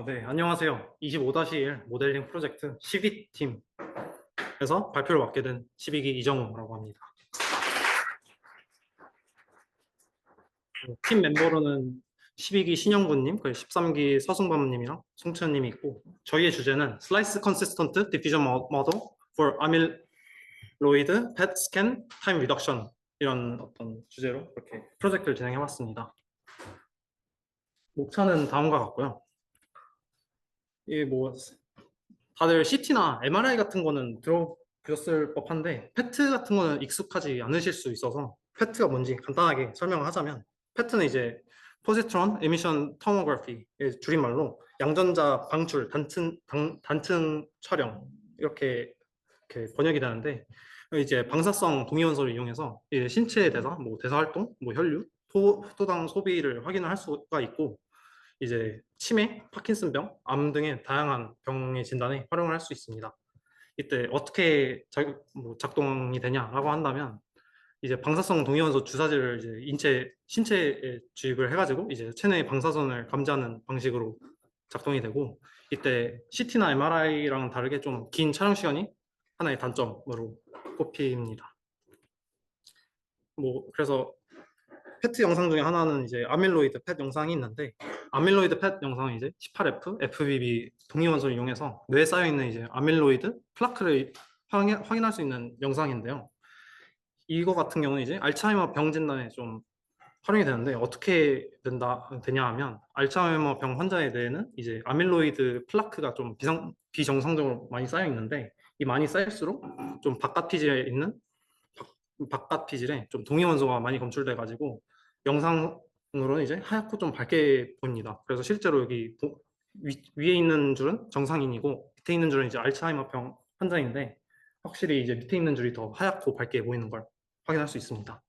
네, 안녕하세요. 25-1 모델링 프로젝트 12팀에서 발표를 맡게 된 12기 이정우라고 합니다. 팀 멤버로는 12기 신영군님, 13기 서승범님이랑 송채연님이 있고, 저희의 주제는 Slice Consistent Diffusion Model for Amyloid PET Scan Time Reduction 이런 어떤 주제로 이렇게 프로젝트를 진행해봤습니다. 목차는 다음과 같고요. 이게 뭐 다들 CT나 MRI 같은 거는 들어보셨을 법한데 페트 같은 거는 익숙하지 않으실 수 있어서 페트가 뭔지 간단하게 설명을 하자면 페트는 이제 포지트론 에미션 토모그래피의 줄임말로 양전자 방출 단층 촬영 이렇게 번역이 되는데 이제 방사성 동위원소를 이용해서 이제 신체의 대사, 뭐 대사 활동, 뭐 혈류, 포도당 소비를 확인을 할 수가 있고 이제 치매, 파킨슨병, 암 등의 다양한 병의 진단에 활용을 할 수 있습니다. 이때 어떻게 작동이 되냐라고 한다면 이제 방사성 동위원소 주사제를 이제 신체에 주입을 해가지고 이제 체내의 방사선을 감지하는 방식으로 작동이 되고 이때 CT나 MRI랑은 다르게 좀 긴 촬영 시간이 하나의 단점으로 꼽힙니다. 뭐 그래서 페트 영상 중에 하나는 이제 아밀로이드 펫 영상이 있는데 아밀로이드 펫 영상은 이제 18F, FBB 동위원소를 이용해서 뇌에 쌓여 있는 이제 아밀로이드 플라크를 확인할 수 있는 영상인데요. 이거 같은 경우는 이제 알츠하이머 병 진단에 좀 활용이 되는데 어떻게 되냐 하면 알츠하이머 병 환자의 뇌에는 이제 아밀로이드 플라크가 좀 비정상적으로 많이 쌓여 있는데 이 많이 쌓일수록 좀 바깥 피질에 좀 동위원소가 많이 검출돼 가지고 영상으로는 이제 하얗고 좀 밝게 보입니다. 그래서 실제로 여기 위에 있는 줄은 정상인이고 밑에 있는 줄은 이제 알츠하이머병 환자인데 확실히 이제 밑에 있는 줄이 더 하얗고 밝게 보이는 걸 확인할 수 있습니다.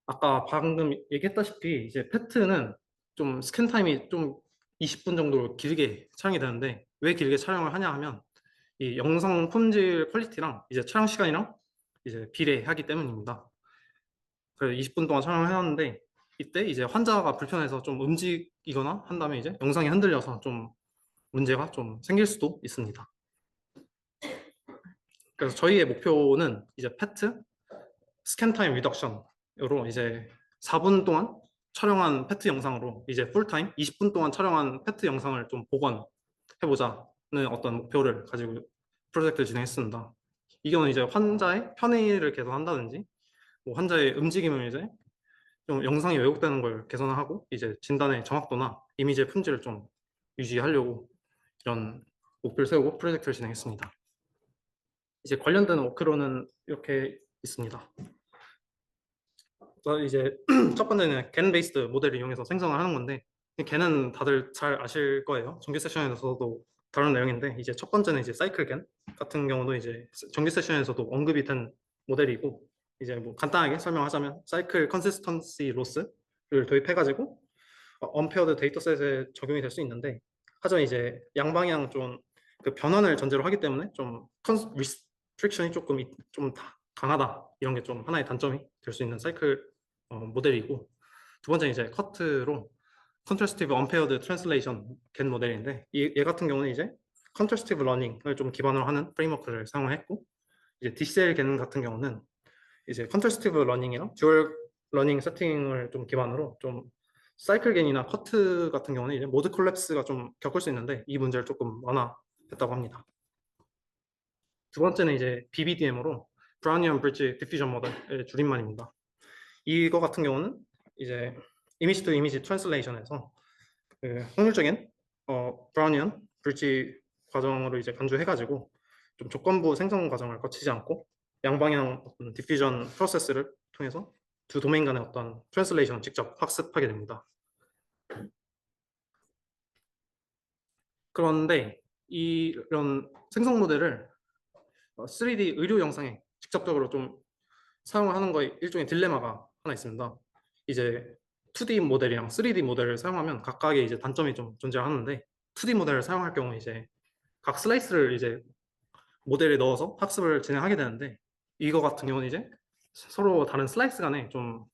아까 방금 얘기했다시피 이제 페트는 좀 스캔 타임이 좀 20분 정도 길게 촬영이 되는데 왜 길게 촬영을 하냐 하면 이 영상 품질 퀄리티랑 이제 촬영 시간이랑 이제 비례하기 때문입니다. 그래서 20분 동안 촬영을 해놨는데 이때 이제 환자가 불편해서 좀 움직이거나 한다면 이제 영상이 흔들려서 좀 문제가 좀 생길 수도 있습니다. 그래서 저희의 목표는 이제 페트 스캔 타임 리덕션으로 이제 4분 동안 촬영한 페트 영상으로 이제 풀타임 20분 동안 촬영한 페트 영상을 좀 복원해보자는 어떤 목표를 가지고 프로젝트를 진행했습니다. 이거는 이제 환자의 편의를 개선한다든지 뭐 환자의 움직임을 이제 좀 영상이 왜곡되는 걸 개선하고 이제 진단의 정확도나 이미지의 품질을 좀 유지하려고 이런 목표를 세우고 프로젝트를 진행했습니다. 이제 관련된 워크로는 이렇게 있습니다. 이제 첫 번째는 겐 베이스드 모델을 이용해서 생성을 하는 건데 겐은 다들 잘 아실 거예요. 정규 세션에서도 다룬 내용인데 이제 첫 번째는 이제 사이클 겐 같은 경우도 이제 정규 세션에서도 언급이 된 모델이고 이제 뭐 간단하게 설명하자면 사이클 컨시스턴시 로스를 도입해가지고 언페어드 데이터셋에 적용이 될 수 있는데 하지만 이제 양방향 좀 그 변환을 전제로 하기 때문에 좀 리스트릭션이 좀 강하다 이런 게 좀 하나의 단점이 될 수 있는 사이클 모델이고 두 번째는 이제 커트로 컨트라스티브 언페어드 트랜슬레이션 겐 모델인데 얘 같은 경우는 이제 컨트라스티브 러닝을 좀 기반으로 하는 프레임워크를 사용했고 이제 DCL 겐 같은 경우는 이제 컨트라스티브 러닝이랑 듀얼 러닝 세팅을 좀 기반으로 좀 사이클 겐이나 커트 같은 경우는 이제 모드 콜랩스가 좀 겪을 수 있는데 이 문제를 조금 완화했다고 합니다. 두 번째는 이제 BBDM으로 브라우니언 브릿지 디퓨전 모델의 줄임말입니다. 이거 같은 경우는 이제 이미지 투 이미지 트랜슬레이션에서 그 확률적인 브라우니언 브릿지 과정으로 이제 간주해가지고 좀 조건부 생성 과정을 거치지 않고 양방향 어떤 디퓨전 프로세스를 통해서 두 도메인 간의 어떤 트랜슬레이션을 직접 학습하게 됩니다. 그런데 이런 생성 모델을 3D 의료 영상에 직접적으로 좀 사용하는 거에 일종의 딜레마가 하나 있습니다. 이제 2D 모델이랑 3D 모델을 사용하면 각각의 이제 단점이 좀 존재하는데 2D 모델을 사용할 경우 이제 각 슬라이스를 이제 모델에 넣어서 학습을 진행하게 되는데 이거 같은 경우는 이제 서로 다른 슬라이스 간에 좀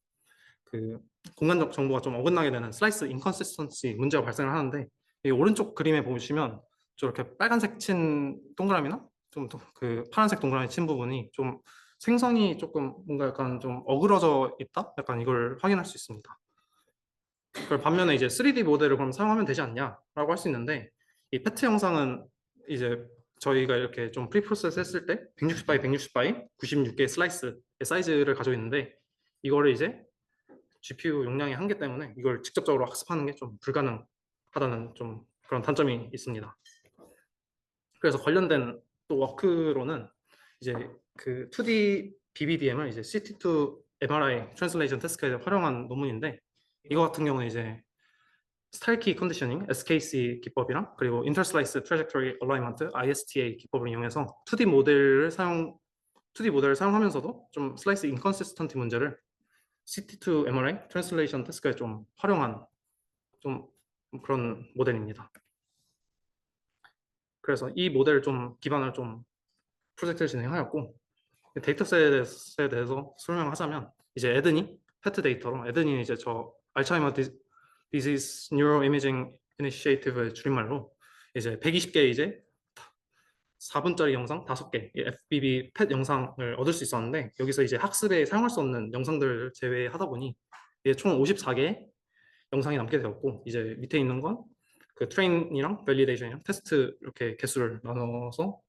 그 공간적 정보가 좀 어긋나게 되는 슬라이스 인컨시스턴시 문제가 발생을 하는데, 이 오른쪽 그림에 보시면 저렇게 빨간색 친 동그라미나 좀 그 파란색 동그라미 친 부분이 좀 생성이 조금 뭔가 약간 좀 어그러져 있다? 약간 이걸 확인할 수 있습니다. 그걸 반면에 이제 3D 모델을 그럼 사용하면 되지 않냐라고 할 수 있는데, 이 패트 영상은 이제 저희가 이렇게 좀 프리프로세스 했을 때 160 바이 160 바이 96개의 슬라이스의 사이즈를 가지고 있는데, 이거를 이제 GPU 용량이 한계 때문에 이걸 직접적으로 학습하는 게 좀 불가능하다는 좀 그런 단점이 있습니다. 그래서 관련된 또 워크로는 이제 그 2D BBDM을 이제 CT2 MRI Translation Task에 활용한 논문인데, 이거 같은 경우는 이제 스타일키 컨디셔닝 SKC 기법이랑 그리고 인터슬라이스 트래젝토리 얼라이먼트 ISTA 기법을 이용해서 2D 모델을 사용하면서도 좀 슬라이스 인컨시스턴티 문제를 CT2 MRI 트랜슬레이션 태스크에 좀 활용한 좀 그런 모델입니다. 그래서 이 모델을 좀 기반으로 좀 프로젝트를 진행하였고, 데이터셋에 대해서 설명하자면 이제 에드니 패트 데이터로, 에드니는 이제 저 알츠하이머 디지즈 뉴로 이미징 이니시에이티브의 줄임말로 이제 120개 이제 4분짜리 영상 5개 FBB 펫 영상을 얻을 수 있었는데, 여기서 이제 학습에 사용할 수 없는 영상들을 제외하다 보니 이제 총 54개의 영상이 남게 되었고, 이제 밑에 있는 건 그 트레인이랑 밸리데이션이랑 테스트 이렇게 개수를 나눠서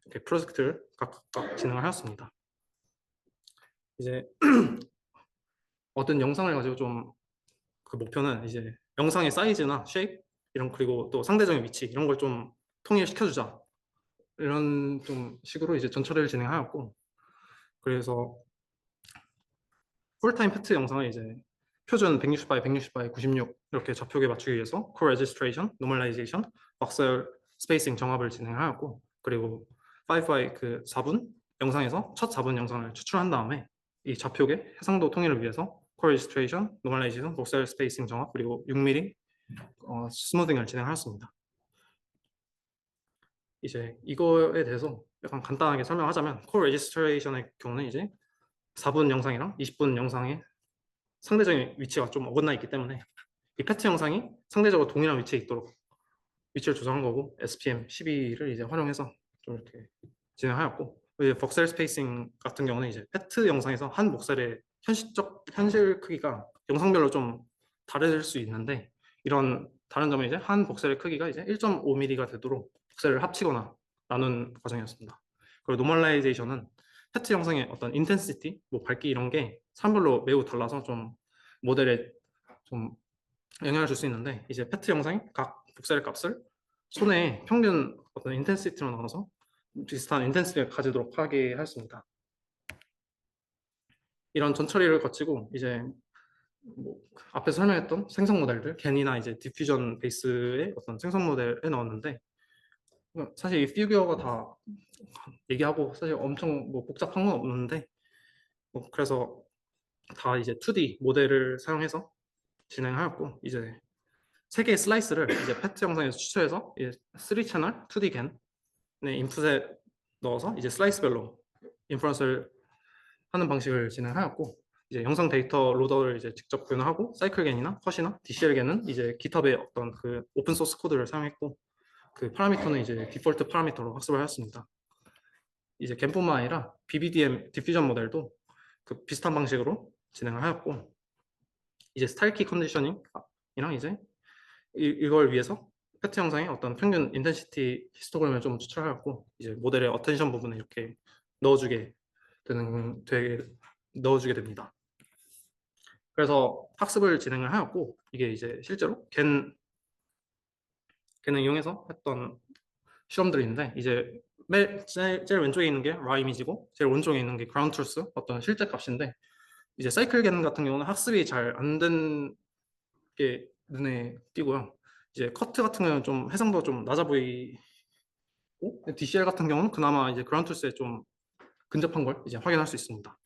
이렇게 프로젝트를 각각 진행을 하였습니다. 이제 얻은 영상을 가지고 좀 그 목표는 이제 영상의 사이즈나 쉐입 이런, 그리고 또 상대적인 위치 이런 걸 좀 통일시켜주자, 이런 좀 식으로 이제 전처리를 진행하였고, 그래서 풀타임 패트 영상을 이제 표준 160 바이 160 바이 96 이렇게 좌표에 맞추기 위해서 core registration, normalization, 박셀 스페이싱 정합을 진행하였고, 그리고 5 바이 그 4분 영상에서 첫 4분 영상을 추출한 다음에 이 좌표계 해상도 통일을 위해서 core registration, normalization, 박셀 스페이싱 정합, 그리고 6mm 스무딩을 진행하였습니다. 이제 이거에 대해서 약간 간단하게 설명하자면, core registration의 경우는 이제 4분 영상이랑 20분 영상의 상대적인 위치가 좀 어긋나 있기 때문에 이 패트 영상이 상대적으로 동일한 위치에 있도록 위치를 조정한 거고, SPM 12를 이제 활용해서 좀 이렇게 진행하였고, 이제 벅셀 스페이싱 같은 경우는 이제 패트 영상에서 한 목셀의 현실 크기가 영상별로 좀 다를 수 있는데, 이런 다른 점은 이제 한 복셀의 크기가 이제 1.5mm가 되도록 복셀을 합치거나 나눈 과정이었습니다. 그리고 노멀라이제이션은 패트 영상의 어떤 인텐시티, 뭐 밝기 이런 게 사람별로 매우 달라서 좀 모델에 좀 영향을 줄 수 있는데, 이제 패트 영상이 각 복셀의 값을 손의 평균 어떤 인텐시티로 나눠서 비슷한 인텐시티를 가지도록 하게 하였습니다. 이런 전처리를 거치고 이제 뭐 앞에서 설명했던 생성 모델들, 겐이나 이제 디퓨전 베이스의 어떤 생성 모델에 넣었는데, 사실 이 피규어가 다 얘기하고 사실 엄청 뭐 복잡한 건 없는데, 뭐 그래서 다 이제 2D 모델을 사용해서 진행하였고, 이제 세 개의 슬라이스를 이제 패트 영상에서 추출해서 3채널 2D 겐의 인풋에 넣어서 이제 슬라이스별로 인퍼런스를 하는 방식을 진행하였고, 이제 영상 데이터 로더를 이제 직접 구현하고, 사이클겐이나 컷이나 DCL겐은 이제 GitHub의 어떤 그 오픈 소스 코드를 사용했고, 그 파라미터는 이제 디폴트 파라미터로 학습을 하였습니다. 이제 겐뿐만 아니라 BBDM 디퓨전 모델도 그 비슷한 방식으로 진행을 하였고, 이제 스타일키 컨디셔닝이랑 이제 이걸 위해서 패트 영상의 어떤 평균 인텐시티 히스토그램을 좀 추출하였고, 이제 모델의 어텐션 부분에 이렇게 넣어주게 넣어주게 됩니다. 그래서 학습을 진행을 하였고, 이게 이제 실제로 겐을 이용해서 했던 실험들인데, 이제 제일 왼쪽에 있는 게 라 이미지고 제일 오른쪽에 있는 게 그라운드 트루스 어떤 실제 값인데, 이제 사이클 겐 같은 경우는 학습이 잘 안 된 게 눈에 띄고요. 이제 커트 같은 경우는 좀 해상도가 좀 낮아 보이고, DCL 같은 경우는 그나마 이제 그라운드 트루스에 좀 근접한 걸 이제 확인할 수 있습니다.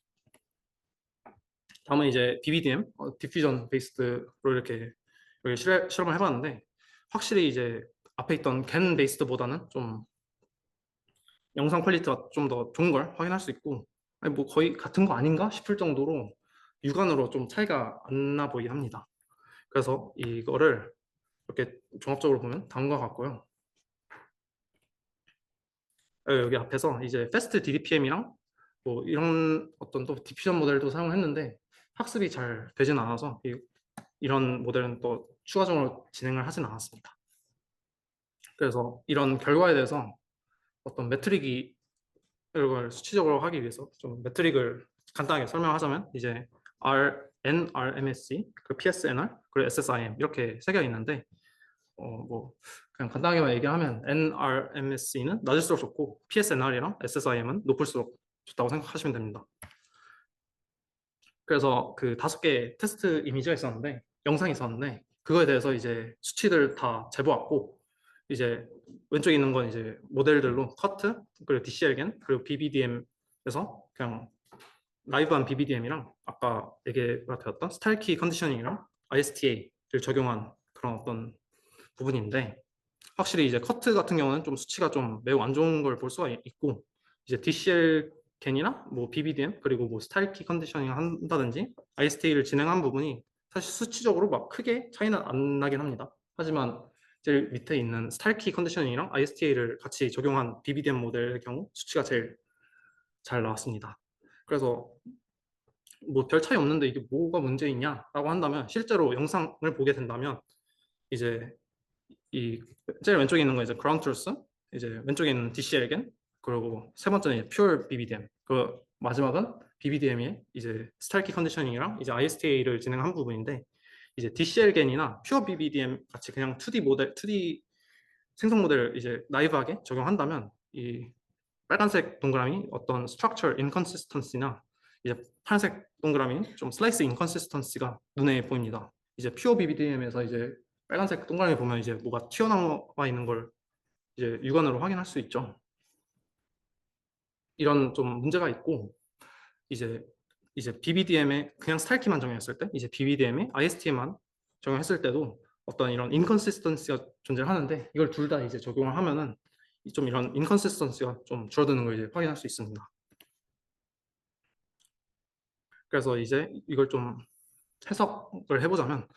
다음은 이제 DBDM, 디퓨전 베이스드로 이렇게 실험을 해봤는데, 확실히 이제 앞에 있던 겐 베이스드보다는 좀 영상 퀄리티가 좀 더 좋은 걸 확인할 수 있고, 아니 뭐 거의 같은 거 아닌가 싶을 정도로 육안으로 좀 차이가 안 나 보이긴 합니다. 그래서 이거를 이렇게 종합적으로 보면 다음과 같고요. 여기 앞에서 이제 패스트 DDPM이랑 뭐 이런 어떤 또 디퓨전 모델도 사용했는데 학습이 잘 되진 않아서 이런 모델은 또 추가적으로 진행을 하진 않았습니다. 그래서 이런 결과에 대해서 어떤 메트릭이 이걸 수치적으로 하기 위해서 좀 메트릭을 간단하게 설명하자면 이제 NRMSE, 그 PSNR, 그리고 SSIM 이렇게 세 개가 있는데 뭐 그냥 간단하게만 얘기하면 NRMSE는 낮을수록 좋고 PSNR이랑 SSIM은 높을수록 좋다고 생각하시면 됩니다. 그래서 그 5개 테스트 이미지가 있었는데 영상이 있었는데 그거에 대해서 이제 수치들 다 재보았고 이제 왼쪽에 있는 건 이제 모델들로 커트 그리고 DCL겐 그리고 BBDM에서 그냥 라이브한 BBDM이랑 아까 얘기가 되었던 스타일키 컨디셔닝이랑 ISTA를 적용한 그런 어떤 부분인데 확실히 이제 커트 같은 경우는 좀 수치가 좀 매우 안 좋은 걸 볼 수가 있고 이제 DCL 겐이나 뭐 BBDM 그리고 뭐 스타일키 컨디셔닝 한다든지 ISTA를 진행한 부분이 사실 수치적으로 막 크게 차이는 안 나긴 합니다. 하지만 제일 밑에 있는 스타일키 컨디셔닝이랑 ISTA를 같이 적용한 BBDM 모델의 경우 수치가 제일 잘 나왔습니다. 그래서 뭐 별 차이 없는데 이게 뭐가 문제있냐라고 한다면 실제로 영상을 보게 된다면 이제 이 제일 왼쪽에 있는 거 이제 그라운드 트루스, 이제 왼쪽에 있는 DCL겐, 그리고 세 번째는 이제 퓨어 BBDM, 그 마지막은 BBDM의 이제 스타일키 컨디셔닝이랑 이제 ISTA를 진행한 부분인데 이제 DCL겐이나 퓨어 BBDM 같이 그냥 2D 모델, 2D 생성 모델을 이제 나이브하게 적용한다면 이 빨간색 동그라미 어떤 structure inconsistency나 이제 파란색 동그라미 좀 slice inconsistency가 눈에 보입니다. 이제 퓨어 BBDM에서 이제 빨간색 동그라미 보면 이제 뭐가 튀어나와 있는 걸 이제 육안으로 확인할 수 있죠. 이런 좀 문제가 있고 이제 BBDM에 그냥 스타일키만 적용했을 때 이제 BBDM에 IST만 적용했을 때도 어떤 이런 인컨시스턴시가 존재하는데 이걸 둘 다 이제 적용을 하면은 좀 이런 인컨시스턴시가 좀 줄어드는 걸 이제 확인할 수 있습니다. 그래서 이제 이걸 좀 해석을 해보자면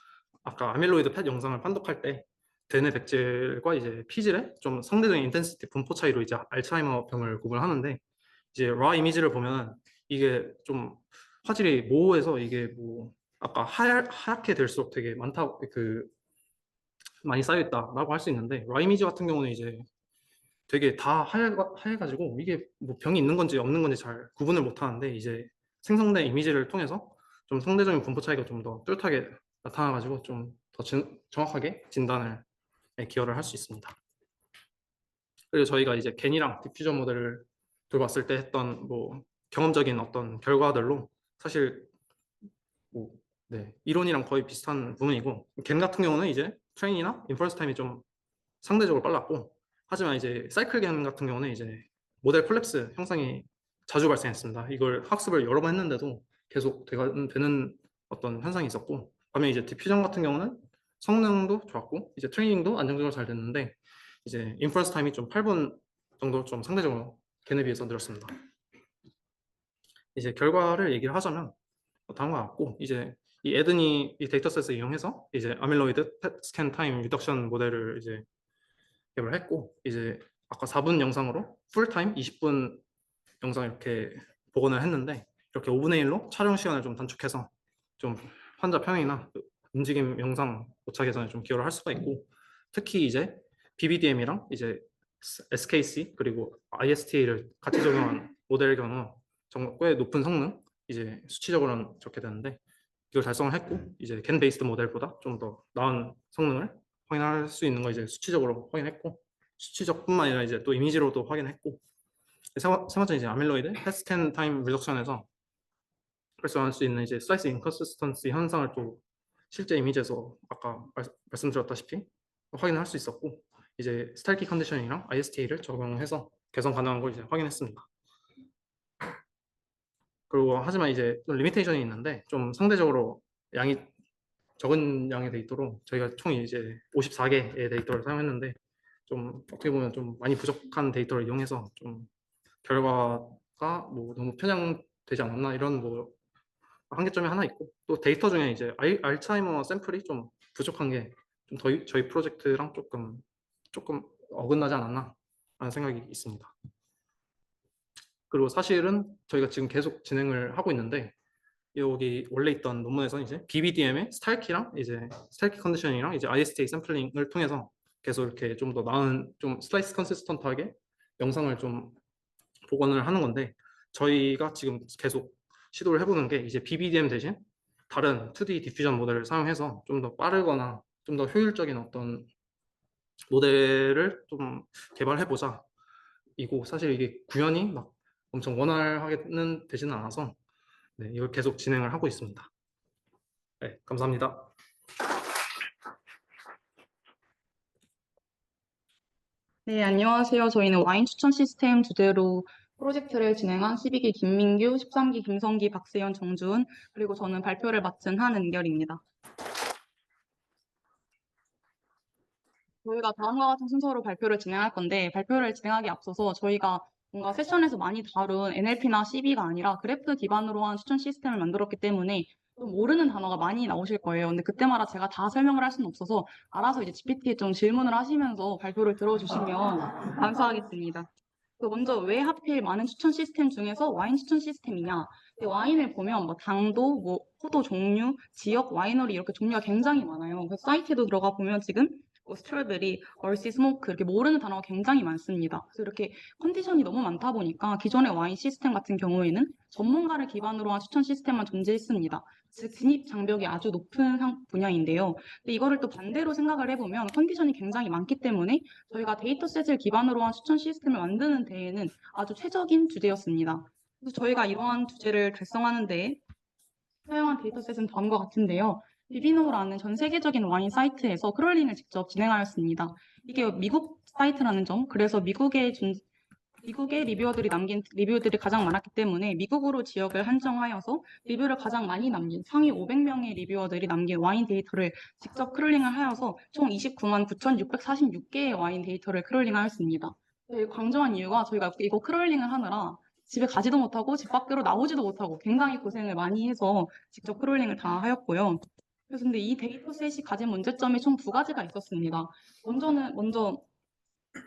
아까 아밀로이드 펫 영상을 판독할 때 대뇌 백질과 이제 피질의 좀 상대적인 인텐시티 분포 차이로 이제 알츠하이머 병을 구분하는데 이제 라 이미지를 보면 이게 좀 화질이 모호해서 이게 뭐 아까 하얗게 될수록 되게 많다 그 많이 쌓여 있다라고 할 수 있는데 라 이미지 같은 경우는 이제 되게 다 하얘가지고 이게 뭐 병이 있는 건지 없는 건지 잘 구분을 못 하는데 이제 생성된 이미지를 통해서 좀 상대적인 분포 차이가 좀 더 뚜렷하게 나타나가지고 좀 더 정확하게 진단을 기여를 할 수 있습니다. 그리고 저희가 이제 겐이랑 디퓨전 모델을 돌봤을 때 했던 뭐 경험적인 어떤 결과들로 사실 뭐 네, 이론이랑 거의 비슷한 부분이고 겐 같은 경우는 이제 트레인이나 인퍼런스 타임이 좀 상대적으로 빨랐고 하지만 이제 사이클 겐 같은 경우는 이제 모델 콜랩스 형상이 자주 발생했습니다. 이걸 학습을 여러 번 했는데도 계속 되는 어떤 현상이 있었고 반면 이제 디퓨전 같은 경우는 성능도 좋았고 이제 트레이닝도 안정적으로 잘 됐는데 이제 인퍼런스 타임이 좀 8분 정도 좀 상대적으로 겐에 비해서 늘었습니다. 이제 결과를 얘기를 하자면 다음과 같고 이제 이 에드니 이 데이터셋을 이용해서 이제 아밀로이드 펫 스캔 타임 리덕션 모델을 이제 개발했고 이제 아까 4분 영상으로 풀타임 20분 영상 이렇게 복원을 했는데 이렇게 5분의 1로 촬영 시간을 좀 단축해서 좀 환자 평행이나 움직임 영상 오차 개선에 좀 기여를 할 수가 있고 특히 이제 BBDM이랑 이제 SKC 그리고 ISTA를 같이 적용한 모델의 경우 정말 꽤 높은 성능 이제 수치적으로는 좋게 되는데 이걸 달성을 했고 이제 겐 베이스드 모델보다 좀 더 나은 성능을 확인할 수 있는 거 이제 수치적으로 확인했고 수치적뿐만 아니라 이제 또 이미지로도 확인했고 세 번째 이제 아밀로이드 펫스캔 타임 리덕션에서 발생할 수 있는 이제 슬라이스 인컨시스턴시 현상을 또 실제 이미지에서 아까 말씀드렸다시피 확인할 수 있었고 이제 스타일키 컨디셔닝이랑 ISTA를 적용해서 개선 가능한 걸 이제 확인했습니다. 그리고 하지만 이제 좀 리미테이션이 있는데 좀 상대적으로 양이 적은 양의 데이터로 저희가 총 이제 54개의 데이터를 사용했는데 좀 어떻게 보면 좀 많이 부족한 데이터를 이용해서 좀 결과가 뭐 너무 편향되지 않았나 이런 뭐 한계점이 하나 있고, 또 데이터 중에 이제 알츠하이머 샘플이 좀 부족한 게 좀 저희 프로젝트랑 조금 어긋나지 않았나 라는 생각이 있습니다. 그리고 사실은 저희가 지금 계속 진행을 하고 있는데, 여기 원래 있던 논문에서 이제 BBDM의 스타일키랑 이제 스타일키 컨디셔닝이랑 이제 ISTA 샘플링을 통해서 계속 이렇게 좀 더 나은 좀 슬라이스 컨시스턴트하게 영상을 좀 복원을 하는 건데, 저희가 지금 계속 시도를 해보는 게 이제 BBDM 대신 다른 2D 디퓨전 모델을 사용해서 좀 더 빠르거나 좀 더 효율적인 어떤 모델을 좀 개발해보자 이고, 사실 이게 구현이 막 엄청 원활하게는 되지는 않아서 네, 이걸 계속 진행을 하고 있습니다. 네, 감사합니다. 네, 안녕하세요. 저희는 와인 추천 시스템 주제로 프로젝트를 진행한 12기 김민규, 13기 김성기, 박세현, 정주은, 그리고 저는 발표를 맡은 한은결입니다. 저희가 다음과 같은 순서로 발표를 진행할 건데, 발표를 진행하기 앞서서 저희가 뭔가 세션에서 많이 다룬 NLP나 CB가 아니라 그래프 기반으로 한 추천 시스템을 만들었기 때문에 좀 모르는 단어가 많이 나오실 거예요. 근데 그때마다 제가 다 설명을 할 수는 없어서 알아서 이제 GPT에 좀 질문을 하시면서 발표를 들어주시면 감사하겠습니다. 먼저 왜 하필 많은 추천 시스템 중에서 와인 추천 시스템이냐? 근데 와인을 보면 뭐 당도, 뭐 포도 종류, 지역 와이너리 이렇게 종류가 굉장히 많아요. 그래서 사이트에도 들어가 보면 지금 뭐 스트로베리, 얼씨 스모크 이렇게 모르는 단어가 굉장히 많습니다. 그래서 이렇게 컨디션이 너무 많다 보니까 기존의 와인 시스템 같은 경우에는 전문가를 기반으로 한 추천 시스템만 존재했습니다. 즉 진입 장벽이 아주 높은 분야인데요. 근데 이거를 또 반대로 생각을 해보면 컨디션이 굉장히 많기 때문에 저희가 데이터셋을 기반으로 한 추천 시스템을 만드는 데에는 아주 최적인 주제였습니다. 그래서 저희가 이러한 주제를 달성하는 데 사용한 데이터셋은 다음과 같은데요. 비비노라는 전 세계적인 와인 사이트에서 크롤링을 직접 진행하였습니다. 이게 미국 사이트라는 점, 그래서 미국의 리뷰어들이 남긴 리뷰들이 가장 많았기 때문에 미국으로 지역을 한정하여서 리뷰를 가장 많이 남긴 상위 500명의 리뷰어들이 남긴 와인 데이터를 직접 크롤링을 하여서 총 29만 9,646개의 와인 데이터를 크롤링하였습니다. 강조한 이유가 저희가 이거 크롤링을 하느라 집에 가지도 못하고 집 밖으로 나오지도 못하고 굉장히 고생을 많이 해서 직접 크롤링을 다 하였고요. 그래서 근데 이 데이터셋이 가진 문제점이 총 두 가지가 있었습니다. 먼저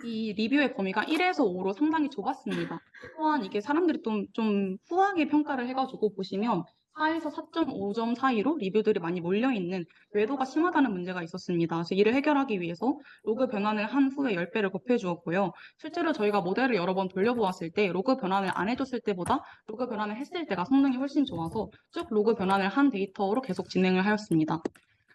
이 리뷰의 범위가 1에서 5로 상당히 좁았습니다. 또한 이게 사람들이 좀 후하게 평가를 해가지고 보시면 4에서 4.5점 사이로 리뷰들이 많이 몰려있는 외도가 심하다는 문제가 있었습니다. 그래서 이를 해결하기 위해서 로그 변환을 한 후에 10배를 곱해주었고요. 실제로 저희가 모델을 여러 번 돌려보았을 때 로그 변환을 안 해줬을 때보다 로그 변환을 했을 때가 성능이 훨씬 좋아서 쭉 로그 변환을 한 데이터로 계속 진행을 하였습니다.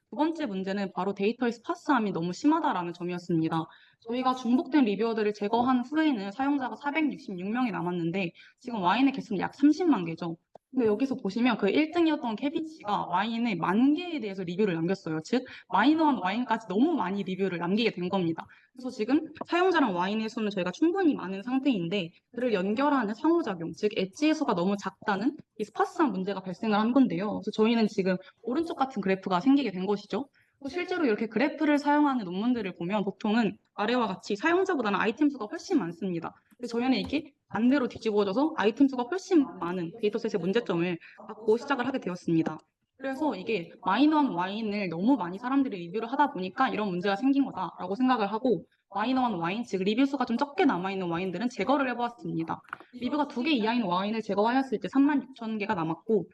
두 번째 문제는 바로 데이터의 스파스함이 너무 심하다라는 점이었습니다. 저희가 중복된 리뷰어들을 제거한 후에는 사용자가 466명이 남았는데 지금 와인의 개수는 약 30만 개죠. 근데 여기서 보시면 그 1등이었던 케비치가 와인의 10,000개에 대해서 리뷰를 남겼어요. 즉 마이너한 와인까지 너무 많이 리뷰를 남기게 된 겁니다. 그래서 지금 사용자랑 와인의 수는 저희가 충분히 많은 상태인데 그를 연결하는 상호작용, 즉 엣지 해소가 너무 작다는 이 스파스한 문제가 발생을 한 건데요. 그래서 저희는 지금 오른쪽 같은 그래프가 생기게 된 것이죠. 실제로 이렇게 그래프를 사용하는 논문들을 보면 보통은 아래와 같이 사용자보다는 아이템 수가 훨씬 많습니다. 근데 저희는 이게 반대로 뒤집어져서 아이템 수가 훨씬 많은 데이터셋의 문제점을 갖고 시작을 하게 되었습니다. 그래서 이게 마이너한 와인을 너무 많이 사람들이 리뷰를 하다 보니까 이런 문제가 생긴 거다라고 생각을 하고 마이너한 와인, 즉 리뷰 수가 좀 적게 남아있는 와인들은 제거를 해보았습니다. 리뷰가 2개 이하인 와인을 제거하였을 때 36,000개가 남았고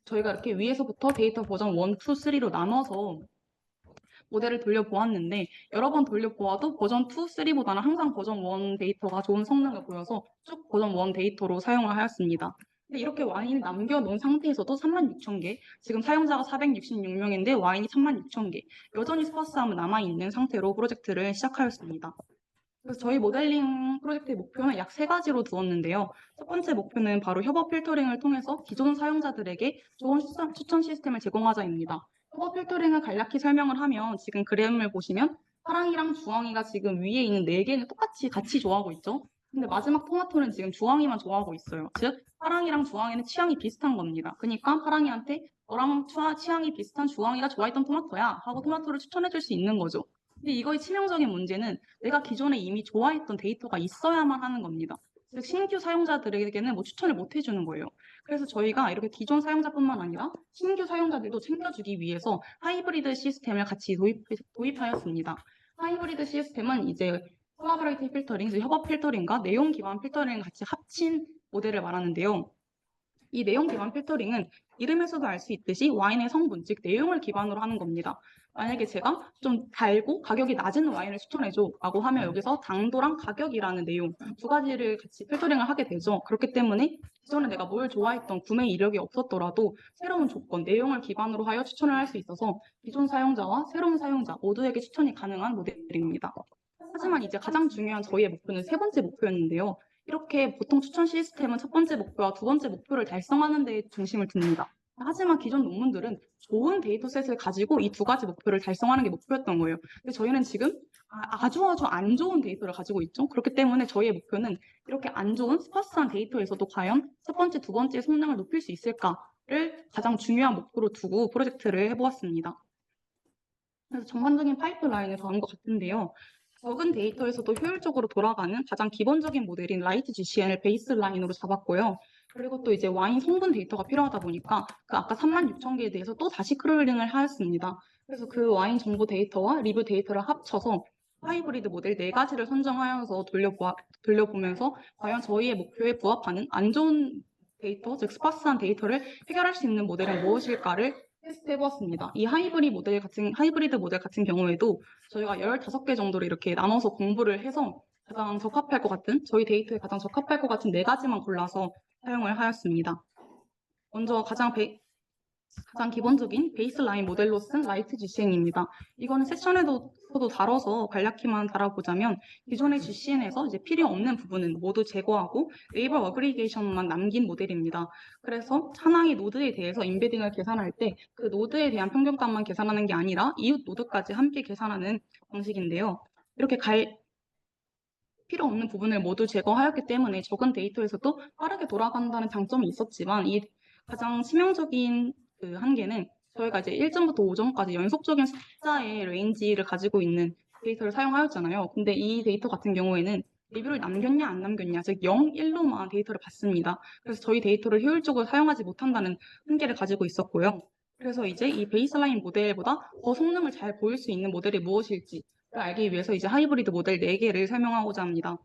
저희가 이렇게 위에서부터 데이터 버전 1, 2, 3로 나눠서 모델을 돌려보았는데 여러 번 돌려보아도 버전 2, 3보다는 항상 버전 1 데이터가 좋은 성능을 보여서 쭉 버전 1 데이터로 사용을 하였습니다. 근데 이렇게 와인을 남겨놓은 상태에서도 36,000개, 지금 사용자가 466명인데 와인이 36,000개, 여전히 스파스함은 남아있는 상태로 프로젝트를 시작하였습니다. 그래서 저희 모델링 프로젝트의 목표는 약 3가지로 두었는데요. 첫 번째 목표는 바로 협업 필터링을 통해서 기존 사용자들에게 좋은 추천 시스템을 제공하자입니다. 협업 필터링을 간략히 설명을 하면 지금 그램을 보시면 파랑이랑 주황이가 지금 위에 있는 4개는 똑같이 같이 좋아하고 있죠. 근데 마지막 토마토는 지금 주황이만 좋아하고 있어요. 즉 파랑이랑 주황이는 취향이 비슷한 겁니다. 그러니까 파랑이한테 너랑 취향이 비슷한 주황이가 좋아했던 토마토야 하고 토마토를 추천해 줄 수 있는 거죠. 근데 이거의 치명적인 문제는 내가 기존에 이미 좋아했던 데이터가 있어야만 하는 겁니다. 즉 신규 사용자들에게는 뭐 추천을 못 해주는 거예요. 그래서 저희가 이렇게 기존 사용자뿐만 아니라 신규 사용자들도 챙겨주기 위해서 하이브리드 시스템을 같이 도입하였습니다. 하이브리드 시스템은 이제 콜라보레이티브 필터링, 즉 협업 필터링과 내용 기반 필터링을 같이 합친 모델을 말하는데요. 이 내용 기반 필터링은 이름에서도 알 수 있듯이 와인의 성분, 즉 내용을 기반으로 하는 겁니다. 만약에 제가 좀 달고 가격이 낮은 와인을 추천해줘 라고 하면 여기서 당도랑 가격이라는 내용 두 가지를 같이 필터링을 하게 되죠. 그렇기 때문에 기존에 내가 뭘 좋아했던 구매 이력이 없었더라도 새로운 조건, 내용을 기반으로 하여 추천을 할 수 있어서 기존 사용자와 새로운 사용자 모두에게 추천이 가능한 모델입니다. 하지만 이제 가장 중요한 저희의 목표는 세 번째 목표였는데요. 이렇게 보통 추천 시스템은 첫 번째 목표와 두 번째 목표를 달성하는 데 중심을 둡니다. 하지만 기존 논문들은 좋은 데이터셋을 가지고 이 두 가지 목표를 달성하는 게 목표였던 거예요. 근데 저희는 지금 아주 안 좋은 데이터를 가지고 있죠. 그렇기 때문에 저희의 목표는 이렇게 안 좋은 스파스한 데이터에서도 과연 첫 번째, 두 번째 성능을 높일 수 있을까를 가장 중요한 목표로 두고 프로젝트를 해보았습니다. 그래서 전반적인 파이프라인을 다룬 것 같은데요. 적은 데이터에서도 효율적으로 돌아가는 가장 기본적인 모델인 라이트 GCN을 베이스라인으로 잡았고요. 그리고 또 이제 와인 성분 데이터가 필요하다 보니까 그 아까 36,000개에 대해서 또 다시 크롤링을 하였습니다. 그래서 그 와인 정보 데이터와 리뷰 데이터를 합쳐서 하이브리드 모델 4가지를 선정하여서 돌려보면서 과연 저희의 목표에 부합하는 안 좋은 데이터, 즉 스파스한 데이터를 해결할 수 있는 모델은 무엇일까를 테스트해보았습니다. 이 하이브리드 모델 같은 경우에도 저희가 15개 정도로 이렇게 나눠서 공부를 해서 가장 적합할 것 같은, 저희 데이터에 가장 적합할 것 같은 4가지만 골라서 사용을 하였습니다. 먼저 가장 기본적인 베이스라인 모델로 쓴 라이트 GCN입니다. 이거는 세션에서도 다뤄서 간략히만 다뤄보자면 기존의 GCN에서 이제 필요 없는 부분은 모두 제거하고 네이버 어그리게이션만 남긴 모델입니다. 그래서 하나의 노드에 대해서 인베딩을 계산할 때 그 노드에 대한 평균값만 계산하는 게 아니라 이웃 노드까지 함께 계산하는 방식인데요. 이렇게 필요 없는 부분을 모두 제거하였기 때문에 적은 데이터에서도 빠르게 돌아간다는 장점이 있었지만 이 가장 치명적인 그 한계는 저희가 이제 1점부터 5점까지 연속적인 숫자의 레인지를 가지고 있는 데이터를 사용하였잖아요. 근데 이 데이터 같은 경우에는 리뷰를 남겼냐 안 남겼냐, 즉 0, 1로만 데이터를 받습니다. 그래서 저희 데이터를 효율적으로 사용하지 못한다는 한계를 가지고 있었고요. 그래서 이제 이 베이스라인 모델보다 더 성능을 잘 보일 수 있는 모델이 무엇일지 알기 위해서 이제 하이브리드 모델 4개를 설명하고자 합니다.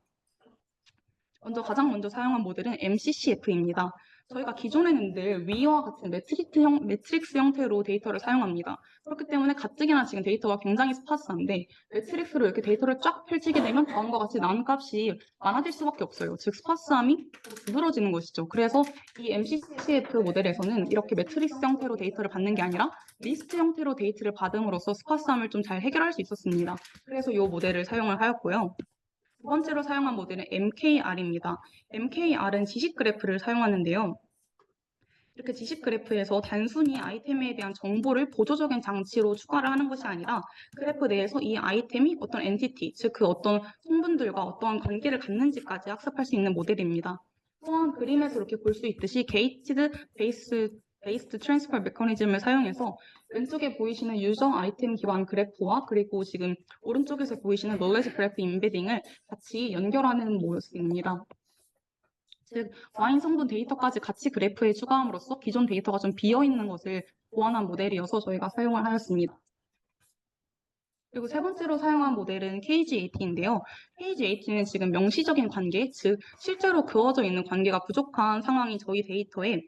가장 먼저 사용한 모델은 MCCF입니다. 저희가 기존에는 늘 위와 같은 매트릭스 형태로 데이터를 사용합니다. 그렇기 때문에 가뜩이나 지금 데이터가 굉장히 스파스한데 매트릭스로 이렇게 데이터를 쫙 펼치게 되면 다음과 같이 난값이 많아질 수밖에 없어요. 즉 스파스함이 두드러지는 것이죠. 그래서 이 MCCF 모델에서는 이렇게 매트릭스 형태로 데이터를 받는 게 아니라 리스트 형태로 데이터를 받음으로써 스파스함을 좀 잘 해결할 수 있었습니다. 그래서 이 모델을 사용을 하였고요. 두 번째로 사용한 모델은 MKR입니다. MKR은 지식 그래프를 사용하는데요. 이렇게 지식 그래프에서 단순히 아이템에 대한 정보를 보조적인 장치로 추가를 하는 것이 아니라 그래프 내에서 이 아이템이 어떤 엔티티, 즉 그 어떤 성분들과 어떤 관계를 갖는지까지 학습할 수 있는 모델입니다. 또한 그림에서 이렇게 볼 수 있듯이 게이티드 베이스드 트랜스퍼 메커니즘을 사용해서 왼쪽에 보이시는 유저 아이템 기반 그래프와 그리고 지금 오른쪽에서 보이시는 노레지 그래프 임베딩을 같이 연결하는 모습입니다. 즉 와인 성분 데이터까지 같이 그래프에 추가함으로써 기존 데이터가 좀 비어있는 것을 보완한 모델이어서 저희가 사용을 하였습니다. 그리고 세 번째로 사용한 모델은 KG80인데요. KG80는 지금 명시적인 관계, 즉 실제로 그어져 있는 관계가 부족한 상황인 저희 데이터에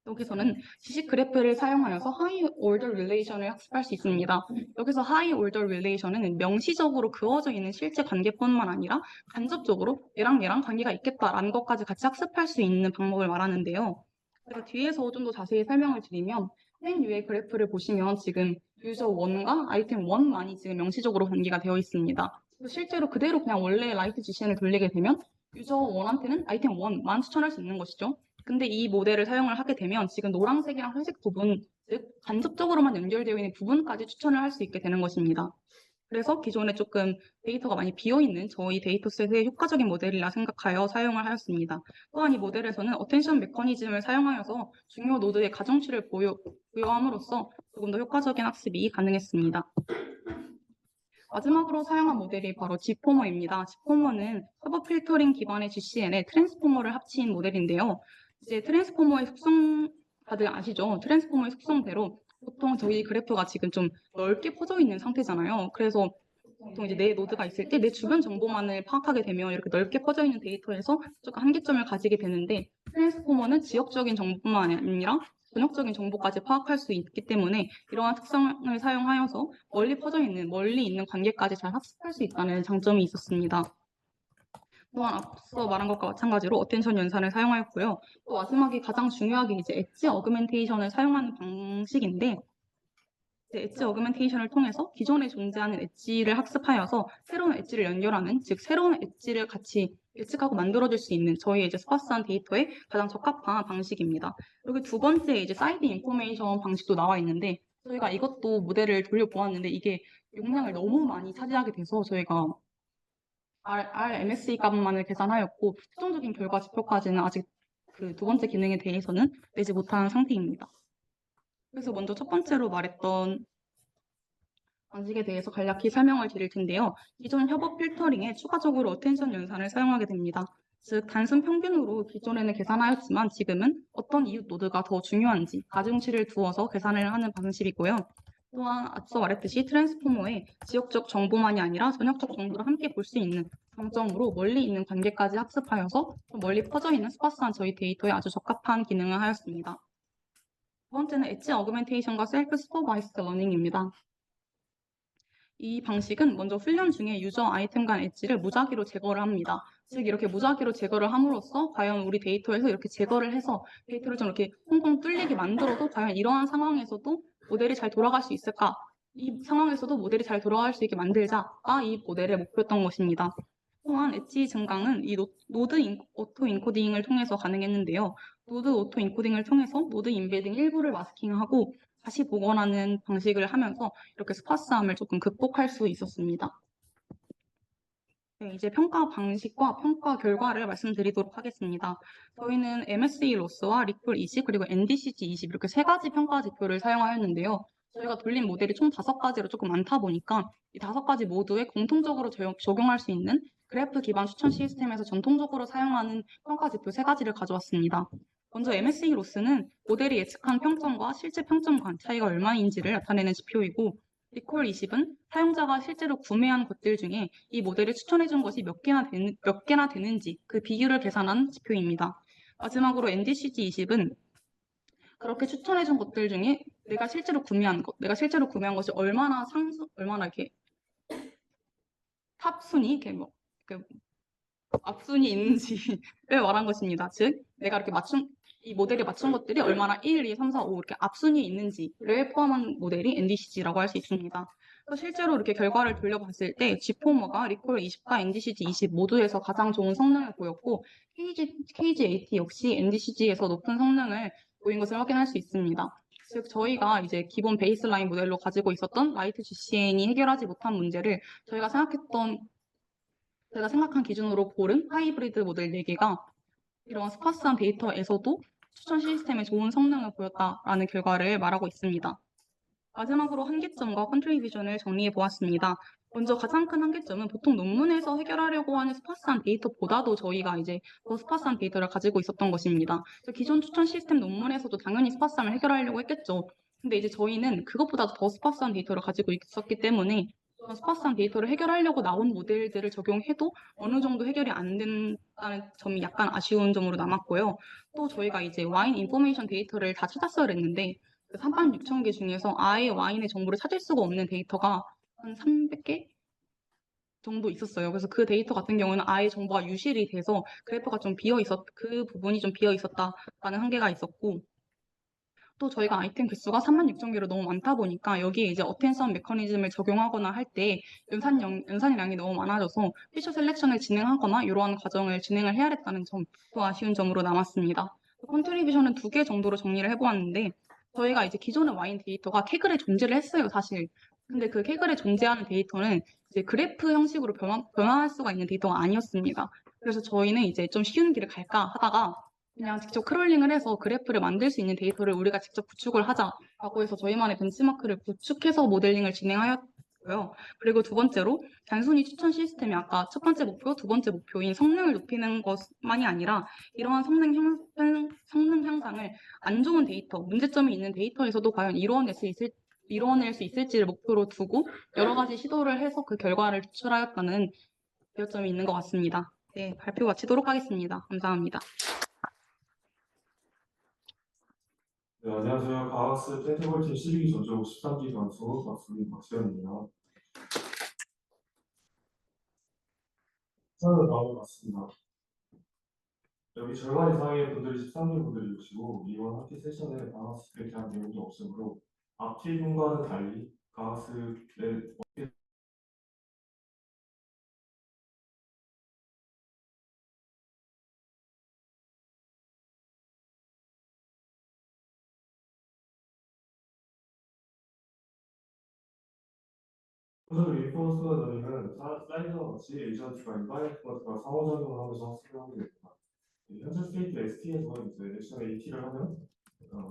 여기서는 지식 그래프를 사용하여서 하이 올더 릴레이션을 학습할 수 있습니다. 여기서 하이 올더 릴레이션은 명시적으로 그어져 있는 실제 관계뿐만 아니라 간접적으로 얘랑 관계가 있겠다라는 것까지 같이 학습할 수 있는 방법을 말하는데요. 제가 뒤에서 좀 더 자세히 설명을 드리면 맨 위에 그래프를 보시면 지금 유저 1과 아이템 1만이 지금 명시적으로 관계가 되어 있습니다. 실제로 그대로 그냥 원래 라이트 GCN을 돌리게 되면 유저 1한테는 아이템 1만 추천할 수 있는 것이죠. 근데 이 모델을 사용을 하게 되면 지금 노란색이랑 회색 부분, 즉 간접적으로만 연결되어 있는 부분까지 추천을 할 수 있게 되는 것입니다. 그래서 기존에 조금 데이터가 많이 비어있는 저희 데이터셋의 효과적인 모델이라 생각하여 사용을 하였습니다. 또한 이 모델에서는 어텐션 메커니즘을 사용하여서 중요 노드의 가중치를 부여함으로써 조금 더 효과적인 학습이 가능했습니다. 마지막으로 사용한 모델이 바로 지포머입니다. 지포머는 협업 필터링 기반의 GCN에 트랜스포머를 합친 모델인데요. 이제 트랜스포머의 속성 다들 아시죠? 트랜스포머의 속성대로 보통 저희 그래프가 지금 좀 넓게 퍼져 있는 상태잖아요. 그래서 보통 이제 내 노드가 있을 때 내 주변 정보만을 파악하게 되면 이렇게 넓게 퍼져 있는 데이터에서 조금 한계점을 가지게 되는데, 트랜스포머는 지역적인 정보만 아니라 전역적인 정보까지 파악할 수 있기 때문에 이러한 특성을 사용하여서 멀리 있는 관계까지 잘 학습할 수 있다는 장점이 있었습니다. 또한 앞서 말한 것과 마찬가지로 어텐션 연산을 사용하였고요. 또 마지막에 가장 중요하게 이제 엣지 어그멘테이션을 사용하는 방식인데, 엣지 어그멘테이션을 통해서 기존에 존재하는 엣지를 학습하여서 새로운 엣지를 연결하는, 즉 새로운 엣지를 같이 예측하고 만들어줄 수 있는 저희의 이제 스파스한 데이터에 가장 적합한 방식입니다. 여기 두 번째 이제 사이드 인포메이션 방식도 나와 있는데, 저희가 이것도 모델을 돌려보았는데 이게 용량을 너무 많이 차지하게 돼서 저희가 RMSE 값만을 계산하였고 최종적인 결과 지표까지는 아직 그 두 번째 기능에 대해서는 내지 못한 상태입니다. 그래서 먼저 첫 번째로 말했던 방식에 대해서 간략히 설명을 드릴 텐데요. 기존 협업 필터링에 추가적으로 어텐션 연산을 사용하게 됩니다. 즉, 단순 평균으로 기존에는 계산하였지만 지금은 어떤 이웃 노드가 더 중요한지 가중치를 두어서 계산을 하는 방식이고요. 또한 앞서 말했듯이 트랜스포머의 지역적 정보만이 아니라 전역적 정보를 함께 볼 수 있는 장점으로 멀리 있는 관계까지 학습하여서 멀리 퍼져 있는 스파스한 저희 데이터에 아주 적합한 기능을 하였습니다. 두 번째는 엣지 어그멘테이션과 셀프 슈퍼바이스드 러닝입니다. 이 방식은 먼저 훈련 중에 유저 아이템 간 엣지를 무작위로 제거를 합니다. 즉 이렇게 무작위로 제거를 함으로써 과연 우리 데이터에서 이렇게 제거를 해서 데이터를 좀 이렇게 콩콩 뚫리게 만들어도 과연 이러한 상황에서도 모델이 잘 돌아갈 수 있을까? 이 상황에서도 모델이 잘 돌아갈 수 있게 만들자가 이 모델의 목표였던 것입니다. 또한 엣지 증강은 이 노드 오토 인코딩을 통해서 가능했는데요. 노드 오토 인코딩을 통해서 노드 임베딩 일부를 마스킹하고 다시 복원하는 방식을 하면서 이렇게 스파스함을 조금 극복할 수 있었습니다. 네, 이제 평가 방식과 평가 결과를 말씀드리도록 하겠습니다. 저희는 MSE 로스와 리콜 20 그리고 NDCG 20 이렇게 세 가지 평가 지표를 사용하였는데요. 저희가 돌린 모델이 총 5가지로 조금 많다 보니까 이 5가지 모두에 공통적으로 적용할 수 있는 그래프 기반 추천 시스템에서 전통적으로 사용하는 평가 지표 3가지를 가져왔습니다. 먼저 MSE 로스는 모델이 예측한 평점과 실제 평점 간 차이가 얼마인지를 나타내는 지표이고, 리콜 20은 사용자가 실제로 구매한 것들 중에 이 모델을 추천해준 것이 몇 개나 되는지 그 비율을 계산한 지표입니다. 마지막으로 NDCG 20은 그렇게 추천해준 것들 중에 내가 실제로 구매한 것이 얼마나 이렇게 탑 순위, 이렇게 뭐, 앞순위 있는지를 말한 것입니다. 즉, 내가 이렇게 이 모델에 맞춘 것들이 얼마나 1, 2, 3, 4, 5 이렇게 앞순위에 있는지를 포함한 모델이 NDCG라고 할 수 있습니다. 실제로 이렇게 결과를 돌려봤을 때 G포머가 리콜 20과 NDCG 20 모두에서 가장 좋은 성능을 보였고 KGAT 역시 NDCG에서 높은 성능을 보인 것을 확인할 수 있습니다. 즉 저희가 이제 기본 베이스라인 모델로 가지고 있었던 라이트 GCN이 해결하지 못한 문제를 저희가 생각한 기준으로 고른 하이브리드 모델 4개가 이러한 스파스한 데이터에서도 추천 시스템에 좋은 성능을 보였다라는 결과를 말하고 있습니다. 마지막으로 한계점과 컨트리뷰션을 정리해 보았습니다. 먼저 가장 큰 한계점은 보통 논문에서 해결하려고 하는 스파스한 데이터보다도 저희가 이제 더 스파스한 데이터를 가지고 있었던 것입니다. 기존 추천 시스템 논문에서도 당연히 스파스함을 해결하려고 했겠죠. 근데 이제 저희는 그것보다 더 스파스한 데이터를 가지고 있었기 때문에 스파스한 데이터를 해결하려고 나온 모델들을 적용해도 어느 정도 해결이 안 된다는 점이 약간 아쉬운 점으로 남았고요. 또 저희가 이제 와인 인포메이션 데이터를 다 찾았어야 했는데 36,000개 중에서 아예 와인의 정보를 찾을 수가 없는 데이터가 한 300개 정도 있었어요. 그래서 그 데이터 같은 경우는 아예 정보가 유실이 돼서 그 부분이 좀 비어 있었다라는 한계가 있었고, 또 저희가 아이템 개수가 36,000개로 너무 많다 보니까 여기에 이제 어텐션 메커니즘을 적용하거나 할 때 연산량이 너무 많아져서 피처 셀렉션을 진행하거나 이러한 과정을 진행을 해야 했다는 점도 아쉬운 점으로 남았습니다. 컨트리뷰션은 2개 정도로 정리를 해보았는데, 저희가 이제 기존의 와인 데이터가 케글에 존재를 했어요, 사실. 근데 그 케글에 존재하는 데이터는 이제 그래프 형식으로 변화할 수가 있는 데이터가 아니었습니다. 그래서 저희는 이제 좀 쉬운 길을 갈까 하다가 그냥 직접 크롤링을 해서 그래프를 만들 수 있는 데이터를 우리가 직접 구축을 하자라고 해서 저희만의 벤치마크를 구축해서 모델링을 진행하였고요. 고요. 그리고 두 번째로 단순히 추천 시스템이 아까 첫 번째 목표, 두 번째 목표인 성능을 높이는 것만이 아니라 이러한 성능 향상을 안 좋은 데이터, 문제점이 있는 데이터에서도 과연 이루어낼 수 있을지를 목표로 두고 여러 가지 시도를 해서 그 결과를 도출하였다는 배점이 있는 것 같습니다. 네, 발표 마치도록 하겠습니다. 감사합니다. 네, 안녕하세요. 가학스 텐트볼팀 12기 전적 13기 선수 박수현입니다. 수업은 다음과 같습니다. 여기 절반 이상의 분들이 13기 분들이시고 이번 학기 세션에 가학스에 대한 내용도 없으므로 앞뒤 분과는 달리 가학스의 우선 리포스가 저희는 사이즈와 같이 에이전트가 인바이런트가 상호작용을 하면서 학습을 하게 됩니다. 현재 스테이트 ST에서 이제 액션 AT를 하면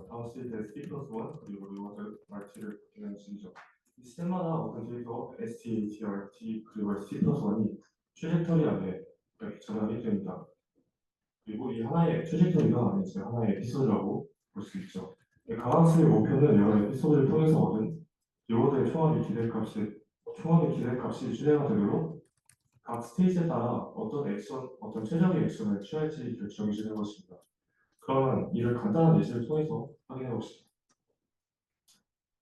다음 스테이트 ST 플러스 1 그리고 리워드 RT를 갖게 되는 식이죠. 이 스텝마다 어떤 데이터 ST, AT, RT 그리고 ST 플러스 1이 트레젝터리 안에 이렇게 저장이 됩니다. 그리고 이 하나의 트레젝터리가 이제 하나의 에피소드라고 볼 수 있죠. 가방스의 목표는 여러 에피소드를 통해서 얻은 리워드의 총합의 기대값이 실행가 되도록 각 스테이지에 따라 어떤 액션, 어떤 최적의 액션을 취할지 결정해 주는 것입니다. 그러면 이를 간단한 예시를 통해서 확인해 봅시다.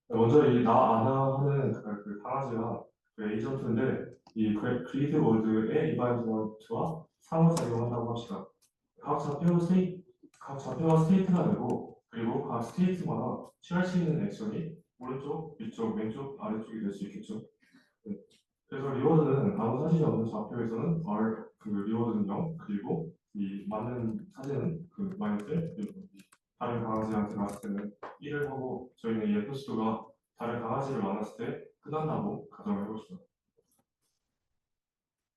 먼저 이 나 아나 하는 그 강아지가 그 에이전트인데 이 그리드 월드의 이바이먼트와 상호작용한다고 합시다. 각 좌표가 스테이트가 되고 그리고 각 스테이트마다 취할 수 있는 액션이 오른쪽, 위쪽, 왼쪽, 아래쪽이 될 수 있겠죠. 네. 그래서 리워드는 아무 사진이 없는 좌표에서는 그 리워드는 0 그리고 이 맞는 사진은 그 마이너스 1 그리고 다른 강아지한테 갔을 때는 1을 하고 저희는 이 에피소드가 다른 강아지를 만났을 때 끝난다고 가정을 해봅시다.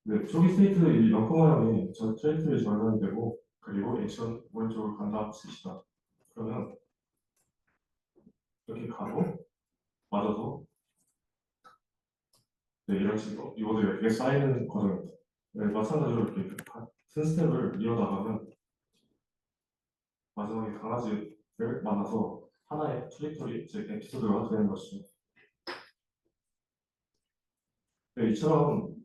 네, 초기 스테이트 이 영통화형이 저 트레이트의 절반이 되고 그리고 액션 오른쪽으로 간다 칩시다. 그러면 이렇게 가고 맞아서 네, 이런 식으로 리워드 이렇게 쌓이는 과정입니다. 네, 마찬가지로 이렇게 같은 스텝을 이어나가면 마지막에 강아지를 만나서 하나의 트레이터리, 즉 에피소드가 되는 것이죠. 네, 이처럼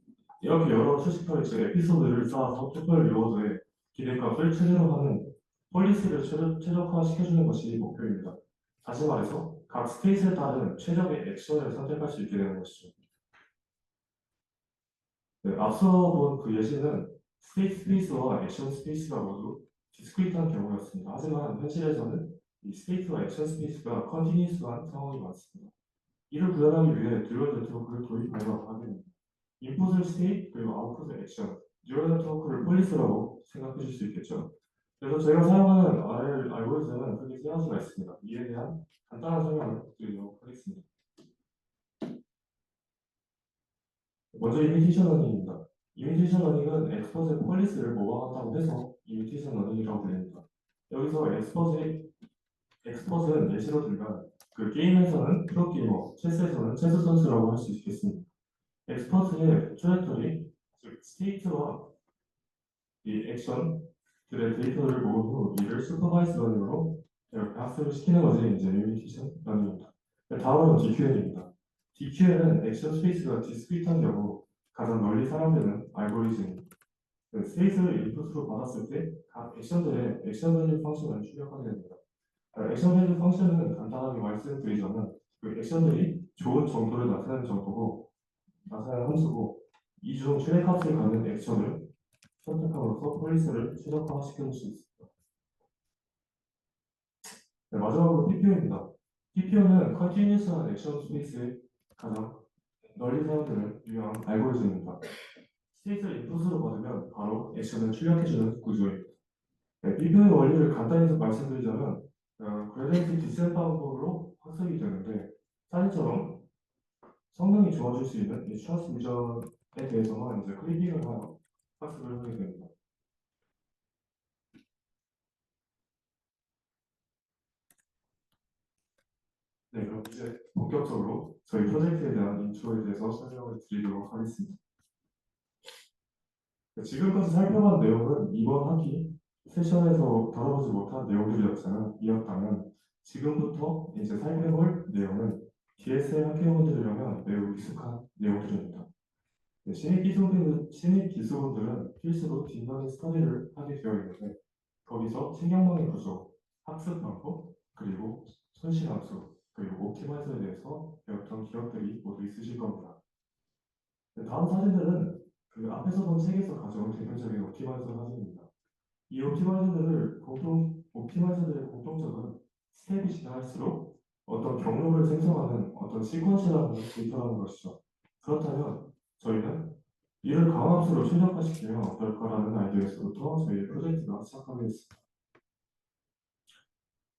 이렇게 여러 트레이터리, 즉 에피소드를 쌓아서 특별 리워드에 기대값을 최대화하는 폴리시를 최적화시켜주는 것이 목표입니다. 다시 말해서 각 스테이트에 따른 최적의 액션을 선택할 수 있게 되는 것이죠. 네, 앞서 본 그 예시는 스테이트 스페이스와 액션 스페이스가 모두 디스크리트한 경우였습니다. 하지만 현실에서는 이 스테이트와 액션 스페이스가 컨티니스한 상황이 많습니다. 이를 구현하기 위해 듀얼 네트워크를 도입하여 하게 됩니다. 인풋을 스테이트 그리고 아웃풋을 액션, 듀얼 네트워크를 폴리스라고 생각해 줄 수 있겠죠. 그래서 제가 사용하는 알고리즘은 크게 세 가지가 있습니다. 이에 대한 간단한 설명을 드리도록 하겠습니다. 먼저 이미테이션 러닝입니다. 이미테이션 러닝은 엑스퍼트의 폴리스를 모방한다고 해서 이미테이션 러닝이라고 불립니다. 여기서 엑스퍼트는 예시로 들면 그 게임에서는 프로게이머, 체스에서는 체스 선수라고 할 수 있겠습니다. 엑스퍼트의 트레토리, 즉 스테이트와 이 액션들의 데이터를 모은 후 이를 슈퍼바이스 러닝으로 이렇게 학습을 시키는 것이 이제 이미테이션 러닝입니다. 다음은 DQN입니다. DQN은 액션 스페이스가 디스크리트한 경우 가장 널리 사용되는 알고리즘입니다. 스페이스를 인풋으로 받았을 때 각 액션들의 액션 밸류 펑션을 출력하게 됩니다. 액션 밸류 펑션은 간단하게 말씀드리자면 그 액션들이 좋은 정도를 나타내는 함수고 이 중 최대값을 갖는 액션을 선택함으로써 폴리스를 최적화시킬 수 있습니다. 네, 마지막으로 PPO입니다. PPO는 컨티뉴스한 액션 스페이스의 가장 널리 사용되는 유명한 알고리즘입니다. 스테이트를 인풋으로 받으면 바로 액션을 출력해주는 구조입니다. 네, PPO의 원리를 간단히 말씀드리자면 그레디언트 디센트 방법으로 학습이 되는데 사진처럼 성능이 좋아질 수 있는 이 트랜스미션에 대해서만 이제 클리핑을 하여 학습을 하게 됩니다. 네, 그럼 이제 본격적으로 저희 프로젝트에 대한 인트로에 대해서 설명을 드리도록 하겠습니다. 지금까지 살펴본 내용은 이번 학기 세션에서 다뤄보지 못한 내용들이었다면 지금부터 이제 살펴볼 내용은 DSL 학회원들이라면 매우 익숙한 내용들입니다. 네, 신입 기술원들은 필수로 딥러닝 스터디를 하게 되어 있는데 거기서 신경망의 구조, 학습 방법, 그리고 손실함수, 그리고 옵티마이저에 대해서 배웠던 기억들이 모두 있으실 겁니다. 네, 다음 사진들은 그 앞에서 본 책에서 가져온 대표적인 옵티마이저 사진입니다. 이 옵티마이저들의 공통점은 스텝이 지나갈수록 어떤 경로를 생성하는 어떤 시퀀시라는 데이터라는 것이죠. 그렇다면 저희는 이를 강함수로 최적화시키면 어떨까라는 아이디어에서부터 저희 프로젝트가 시작하게 됐습니다.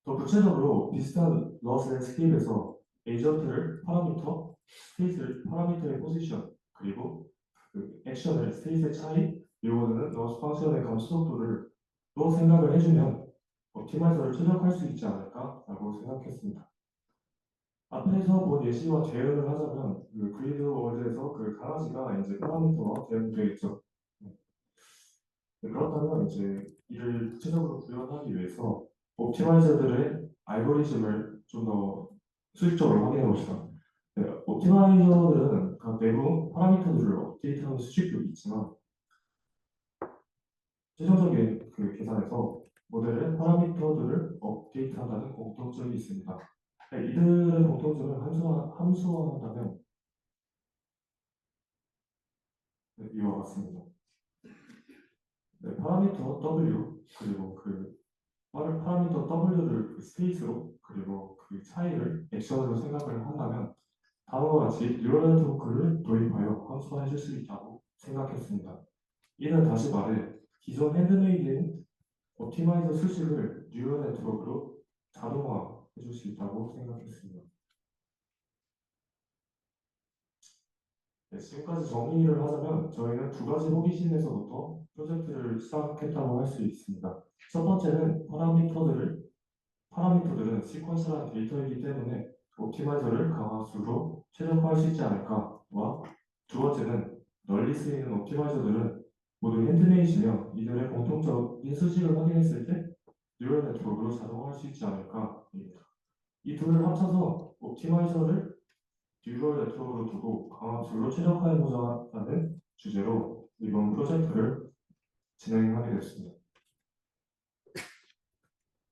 더 구체적으로 비슷한 러셀 스킵에서 에이전트를 파라미터, 스테이트를 파라미터의 포지션, 그리고 그 액션을 스테이트의 차이, 이거는 러스 펑션의 감소 속도를 또 생각을 해주면 옵티마이저를 최적화할 수 있지 않을까라고 생각했습니다. 앞에서 본 예시와 대응을 하자면 그 그리드 월드에서 그 강아지가 이제 파라미터와 대응되겠죠. 그렇다면 이제 이를 구체적으로 구현하기 위해서 옵티마이저들의 알고리즘을 좀 더 수직적으로 확인해 봅시다. 네, 옵티마이저들은 각 내부 파라미터들을 업데이트하는 수식도 있지만 최종적인 그 계산에서 모델의 파라미터들을 업데이트한다는 공통점이 있습니다. 네, 이들의 공통점을 함수화한다면 네, 이와 같습니다. 네, 파라미터 W 그리고 그 파라미터 W를 그 스페이스로 그리고 그 차이를 액션으로 생각을 한다면 다음과 같이 뉴럴 네트워크를 도입하여 함수화해 줄 수 있다고 생각했습니다. 이는 다시 말해 기존 핸드메이드인 옵티마이저 수식을 뉴럴 네트워크로 자동화해 줄 수 있다고 생각했습니다. 네, 지금까지 정리를 하자면 저희는 두 가지 호기심에서부터 프로젝트를 시작했다고 할 수 있습니다. 첫 번째는 파라미터들은 시퀀셜한 데이터이기 때문에 옵티마이저를 강함수로 최적화할 수 있지 않을까와 두 번째는 널리 쓰이는 옵티마이저들은 모두 핸드메이시며 이들의 공통적인 수식을 확인했을 때 뉴럴 네트워크로 자동화할 수 있지 않을까입니다. 이 둘을 합쳐서 옵티마이저를 뉴럴 네트워크로 두고 강함수로 최적화해보자 하는 주제로 이번 프로젝트를 진행하게 됐습니다.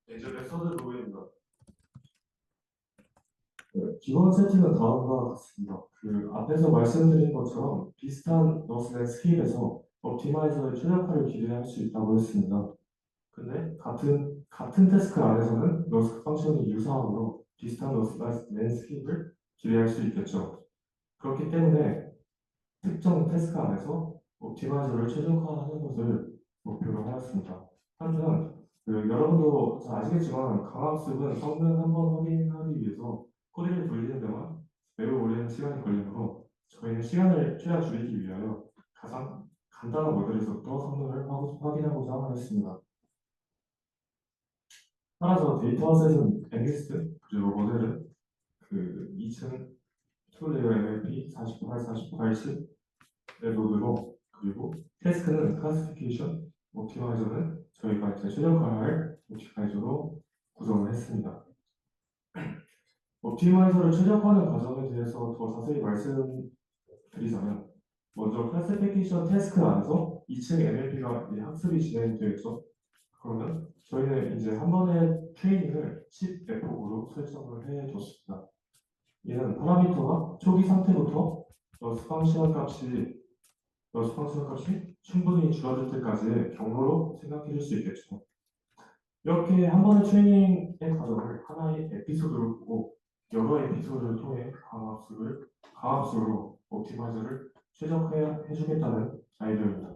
이제 메서드 도구입니다. 네, 기본 세팅은 다음과 같습니다. 그 앞에서 말씀드린 것처럼 비슷한 러스의 스킵에서 옵티마이저의 최적화를 기대할 수 있다고 했습니다. 근데 같은 태스크 안에서는 러스 펑션이 유사하므로 비슷한 러스의 스킵을 기대할 수 있겠죠. 그렇기 때문에 특정 태스크 안에서 옵티마이저를 최적화하는 것을 목표로 하였습니다. 한편 여러분도 잘 아시겠지만 강학습은 성능 한번 확인하기 위해서 코드를 돌리는 데만 매우 오랜 시간이 걸리므로 저희는 시간을 최대한 줄이기 위하여 가장 간단한 모델에서부터 성능을 확인하고자 하였습니다. 따라서 데이터셋은 엑리스트 그리고 모델은 그 2층 툴레이어 MLP 48, 48, 10의 노드로 그리고 태스크는 클래시피케이션, 옵티마이저는 저희가 이제 최적화할 옵티마이저로 구성을 했습니다. 옵티마이저를 최적화하는 과정에 대해서 더 자세히 말씀드리자면 먼저 클래시피케이션 태스크 안에서 2층 NLP가 학습이 진행되겠죠. 그러면 저희는 이제 한 번에 트레이닝을 10에폭으로 설정을 해줬습니다. 이는 파라미터가 초기 상태부터 러스 펑션 값이 충분히 줄어들 때까지의 경로로 생각해 줄 수 있겠죠. 이렇게 한 번의 트레이닝의 과정을 하나의 에피소드로 보고 여러 에피소드를 통해 강압수로 옵티마이저를 최적화해 주겠다는 아이디어입니다.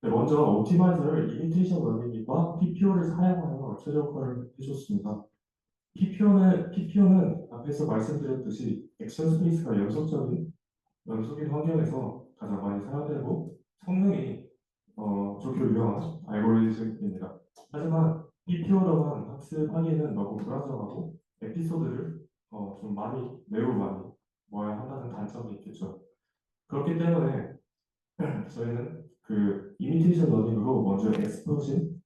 네, 먼저 옵티마이저를 이미테이션 러닝과 PPO를 사용하여 최적화를 해줬습니다. PPO는 앞에서 말씀드렸듯이 액션 스페이스가 연속인 환경에서 가장 많이 사용되고 성능이 좋게 유명한 알고리즘입니다. 하지만 PPO로만 학습하기에는 너무 불안정하고 에피소드를 좀 매우 많이 모아야 한다는 단점이 있겠죠. 그렇기 때문에 저희는 그 이미테이션 러닝으로 먼저 엑스포진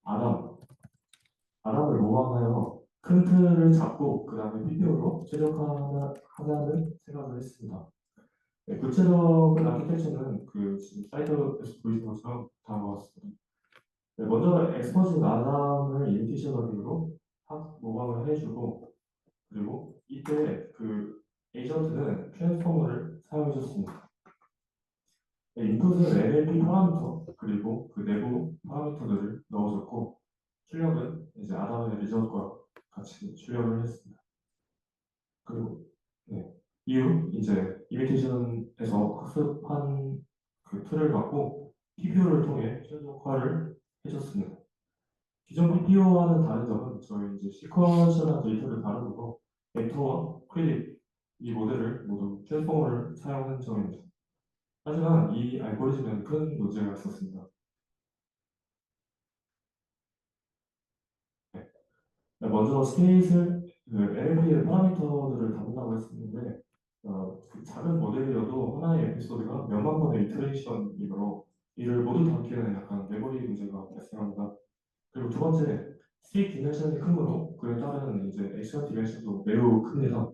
아담을 모방하여 큰 틀을 잡고 그 다음에 PPO로 최적화하자는 생각을 했습니다. 네, 구체적인 아키텍처는 그 지금 사이트에서 보이는 것처럼 다음과 같습니다. 네, 먼저 엑스포진 아담을 이미테이션 러닝으로 모방을 해주고 그리고 이때 그 에이전트는 트랜스포머를 사용해줬습니다. 네, 인풋은 NLP 파라미터 그리고 그 내부 파라미터들을 넣어줬고 출력은 이제 아담의 리전과 같이 출력을 했습니다. 그리고 네, 이후 이제 이미테이션에서 학습한 그 틀을 갖고 PPO를 통해 최적화를 해줬습니다. 기존 PPO와는 다른 점은 저희 이제 시퀀셜한 데이터를 다루고 벡터와 크레딧 이 모델을 모두 트랜스포머를 사용한 점입니다. 하지만 이 알고리즘에는 큰 문제가 있었습니다. 네. 먼저 스테이트, NLP의 파라미터들을 다룬다고 했었는데, 그 작은 모델이어도 하나의 에피소드가 몇만 번의 이터레이션이므로 이를 모두 담기에는 약간 메모리 문제가 발생합니다. 그리고 두 번째, 스테이트 디멘션이 크므로 그에 따른 이제 액션 디멘션도 매우 큽니다.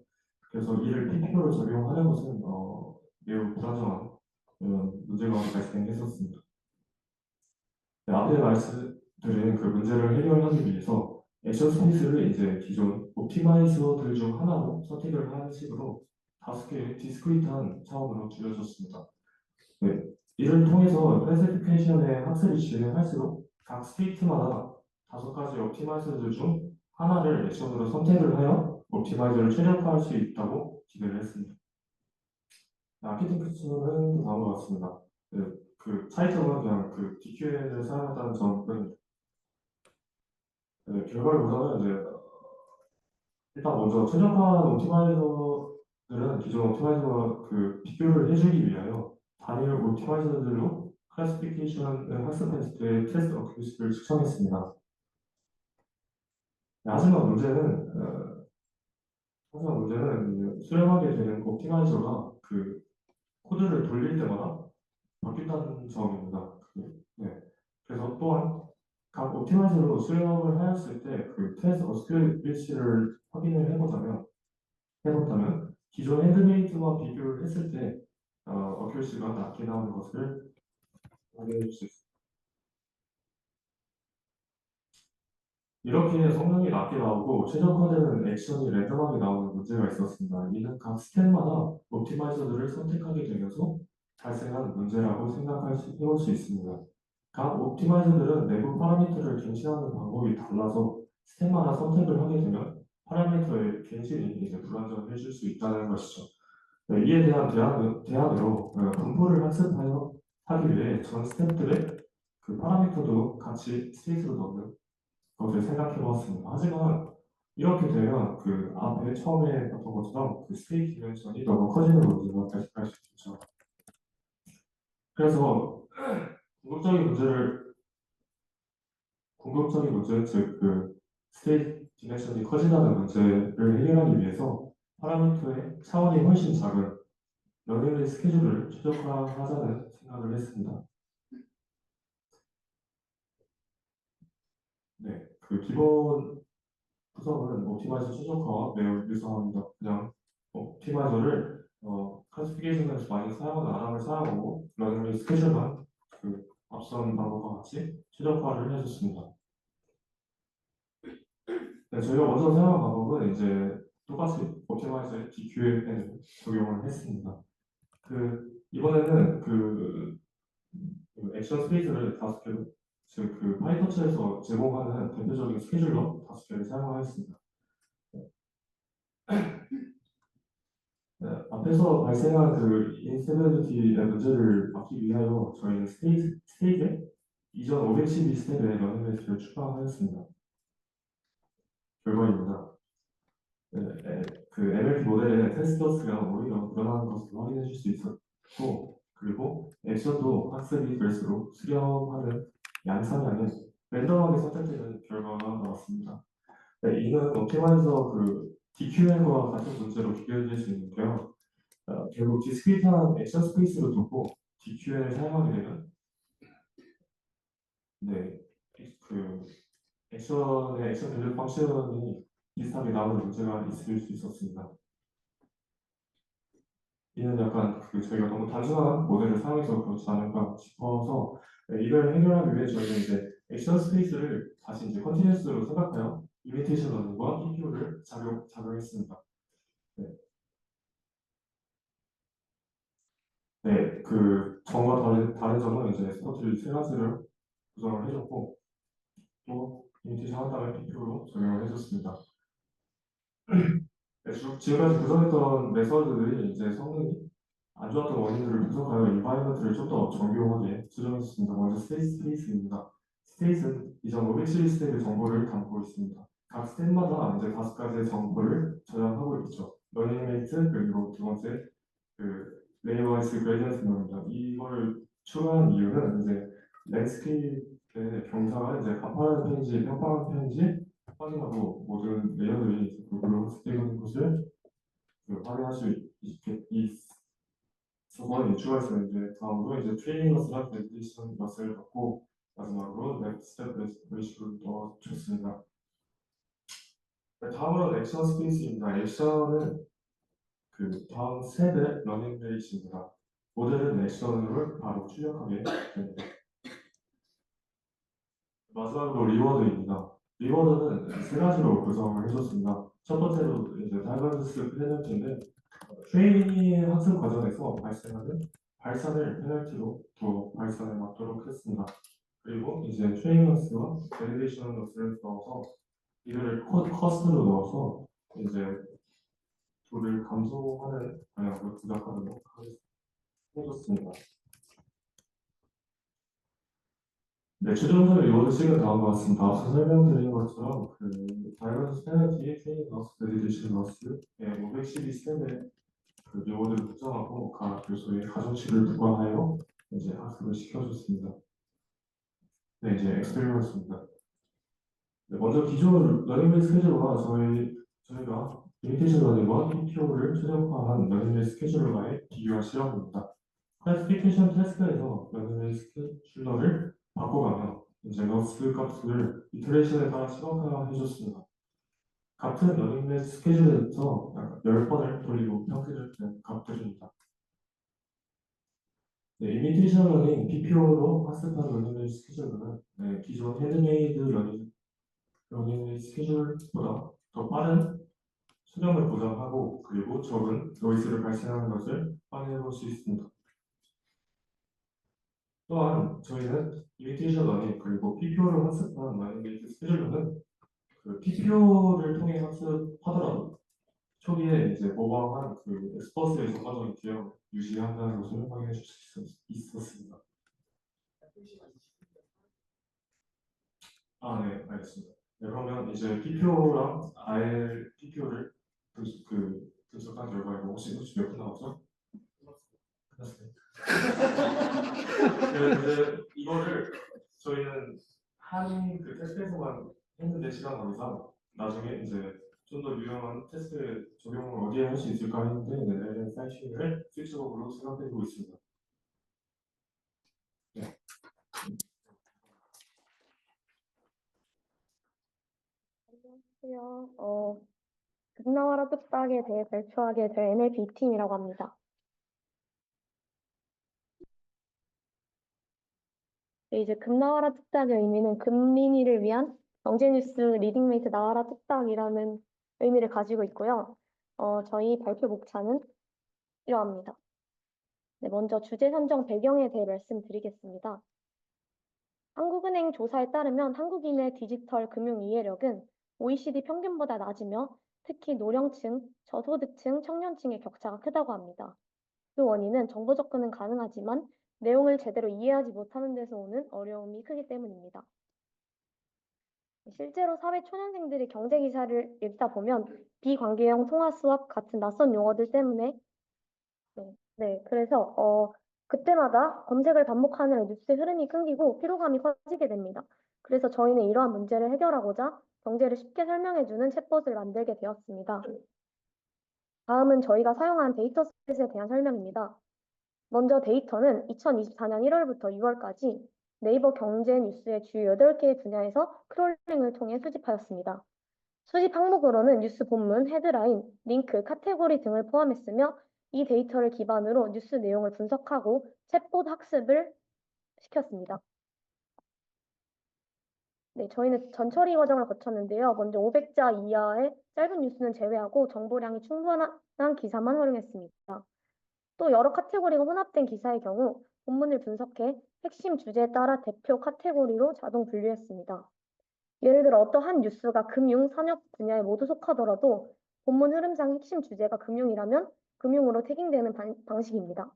그래서 이를 PPO로 적용하는 것은 매우 불안정한 문제가 발생했었습니다. 네, 앞에 말씀드린 그 문제를 해결하기 위해서 액션 스페이스를 이제 기존 옵티마이저들 중 하나로 선택을 하는 식으로 5개의 디스크리트한 차원으로 줄여줬습니다. 네, 이를 통해서 클래시피케이션의 학습이 진행할수록 각 스테이트마다 5가지 옵티마이저들 중 하나를 액션으로 선택을 하여 옵티마이저를 최적화할 수 있다고 기대를 했습니다. 아키텍처는 다음과 같습니다. 네, 그 차이점은 그냥 그 DQN을 사용한다는 점은 네, 결과를 보자면 이제 일단 먼저 최적화한 옵티마이저들은 기존 옵티마이저와 그 비교를 해주기 위하여 단일 옵티마이저들로 클래시피케이션을 학습했을 때 테스트 어큐시를 측정했습니다. 네, 하지만 문제는 수렴하게 되는 옵티마이저가 그 코드를 돌릴 때마다 바뀐다는 점입니다. 네. 그래서 또한 각 옵티마이저로 수렴을 하였을 때 그 테스트 어스큐리시를 확인을 해본다면 기존 핸드메이드와 비교를 했을 때 어큐리시가 낮게 나오는 것을 확인해 줄 수 있습니다. 이렇게 성능이 낮게 나오고 최적화되는 액션이 랜덤하게 나오는 문제가 있었습니다. 이는 각 스텝마다 옵티마이저들을 선택하게 되면서 발생한 문제라고 해볼 수 있습니다. 각 옵티마이저들은 내부 파라미터를 갱신하는 방법이 달라서 스텝마다 선택을 하게 되면 파라미터의 갱신이 이제 불안정해질 수 있다는 것이죠. 네, 이에 대한 대안으로 분포를 학습하여 하기 위해 전 스텝들의 그 파라미터도 같이 스테이트로 넣는 것을 생각해 보았습니다. 하지만 이렇게 되면 그 앞에 처음에 봤던 것처럼 그 스테이트 디멘션이 너무 커지는 문제가 발생할 수 있죠. 그래서 궁극적인 문제, 즉 그 스테이트 디멘션이 커진다는 문제를 해결하기 위해서 파라미터의 차원이 훨씬 작은 러닝의 스케줄을 최적화하자는 생각을 했습니다. 네, 그 기본 구성은 옵티마이저 최적화와 매우 유사합니다. 그냥 옵티마이저를 클래시피케이션에서 많이 사용하는 아람을 사용하고 러닝의 스케줄만 그 앞선 방법과 같이 최적화를 해줬습니다. 네, 저희가 먼저 사용한 방법은 이제 똑같이 옵티마이저의 DQN을 적용을 했습니다. 이번에는 액션 스페이스를 5개로, 즉 그 파이터치에서 제공하는 대표적인 스케줄러 5개를 사용하였습니다. 네, 앞에서 발생한 그 인스테빌리티의 문제를 막기 위하여 저희는 스테이트에 이전 512 스텝의 러닝레이스를 추가하였습니다. 결과입니다. 네, 그 NLP 모델의 테스트스가 오히려 늘어나는 것을 확인해 줄 수 있었고, 그리고 액션도 학습이 될수록 수렴하는 양산량은 랜덤하게 선택되는 결과가 나왔습니다. 네, 이는 옵티마이저 그 DQL과 같은 문제로 비교될 수 있는데요. 결국 디스크리트한 액션 스페이스를 두고 DQL을 사용하게 되면 네, 그 액션의 액션 밸류 펑션이 비슷하게 나오는 문제가 있을 수 있었습니다. 이는 약간 저희가 너무 단순한 모델을 사용해서 그렇지 않을까 싶어서 이걸 해결하기 위해 저희는 이제 액션 스페이스를 다시 이제 컨티뉴스로 생각하여 이미테이션 러닝과 PPO를 작용했습니다. 네, 네, 그 전과 다른 점은 이제 스포트를 세 가지를 구성을 해줬고 또 이미테이션 한 다음에 PPO로 적용을 해줬습니다. 네, 지금까지 구성했던 메서드들이 이제 성능이 안 좋았던 원인들을 분석하여 인바이먼트를 좀 더 정교하게 수정했습니다. 먼저 스테이스입니다. 스테이스는 이전 500 시리즈 정보를 담고 있습니다. 각 스텝마다 이제 5가지의 정보를 저장하고 있죠. 러닝레이트 그리고 두 번째 레이어와이스 그레디언트입니다. 이거를 추가한 이유는 이제 랜드스케이프의 경사가 이제 가파른 편인지 평평한 편인지 확인하고 모든 레이어들이 이제 골고루 학습되는 것을 확인할 수 있어서 추가해서 이제 다음으로 이제 트레이닝 러스랑 밸리데이션 러스를 갖고 마지막으로 넥스트 스텝 레이시오를 넣어줬습니다. 다음으로 액션 스페이스입니다. 액션은 다음 스텝의 러닝 레이시입니다. 모델은 액션을 바로 출력하게 됩니다. 마지막으로 리워드입니다. 리워드는 세 가지로 구성을 해줬습니다. 첫 번째로 이제 다이버스 페널티인데 트레이닝 학습 과정에서 발생하는 발산을 페널티로 또 발산을 막도록 했습니다. 그리고 이제 트레이닝 학습과 밸리데이션 학습을 넣어서 이거를 커스트로 넣어서 이제 도를 감소하는 방향으로 조작하도록 해줬습니다. 네, 최종적으로 리워드식은 다음과 같습니다. 앞서 설명드린 것처럼 다이버스 페널티, 트레이닝 학습, 밸리데이션 학습, 512 스텝의 리워드를 구성하고 각 요소에 가중치를 부과하여 이제 학습을 시켜줬습니다. 네, 이제 엑스페리먼스입니다. 네, 먼저 기존 러닝 베이스 스케줄과 저희가 이미테이션 러닝과 PPO를 최적화한 러닝 베이스 스케줄러의 비교한 실험입니다. 클래시피케이션 테스트에서 러닝 베이스 스케줄러를 바꿔가며 이제 러스 값을 이터레이션에 따라 시각화해줬습니다. 같은 러닝 베이스 스케줄에서 약 10번을 돌리고 평균을 낸 값들입니다. 네, 이미테이션 러닝 PPO로 학습한 러닝 베이스 스케줄러는 기존 핸드메이드 러닝 스케줄보다 더 빠른 수정을 보장하고 그리고 적은 노이즈를 발생하는 것을 확인해 볼 수 있습니다. 또한 저희는 이미테이션 러닝 그리고 PPO를 학습한 러닝 베이스 스케줄러는 PPO를 통해 학습하더라도 초기에 이제 모방한 엑스퍼스의 전반적인 기억을 유지한다는 것을 확인해 줄 수 있었습니다. 아, 네, 알겠습니다. 네, 그러면 이제 PPO랑 IL PPO를 분석한 결과 이거 혹시 몇 분 남았죠? 끝났어요. 이제 이거를 저희는 한 테스트에서만 했는데 시간 관계상 나중에 이제 좀 더 유용한 테스트 적용을 어디에 할 수 있을까 했는데 네, 사이팅을 스위치업으로 생각해보고 있습니다. 네. 안녕하세요. 금나와라 뚝딱에 대해 발표하게 될 NLP 팀이라고 합니다. 네, 이제 금나와라 뚝딱의 의미는 금민이를 위한 경제뉴스 리딩메이트 나와라 뚝딱이라는 의미를 가지고 있고요. 저희 발표 목차는 이러합니다. 네, 먼저 주제 선정 배경에 대해 말씀드리겠습니다. 한국은행 조사에 따르면 한국인의 디지털 금융 이해력은 OECD 평균보다 낮으며 특히 노령층, 저소득층, 청년층의 격차가 크다고 합니다. 그 원인은 정보 접근은 가능하지만 내용을 제대로 이해하지 못하는 데서 오는 어려움이 크기 때문입니다. 실제로 사회 초년생들이 경제 기사를 읽다 보면 비관계형 통화 수업 같은 낯선 용어들 때문에 그래서 그때마다 검색을 반복하느라 뉴스의 흐름이 끊기고 피로감이 커지게 됩니다. 그래서 저희는 이러한 문제를 해결하고자 경제를 쉽게 설명해주는 챗봇을 만들게 되었습니다. 다음은 저희가 사용한 데이터셋에 대한 설명입니다. 먼저 데이터는 2024년 1월부터 6월까지 네이버 경제 뉴스의 주요 8개의 분야에서 크롤링을 통해 수집하였습니다. 수집 항목으로는 뉴스 본문, 헤드라인, 링크, 카테고리 등을 포함했으며 이 데이터를 기반으로 뉴스 내용을 분석하고 챗봇 학습을 시켰습니다. 네, 저희는 전처리 과정을 거쳤는데요. 먼저 500자 이하의 짧은 뉴스는 제외하고 정보량이 충분한 기사만 활용했습니다. 또 여러 카테고리가 혼합된 기사의 경우 본문을 분석해 핵심 주제에 따라 대표 카테고리로 자동 분류했습니다. 예를 들어 어떠한 뉴스가 금융, 산업 분야에 모두 속하더라도 본문 흐름상 핵심 주제가 금융이라면 금융으로 태깅되는 방식입니다.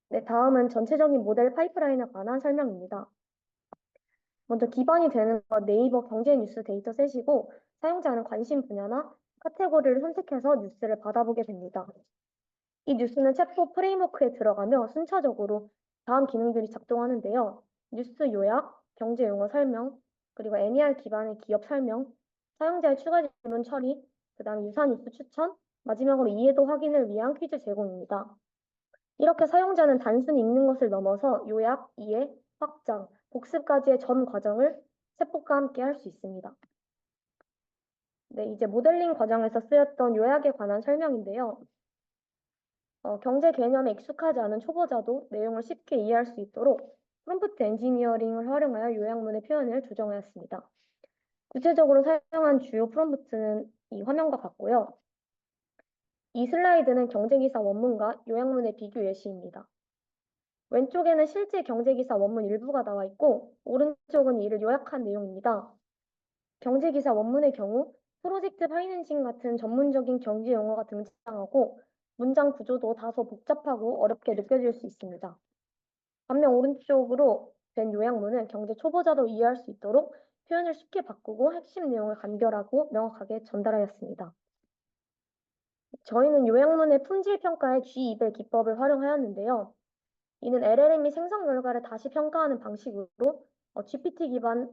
네, 다음은 전체적인 모델 파이프라인에 관한 설명입니다. 먼저 기반이 되는 건 네이버 경제 뉴스 데이터셋이고 사용자는 관심 분야나 카테고리를 선택해서 뉴스를 받아보게 됩니다. 이 뉴스는 챗봇 프레임워크에 들어가며 순차적으로 다음 기능들이 작동하는데요. 뉴스 요약, 경제 용어 설명, 그리고 NER 기반의 기업 설명, 사용자의 추가 질문 처리, 그 다음에 유사 뉴스 추천, 마지막으로 이해도 확인을 위한 퀴즈 제공입니다. 이렇게 사용자는 단순히 읽는 것을 넘어서 요약, 이해, 확장, 복습까지의 전 과정을 챗봇과 함께 할 수 있습니다. 네, 이제 모델링 과정에서 쓰였던 요약에 관한 설명인데요. 경제 개념에 익숙하지 않은 초보자도 내용을 쉽게 이해할 수 있도록 프롬프트 엔지니어링을 활용하여 요약문의 표현을 조정하였습니다. 구체적으로 사용한 주요 프롬프트는 이 화면과 같고요. 이 슬라이드는 경제기사 원문과 요약문의 비교 예시입니다. 왼쪽에는 실제 경제기사 원문 일부가 나와 있고 오른쪽은 이를 요약한 내용입니다. 경제기사 원문의 경우 프로젝트 파이낸싱 같은 전문적인 경제 용어가 등장하고 문장 구조도 다소 복잡하고 어렵게 느껴질 수 있습니다. 반면 오른쪽으로 된 요약문은 경제 초보자도 이해할 수 있도록 표현을 쉽게 바꾸고 핵심 내용을 간결하고 명확하게 전달하였습니다. 저희는 요약문의 품질 평가에 G200 기법을 활용하였는데요. 이는 LLM이 생성 결과를 다시 평가하는 방식으로 GPT-4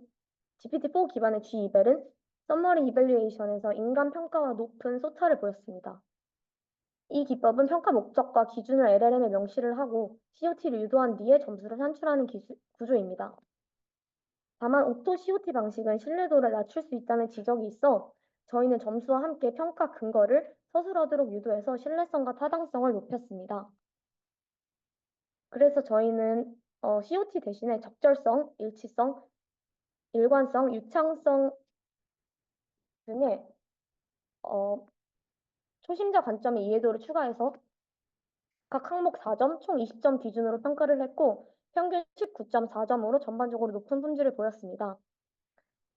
기반의 G200은 서머리 이밸류에이션에서 인간 평가와 높은 소타를 보였습니다. 이 기법은 평가 목적과 기준을 LLM에 명시를 하고 COT를 유도한 뒤에 점수를 산출하는 구조입니다. 다만 오토 COT 방식은 신뢰도를 낮출 수 있다는 지적이 있어 저희는 점수와 함께 평가 근거를 서술하도록 유도해서 신뢰성과 타당성을 높였습니다. 그래서 저희는 COT 대신에 적절성, 일치성, 일관성, 유창성 등의 초심자 관점의 이해도를 추가해서 각 항목 4점, 총 20점 기준으로 평가를 했고 평균 19.4점으로 전반적으로 높은 품질을 보였습니다.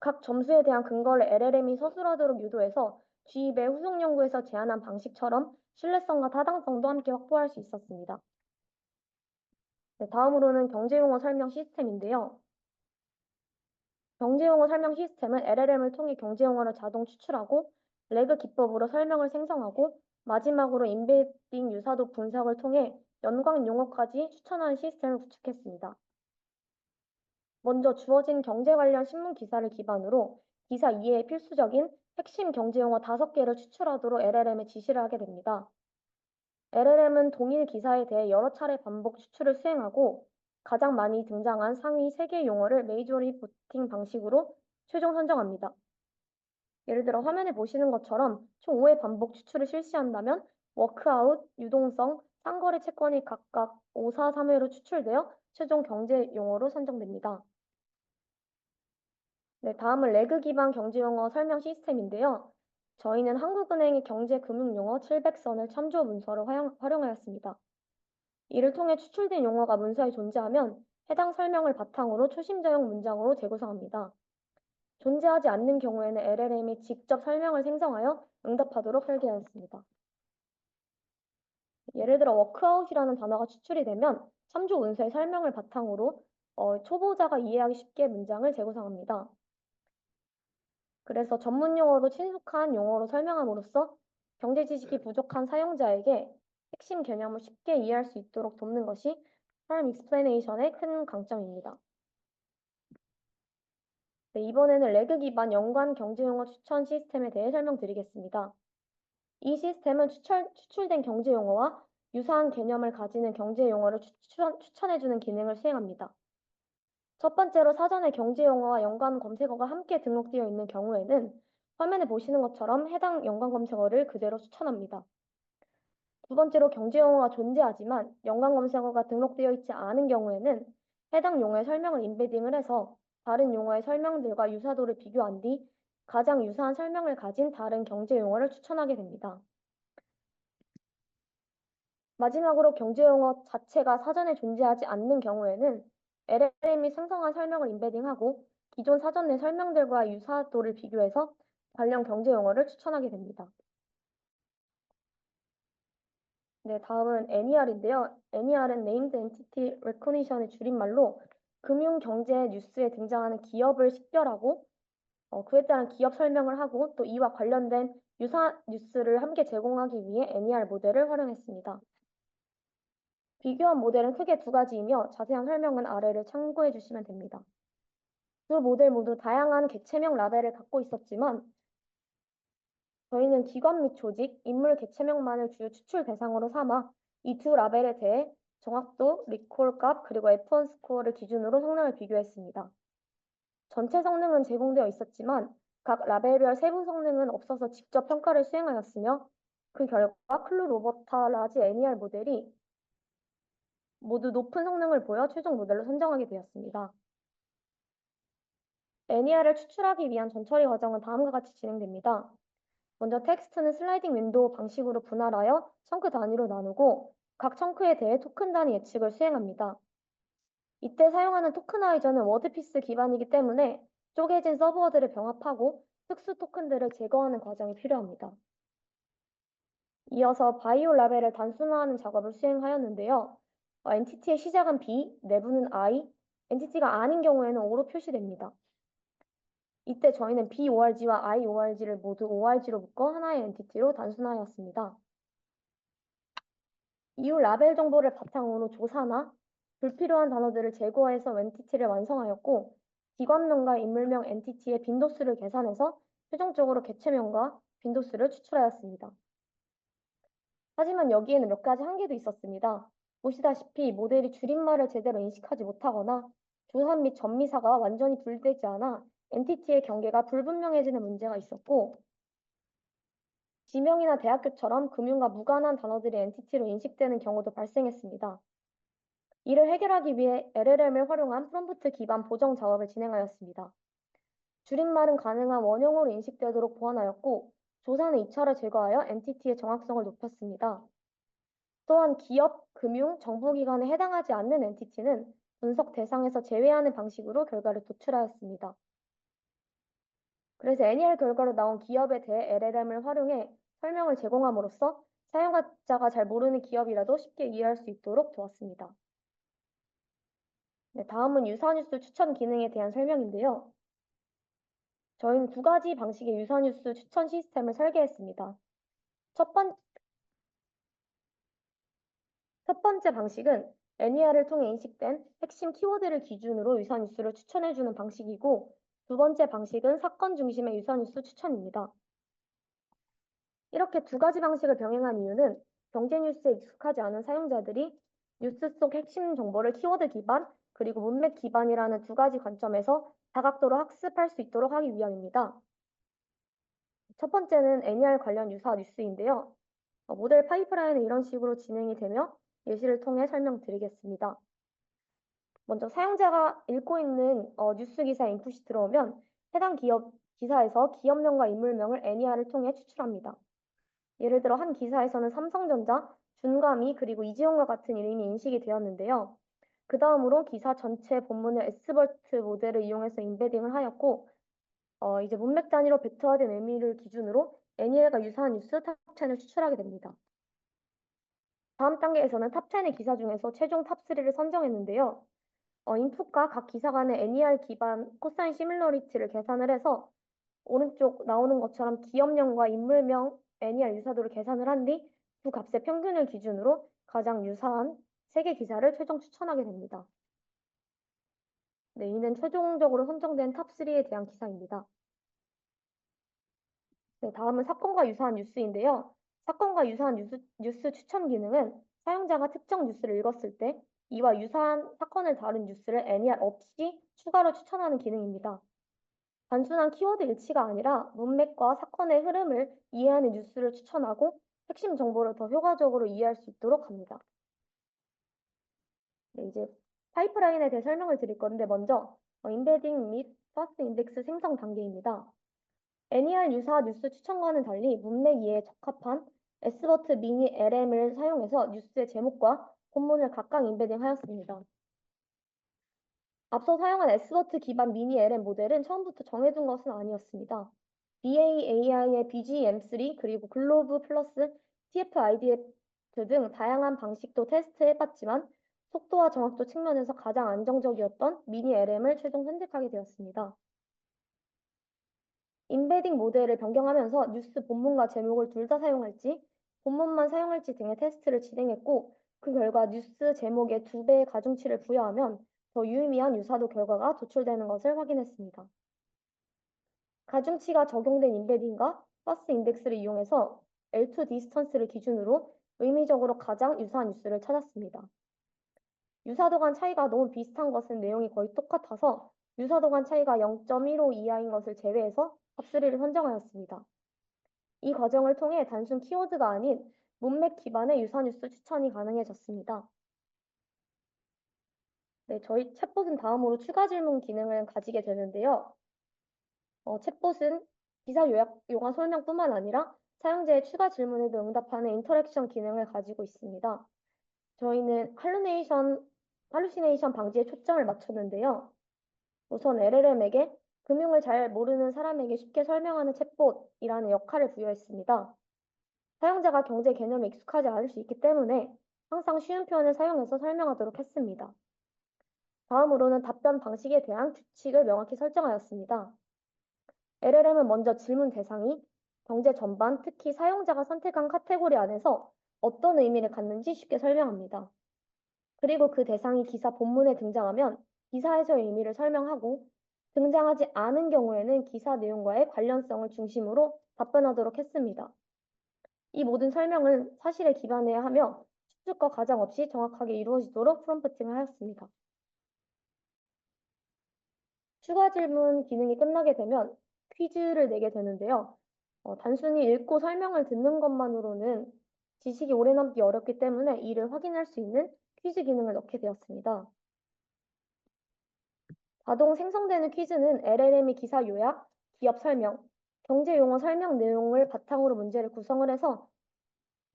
각 점수에 대한 근거를 LLM이 서술하도록 유도해서 G200 후속 연구에서 제안한 방식처럼 신뢰성과 타당성도 함께 확보할 수 있었습니다. 네, 다음으로는 경제용어 설명 시스템인데요. 경제용어 설명 시스템은 LLM을 통해 경제용어를 자동 추출하고 레그 기법으로 설명을 생성하고 마지막으로 인베딩 유사도 분석을 통해 연관 용어까지 추천하는 시스템을 구축했습니다. 먼저 주어진 경제 관련 신문 기사를 기반으로 기사 이해에 필수적인 핵심 경제용어 5개를 추출하도록 LLM에 지시를 하게 됩니다. LLM은 동일 기사에 대해 여러 차례 반복 추출을 수행하고 가장 많이 등장한 상위 3개 용어를 메이저리 보팅 방식으로 최종 선정합니다. 예를 들어 화면에 보시는 것처럼 총 5회 반복 추출을 실시한다면 워크아웃, 유동성, 상거래 채권이 각각 5, 4, 3회로 추출되어 최종 경제 용어로 선정됩니다. 네, 다음은 레그 기반 경제 용어 설명 시스템인데요. 저희는 한국은행의 경제 금융 용어 700선을 참조 문서로 활용하였습니다. 이를 통해 추출된 용어가 문서에 존재하면 해당 설명을 바탕으로 초심자용 문장으로 재구성합니다. 존재하지 않는 경우에는 LLM이 직접 설명을 생성하여 응답하도록 설계하였습니다. 예를 들어 워크아웃이라는 단어가 추출이 되면 참조 문서의 설명을 바탕으로 초보자가 이해하기 쉽게 문장을 재구성합니다. 그래서 전문 용어로 친숙한 용어로 설명함으로써 경제 지식이 부족한 사용자에게 핵심 개념을 쉽게 이해할 수 있도록 돕는 것이 Farm Explanation의 큰 강점입니다. 네, 이번에는 레그 기반 연관 경제용어 추천 시스템에 대해 설명드리겠습니다. 이 시스템은 추출된 경제용어와 유사한 개념을 가지는 경제용어를 추천해주는 기능을 수행합니다. 첫 번째로 사전에 경제용어와 연관 검색어가 함께 등록되어 있는 경우에는 화면에 보시는 것처럼 해당 연관 검색어를 그대로 추천합니다. 두 번째로 경제용어가 존재하지만 연관 검색어가 등록되어 있지 않은 경우에는 해당 용어의 설명을 임베딩을 해서 다른 용어의 설명들과 유사도를 비교한 뒤 가장 유사한 설명을 가진 다른 경제용어를 추천하게 됩니다. 마지막으로 경제용어 자체가 사전에 존재하지 않는 경우에는 LLM이 생성한 설명을 임베딩하고 기존 사전 내 설명들과 유사도를 비교해서 관련 경제용어를 추천하게 됩니다. 네, 다음은 NER인데요. NER은 Named Entity Recognition의 줄임말로 금융 경제 뉴스에 등장하는 기업을 식별하고 그에 따른 기업 설명을 하고 또 이와 관련된 유사 뉴스를 함께 제공하기 위해 NER 모델을 활용했습니다. 비교한 모델은 크게 두 가지이며 자세한 설명은 아래를 참고해 주시면 됩니다. 두 모델 모두 다양한 개체명 라벨을 갖고 있었지만 저희는 기관 및 조직, 인물 개체명만을 주요 추출 대상으로 삼아 이 두 라벨에 대해 정확도, 리콜 값, 그리고 F1 스코어를 기준으로 성능을 비교했습니다. 전체 성능은 제공되어 있었지만 각 라벨별 세부 성능은 없어서 직접 평가를 수행하였으며 그 결과 클루 로버타 라지 NER 모델이 모두 높은 성능을 보여 최종 모델로 선정하게 되었습니다. NER을 추출하기 위한 전처리 과정은 다음과 같이 진행됩니다. 먼저 텍스트는 슬라이딩 윈도우 방식으로 분할하여 청크 단위로 나누고 각 청크에 대해 토큰 단위 예측을 수행합니다. 이때 사용하는 토크나이저는 워드피스 기반이기 때문에 쪼개진 서브워드를 병합하고 특수 토큰들을 제거하는 과정이 필요합니다. 이어서 바이오 라벨을 단순화하는 작업을 수행하였는데요. 엔티티의 시작은 B, 내부는 I, 엔티티가 아닌 경우에는 O로 표시됩니다. 이때 저희는 BORG와 IORG를 모두 ORG로 묶어 하나의 엔티티로 단순화하였습니다. 이후 라벨 정보를 바탕으로 조사나 불필요한 단어들을 제거해서 엔티티를 완성하였고 기관명과 인물명 엔티티의 빈도수를 계산해서 최종적으로 개체명과 빈도수를 추출하였습니다. 하지만 여기에는 몇 가지 한계도 있었습니다. 보시다시피 모델이 줄임말을 제대로 인식하지 못하거나 조사 및 전미사가 완전히 분리되지 않아 엔티티의 경계가 불분명해지는 문제가 있었고 지명이나 대학교처럼 금융과 무관한 단어들이 엔티티로 인식되는 경우도 발생했습니다. 이를 해결하기 위해 LLM을 활용한 프롬프트 기반 보정 작업을 진행하였습니다. 줄임말은 가능한 원형으로 인식되도록 보완하였고 조사는 2차로 제거하여 엔티티의 정확성을 높였습니다. 또한 기업, 금융, 정부기관에 해당하지 않는 엔티티는 분석 대상에서 제외하는 방식으로 결과를 도출하였습니다. 그래서 NER 결과로 나온 기업에 대해 LLM을 활용해 설명을 제공함으로써 사용자가 잘 모르는 기업이라도 쉽게 이해할 수 있도록 도왔습니다. 네, 다음은 유사뉴스 추천 기능에 대한 설명인데요. 저희는 두 가지 방식의 유사뉴스 추천 시스템을 설계했습니다. 첫 번째 방식은 NER을 통해 인식된 핵심 키워드를 기준으로 유사뉴스를 추천해주는 방식이고 두 번째 방식은 사건 중심의 유사뉴스 추천입니다. 이렇게 두 가지 방식을 병행한 이유는 경제 뉴스에 익숙하지 않은 사용자들이 뉴스 속 핵심 정보를 키워드 기반 그리고 문맥 기반이라는 두 가지 관점에서 다각도로 학습할 수 있도록 하기 위함입니다. 첫 번째는 NER 관련 유사 뉴스인데요. 모델 파이프라인은 이런 식으로 진행이 되며 예시를 통해 설명드리겠습니다. 먼저 사용자가 읽고 있는 뉴스 기사 인풋이 들어오면 해당 기업 기사에서 기업명과 인물명을 NER을 통해 추출합니다. 예를 들어 한 기사에서는 삼성전자, 준가미 그리고 이지용과 같은 이름이 인식이 되었는데요. 그 다음으로 기사 전체 본문을 S버트 모델을 이용해서 임베딩을 하였고 이제 문맥 단위로 벡터화된 의미를 기준으로 NER과 유사한 뉴스 탑 10을 추출하게 됩니다. 다음 단계에서는 탑 10의 기사 중에서 최종 탑 3를 선정했는데요. 인풋과 각 기사 간의 NER 기반 코사인 시뮬러리티를 계산을 해서 오른쪽 나오는 것처럼 기업명과 인물명 NER 유사도를 계산을 한 뒤 두 값의 평균을 기준으로 가장 유사한 3개 기사를 최종 추천하게 됩니다. 네, 이는 최종적으로 선정된 탑3에 대한 기사입니다. 네, 다음은 사건과 유사한 뉴스인데요. 사건과 유사한 뉴스 추천 기능은 사용자가 특정 뉴스를 읽었을 때 이와 유사한 사건을 다룬 뉴스를 NER 없이 추가로 추천하는 기능입니다. 단순한 키워드 일치가 아니라 문맥과 사건의 흐름을 이해하는 뉴스를 추천하고 핵심 정보를 더 효과적으로 이해할 수 있도록 합니다. 네, 이제 파이프라인에 대해 설명을 드릴 건데 먼저 인베딩 및 퍼스트 인덱스 생성 단계입니다. NER 유사 뉴스 추천과는 달리 문맥 이해에 적합한 S버트 미니 LM을 사용해서 뉴스의 제목과 본문을 각각 인베딩하였습니다. 앞서 사용한 S버트 기반 미니 LM 모델은 처음부터 정해둔 것은 아니었습니다. BAAI의 BGM3 그리고 글로브 플러스 TF-IDF 등 다양한 방식도 테스트해봤지만 속도와 정확도 측면에서 가장 안정적이었던 미니 LM을 최종 선택하게 되었습니다. 인베딩 모델을 변경하면서 뉴스 본문과 제목을 둘 다 사용할지, 본문만 사용할지 등의 테스트를 진행했고, 그 결과 뉴스 제목에 2배의 가중치를 부여하면 더 유의미한 유사도 결과가 도출되는 것을 확인했습니다. 가중치가 적용된 인베딩과 버스 인덱스를 이용해서 L2 디스턴스를 기준으로 의미적으로 가장 유사한 뉴스를 찾았습니다. 유사도 간 차이가 너무 비슷한 것은 내용이 거의 똑같아서 유사도 간 차이가 0.15 이하인 것을 제외해서 탑3를 선정하였습니다. 이 과정을 통해 단순 키워드가 아닌 문맥 기반의 유사 뉴스 추천이 가능해졌습니다. 네, 저희 챗봇은 다음으로 추가 질문 기능을 가지게 되는데요. 챗봇은 기사 요약, 용어 설명뿐만 아니라 사용자의 추가 질문에도 응답하는 인터랙션 기능을 가지고 있습니다. 저희는 할루시네이션 방지에 초점을 맞췄는데요. 우선 LLM에게 금융을 잘 모르는 사람에게 쉽게 설명하는 챗봇이라는 역할을 부여했습니다. 사용자가 경제 개념에 익숙하지 않을 수 있기 때문에 항상 쉬운 표현을 사용해서 설명하도록 했습니다. 다음으로는 답변 방식에 대한 규칙을 명확히 설정하였습니다. LLM은 먼저 질문 대상이 경제 전반, 특히 사용자가 선택한 카테고리 안에서 어떤 의미를 갖는지 쉽게 설명합니다. 그리고 그 대상이 기사 본문에 등장하면 기사에서의 의미를 설명하고 등장하지 않은 경우에는 기사 내용과의 관련성을 중심으로 답변하도록 했습니다. 이 모든 설명은 사실에 기반해야 하며 추측과 가장 없이 정확하게 이루어지도록 프롬프팅을 하였습니다. 추가 질문 기능이 끝나게 되면 퀴즈를 내게 되는데요. 단순히 읽고 설명을 듣는 것만으로는 지식이 오래 남기 어렵기 때문에 이를 확인할 수 있는 퀴즈 기능을 넣게 되었습니다. 자동 생성되는 퀴즈는 LLM이 기사 요약, 기업 설명, 경제 용어 설명 내용을 바탕으로 문제를 구성을 해서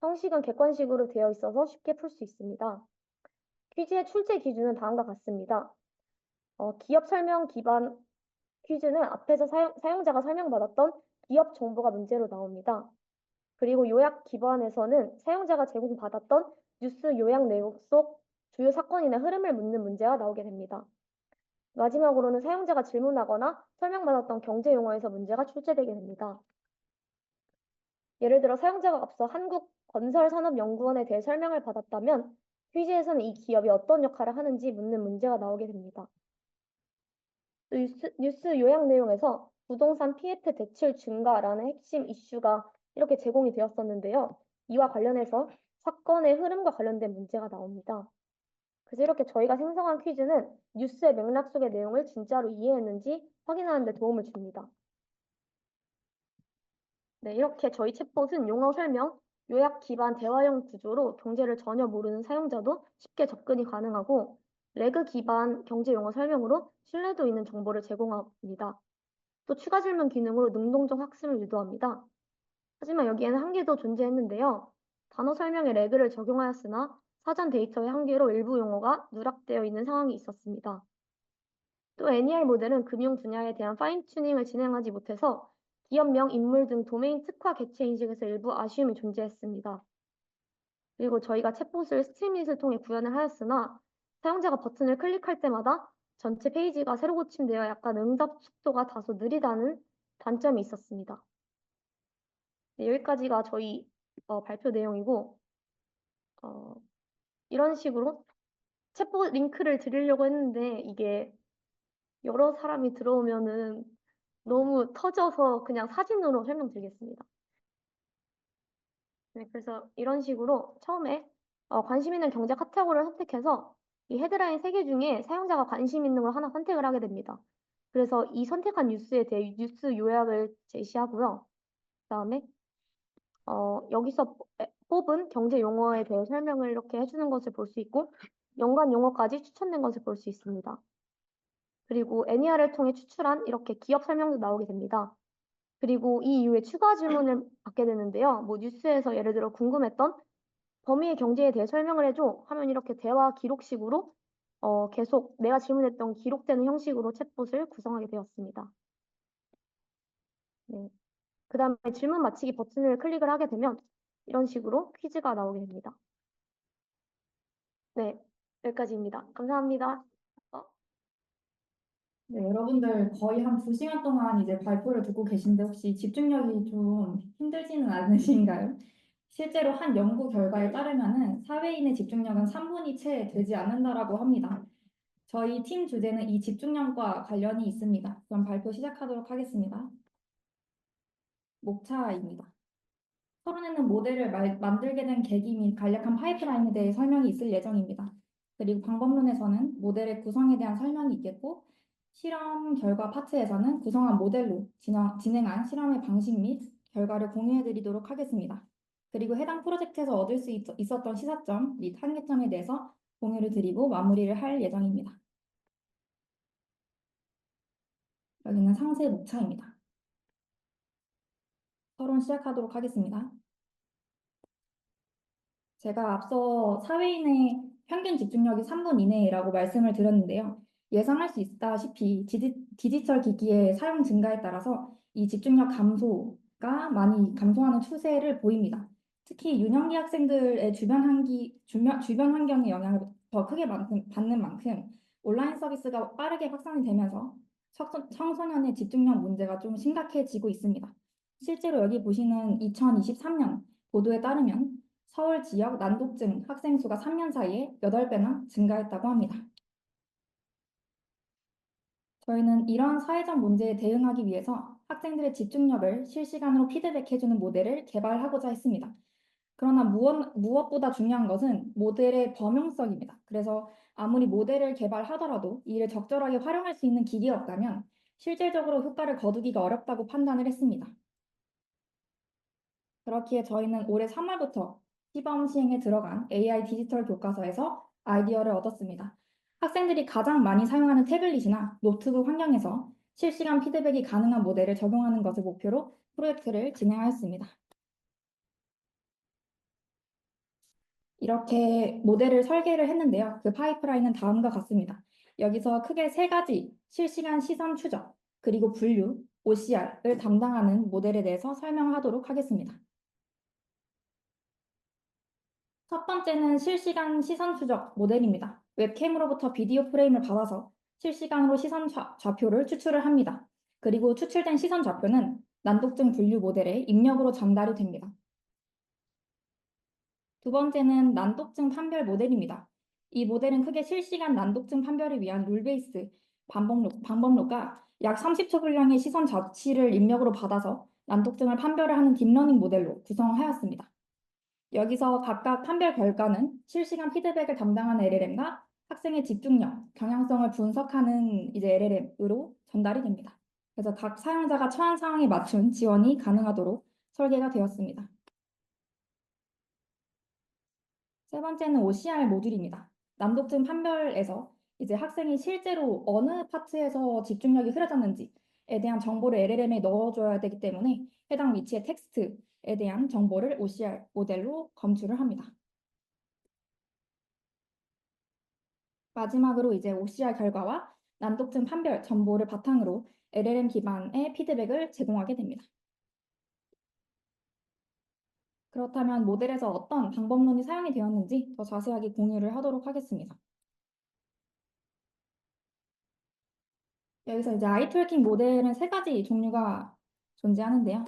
형식은 객관식으로 되어 있어서 쉽게 풀 수 있습니다. 퀴즈의 출제 기준은 다음과 같습니다. 기업 설명 기반 퀴즈는 앞에서 사용자가 설명받았던 기업 정보가 문제로 나옵니다. 그리고 요약 기반에서는 사용자가 제공받았던 뉴스 요약 내용 속 주요 사건이나 흐름을 묻는 문제가 나오게 됩니다. 마지막으로는 사용자가 질문하거나 설명받았던 경제 용어에서 문제가 출제되게 됩니다. 예를 들어 사용자가 앞서 한국건설산업연구원에 대해 설명을 받았다면 퀴즈에서는 이 기업이 어떤 역할을 하는지 묻는 문제가 나오게 됩니다. 뉴스 요약 내용에서 부동산 PF 대출 증가라는 핵심 이슈가 이렇게 제공이 되었었는데요. 이와 관련해서 사건의 흐름과 관련된 문제가 나옵니다. 그래서 이렇게 저희가 생성한 퀴즈는 뉴스의 맥락 속의 내용을 진짜로 이해했는지 확인하는 데 도움을 줍니다. 네, 이렇게 저희 챗봇은 용어 설명, 요약 기반 대화형 구조로 경제를 전혀 모르는 사용자도 쉽게 접근이 가능하고 레그 기반 경제 용어 설명으로 신뢰도 있는 정보를 제공합니다. 또 추가 질문 기능으로 능동적 학습을 유도합니다. 하지만 여기에는 한계도 존재했는데요. 단어 설명에 레그를 적용하였으나 사전 데이터의 한계로 일부 용어가 누락되어 있는 상황이 있었습니다. 또 NER 모델은 금융 분야에 대한 파인 튜닝을 진행하지 못해서 기업명, 인물 등 도메인 특화 개체 인식에서 일부 아쉬움이 존재했습니다. 그리고 저희가 챗봇을 스트림릿을 통해 구현을 하였으나 사용자가 버튼을 클릭할 때마다 전체 페이지가 새로 고침되어 약간 응답 속도가 다소 느리다는 단점이 있었습니다. 네, 여기까지가 저희 발표 내용이고 이런 식으로 챗봇 링크를 드리려고 했는데 이게 여러 사람이 들어오면은 너무 터져서 그냥 사진으로 설명드리겠습니다. 네, 그래서 이런 식으로 처음에 관심 있는 경제 카테고리를 선택해서 이 헤드라인 3개 중에 사용자가 관심 있는 걸 하나 선택을 하게 됩니다. 그래서 이 선택한 뉴스에 대해 뉴스 요약을 제시하고요. 그다음에 여기서 뽑은 경제 용어에 대해 설명을 이렇게 해주는 것을 볼 수 있고 연관 용어까지 추천된 것을 볼 수 있습니다. 그리고 애니아를 통해 추출한 이렇게 기업 설명도 나오게 됩니다. 그리고 이 이후에 추가 질문을 받게 되는데요. 뭐 뉴스에서 예를 들어 궁금했던 범위의 경제에 대해 설명을 해줘 하면 이렇게 대화 기록식으로 계속 내가 질문했던 기록되는 형식으로 챗봇을 구성하게 되었습니다. 네. 그 다음에 질문 마치기 버튼을 클릭을 하게 되면 이런 식으로 퀴즈가 나오게 됩니다. 네, 여기까지입니다. 감사합니다. 네, 여러분들 거의 한 2시간 동안 이제 발표를 듣고 계신데 혹시 집중력이 좀 힘들지는 않으신가요? 실제로 한 연구 결과에 따르면은 사회인의 집중력은 3분이 채 되지 않는다라고 합니다. 저희 팀 주제는 이 집중력과 관련이 있습니다. 그럼 발표 시작하도록 하겠습니다. 목차입니다. 토론에는 모델을 만들게 된 계기 및 간략한 파이프라인에 대해 설명이 있을 예정입니다. 그리고 방법론에서는 모델의 구성에 대한 설명이 있겠고 실험 결과 파트에서는 구성한 모델로 진행한 실험의 방식 및 결과를 공유해 드리도록 하겠습니다. 그리고 해당 프로젝트에서 얻을 수 있었던 시사점 및 한계점에 대해서 공유를 드리고 마무리를 할 예정입니다. 여기는 상세 목차입니다. 토론 시작하도록 하겠습니다. 제가 앞서 사회인의 평균 집중력이 3분 이내라고 말씀을 드렸는데요. 예상할 수 있다시피 디지털 기기의 사용 증가에 따라서 이 집중력 감소가 많이 감소하는 추세를 보입니다. 특히 유년기 학생들의 주변 환경의 영향을 더 크게 받는 만큼 온라인 서비스가 빠르게 확산이 되면서 청소년의 집중력 문제가 좀 심각해지고 있습니다. 실제로 여기 보시는 2023년 보도에 따르면 서울 지역 난독증 학생 수가 3년 사이에 8배나 증가했다고 합니다. 저희는 이러한 사회적 문제에 대응하기 위해서 학생들의 집중력을 실시간으로 피드백해주는 모델을 개발하고자 했습니다. 그러나 무엇보다 중요한 것은 모델의 범용성입니다. 그래서 아무리 모델을 개발하더라도 이를 적절하게 활용할 수 있는 기기가 없다면 실질적으로 효과를 거두기가 어렵다고 판단을 했습니다. 그렇기에 저희는 올해 3월부터 시범 시행에 들어간 AI 디지털 교과서에서 아이디어를 얻었습니다. 학생들이 가장 많이 사용하는 태블릿이나 노트북 환경에서 실시간 피드백이 가능한 모델을 적용하는 것을 목표로 프로젝트를 진행하였습니다. 이렇게 모델을 설계를 했는데요. 그 파이프라인은 다음과 같습니다. 여기서 크게 3가지 실시간 시선 추적, 그리고 분류, OCR을 담당하는 모델에 대해서 설명하도록 하겠습니다. 첫 번째는 실시간 시선 추적 모델입니다. 웹캠으로부터 비디오 프레임을 받아서 실시간으로 시선 좌표를 추출을 합니다. 그리고 추출된 시선 좌표는 난독증 분류 모델에 입력으로 전달이 됩니다. 두 번째는 난독증 판별 모델입니다. 이 모델은 크게 실시간 난독증 판별을 위한 룰 베이스 방법론과 약 30초 분량의 시선 자치를 입력으로 받아서 난독증을 판별을 하는 딥러닝 모델로 구성하였습니다. 여기서 각각 판별 결과는 실시간 피드백을 담당하는 LLM과 학생의 집중력, 경향성을 분석하는 LLM으로 전달이 됩니다. 그래서 각 사용자가 처한 상황에 맞춘 지원이 가능하도록 설계가 되었습니다. 세 번째는 OCR 모듈입니다. 난독증 판별에서 학생이 실제로 어느 파트에서 집중력이 흐려졌는지에 대한 정보를 LLM에 넣어줘야 되기 때문에 해당 위치의 텍스트에 대한 정보를 OCR 모델로 검출을 합니다. 마지막으로 OCR 결과와 난독증 판별 정보를 바탕으로 LLM 기반의 피드백을 제공하게 됩니다. 그렇다면 모델에서 어떤 방법론이 사용이 되었는지 더 자세하게 공유를 하도록 하겠습니다. 여기서 아이트월킹 모델은 3가지 종류가 존재하는데요.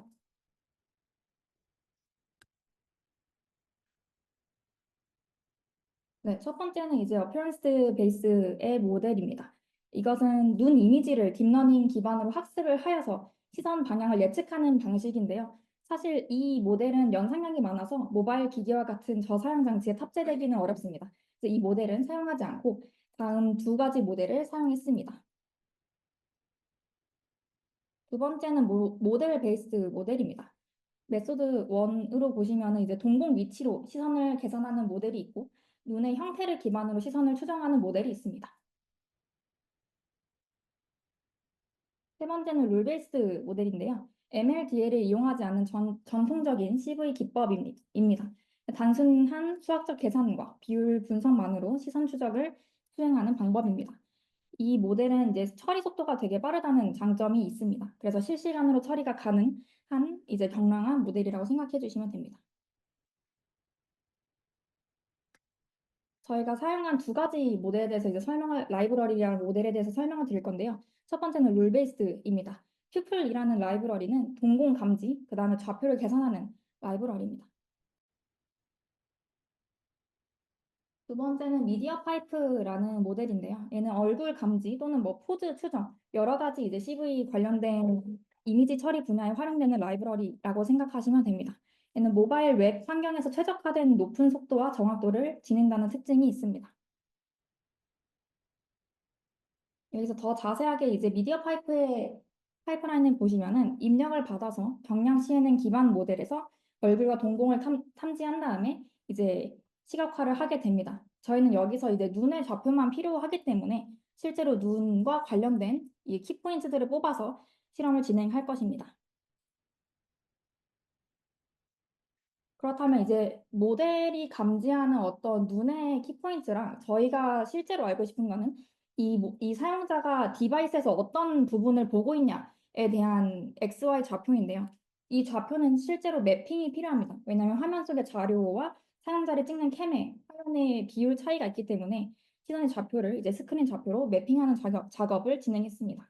네, 첫 번째는 appearance 베이스의 모델입니다. 이것은 눈 이미지를 딥러닝 기반으로 학습을 하여서 시선 방향을 예측하는 방식인데요. 사실 이 모델은 연상량이 많아서 모바일 기기와 같은 저사양 장치에 탑재되기는 어렵습니다. 그래서 이 모델은 사용하지 않고 다음 두 가지 모델을 사용했습니다. 두 번째는 모델 베이스드 모델입니다. 메소드 1으로 보시면 이제 동공 위치로 시선을 계산하는 모델이 있고 눈의 형태를 기반으로 시선을 추정하는 모델이 있습니다. 세 번째는 룰 베이스드 모델인데요. MLDL을 이용하지 않는 전통적인 CV 기법입니다. 단순한 수학적 계산과 비율 분석만으로 시선 추적을 수행하는 방법입니다. 이 모델은 이제 처리 속도가 되게 빠르다는 장점이 있습니다. 그래서 실시간으로 처리가 가능한 이제 경량한 모델이라고 생각해 주시면 됩니다. 저희가 사용한 두 가지 모델에 대해서 이제 라이브러리랑 모델에 대해서 설명을 드릴 건데요. 첫 번째는 룰 베이스드입니다. 퓨플이라는 라이브러리는 동공 감지, 그 다음에 좌표를 계산하는 라이브러리입니다. 두 번째는 미디어 파이프라는 모델인데요. 얘는 얼굴 감지 또는 뭐 포즈 추정, 여러 가지 이제 CV 관련된 이미지 처리 분야에 활용되는 라이브러리라고 생각하시면 됩니다. 얘는 모바일 웹 환경에서 최적화된 높은 속도와 정확도를 지닌다는 특징이 있습니다. 여기서 더 자세하게 이제 미디어 파이프라인을 보시면은 입력을 받아서 경량 CNN 기반 모델에서 얼굴과 동공을 탐지한 다음에 이제 시각화를 하게 됩니다. 저희는 여기서 이제 눈의 좌표만 필요하기 때문에 실제로 눈과 관련된 이 키포인트들을 뽑아서 실험을 진행할 것입니다. 그렇다면 이제 모델이 감지하는 어떤 눈의 키포인트랑 저희가 실제로 알고 싶은 거는 이 사용자가 디바이스에서 어떤 부분을 보고 있냐에 대한 XY 좌표인데요. 이 좌표는 실제로 매핑이 필요합니다. 왜냐하면 화면 속의 자료와 사용자를 찍는 캠의 화면의 비율 차이가 있기 때문에 시선의 좌표를 이제 스크린 좌표로 매핑하는 작업을 진행했습니다.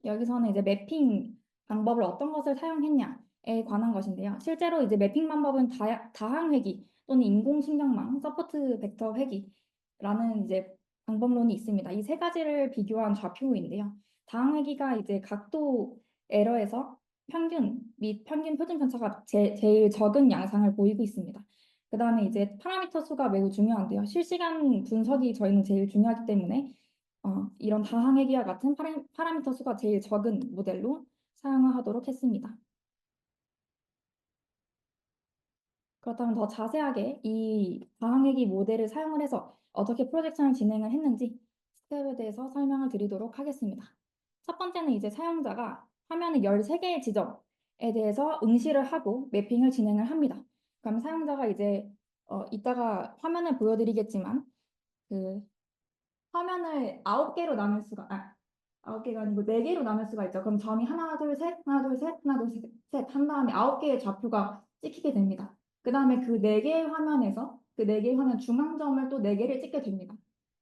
여기서는 이제 매핑 방법을 어떤 것을 사용했냐에 관한 것인데요. 실제로 이제 매핑 방법은 다항 회귀 또는 인공신경망 서포트 벡터 회귀라는 이제 방법론이 있습니다. 이 세 가지를 비교한 좌표인데요. 다항 회귀가 이제 각도 에러에서 평균 및 평균 표준 편차가 제일 적은 양상을 보이고 있습니다. 그 다음에 이제 파라미터 수가 매우 중요한데요. 실시간 분석이 저희는 제일 중요하기 때문에 이런 다항회귀와 같은 파라미터 수가 제일 적은 모델로 사용을 하도록 했습니다. 그렇다면 더 자세하게 이 다항회귀 모델을 사용을 해서 어떻게 프로젝션을 진행을 했는지 스텝에 대해서 설명을 드리도록 하겠습니다. 첫 번째는 이제 사용자가 화면의 13개의 지점에 대해서 응시를 하고 매핑을 진행을 합니다. 그럼 사용자가 이제 이따가 화면을 보여드리겠지만 그 화면을 9개로 나눌 수가, 9개가 아니고 4개로 나눌 수가 있죠. 그럼 점이 하나, 둘, 셋, 하나, 둘, 셋, 하나, 둘, 셋 한 다음에 9개의 좌표가 찍히게 됩니다. 그 다음에 그 4개의 화면에서 그 4개의 화면 중앙점을 또 4개를 찍게 됩니다.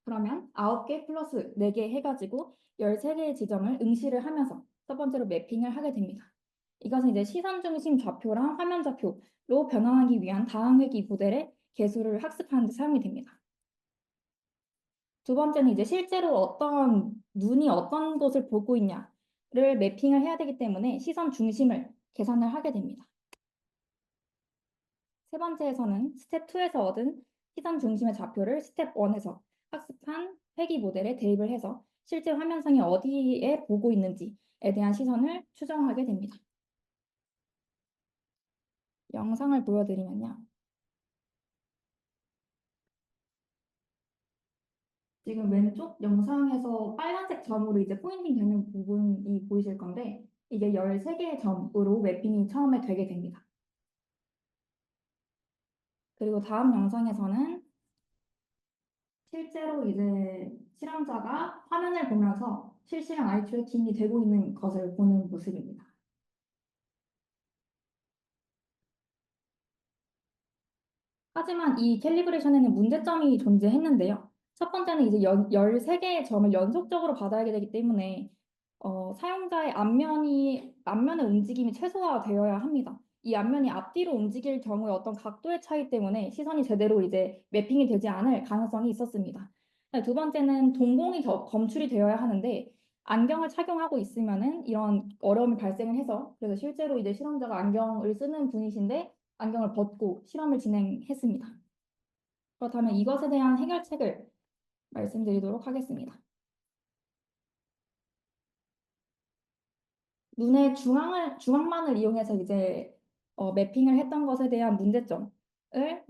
그러면 9개 플러스 4개 해가지고 13개의 지점을 응시를 하면서 첫 번째로 매핑을 하게 됩니다. 이것은 이제 시선 중심 좌표랑 화면 좌표로 변환하기 위한 다항회귀 모델의 개수를 학습하는 데 사용이 됩니다. 두 번째는 이제 실제로 눈이 어떤 곳을 보고 있냐를 매핑을 해야 되기 때문에 시선 중심을 계산을 하게 됩니다. 세 번째에서는 스텝 2에서 얻은 시선 중심의 좌표를 스텝 1에서 학습한 회귀 모델에 대입을 해서 실제 화면상이 어디에 보고 있는지에 대한 시선을 추정하게 됩니다. 영상을 보여드리면요. 지금 왼쪽 영상에서 빨간색 점으로 이제 포인팅 되는 부분이 보이실 건데 이게 13개의 점으로 매핑이 처음에 되게 됩니다. 그리고 다음 영상에서는 실제로 이제 실험자가 화면을 보면서 실시간 아이 트래킹이 되고 있는 것을 보는 모습입니다. 하지만 이 캘리브레이션에는 문제점이 존재했는데요. 첫 번째는 이제 13개의 점을 연속적으로 받아야 되기 때문에 사용자의 앞면의 움직임이 최소화되어야 합니다. 이 앞면이 앞뒤로 움직일 경우에 어떤 각도의 차이 때문에 시선이 제대로 이제 매핑이 되지 않을 가능성이 있었습니다. 네, 두 번째는 동공이 검출이 되어야 하는데 안경을 착용하고 있으면은 이런 어려움이 발생을 해서 그래서 실제로 이제 실험자가 안경을 쓰는 분이신데 안경을 벗고 실험을 진행했습니다. 그렇다면 이것에 대한 해결책을 말씀드리도록 하겠습니다. 눈의 중앙만을 이용해서 이제 매핑을 했던 것에 대한 문제점을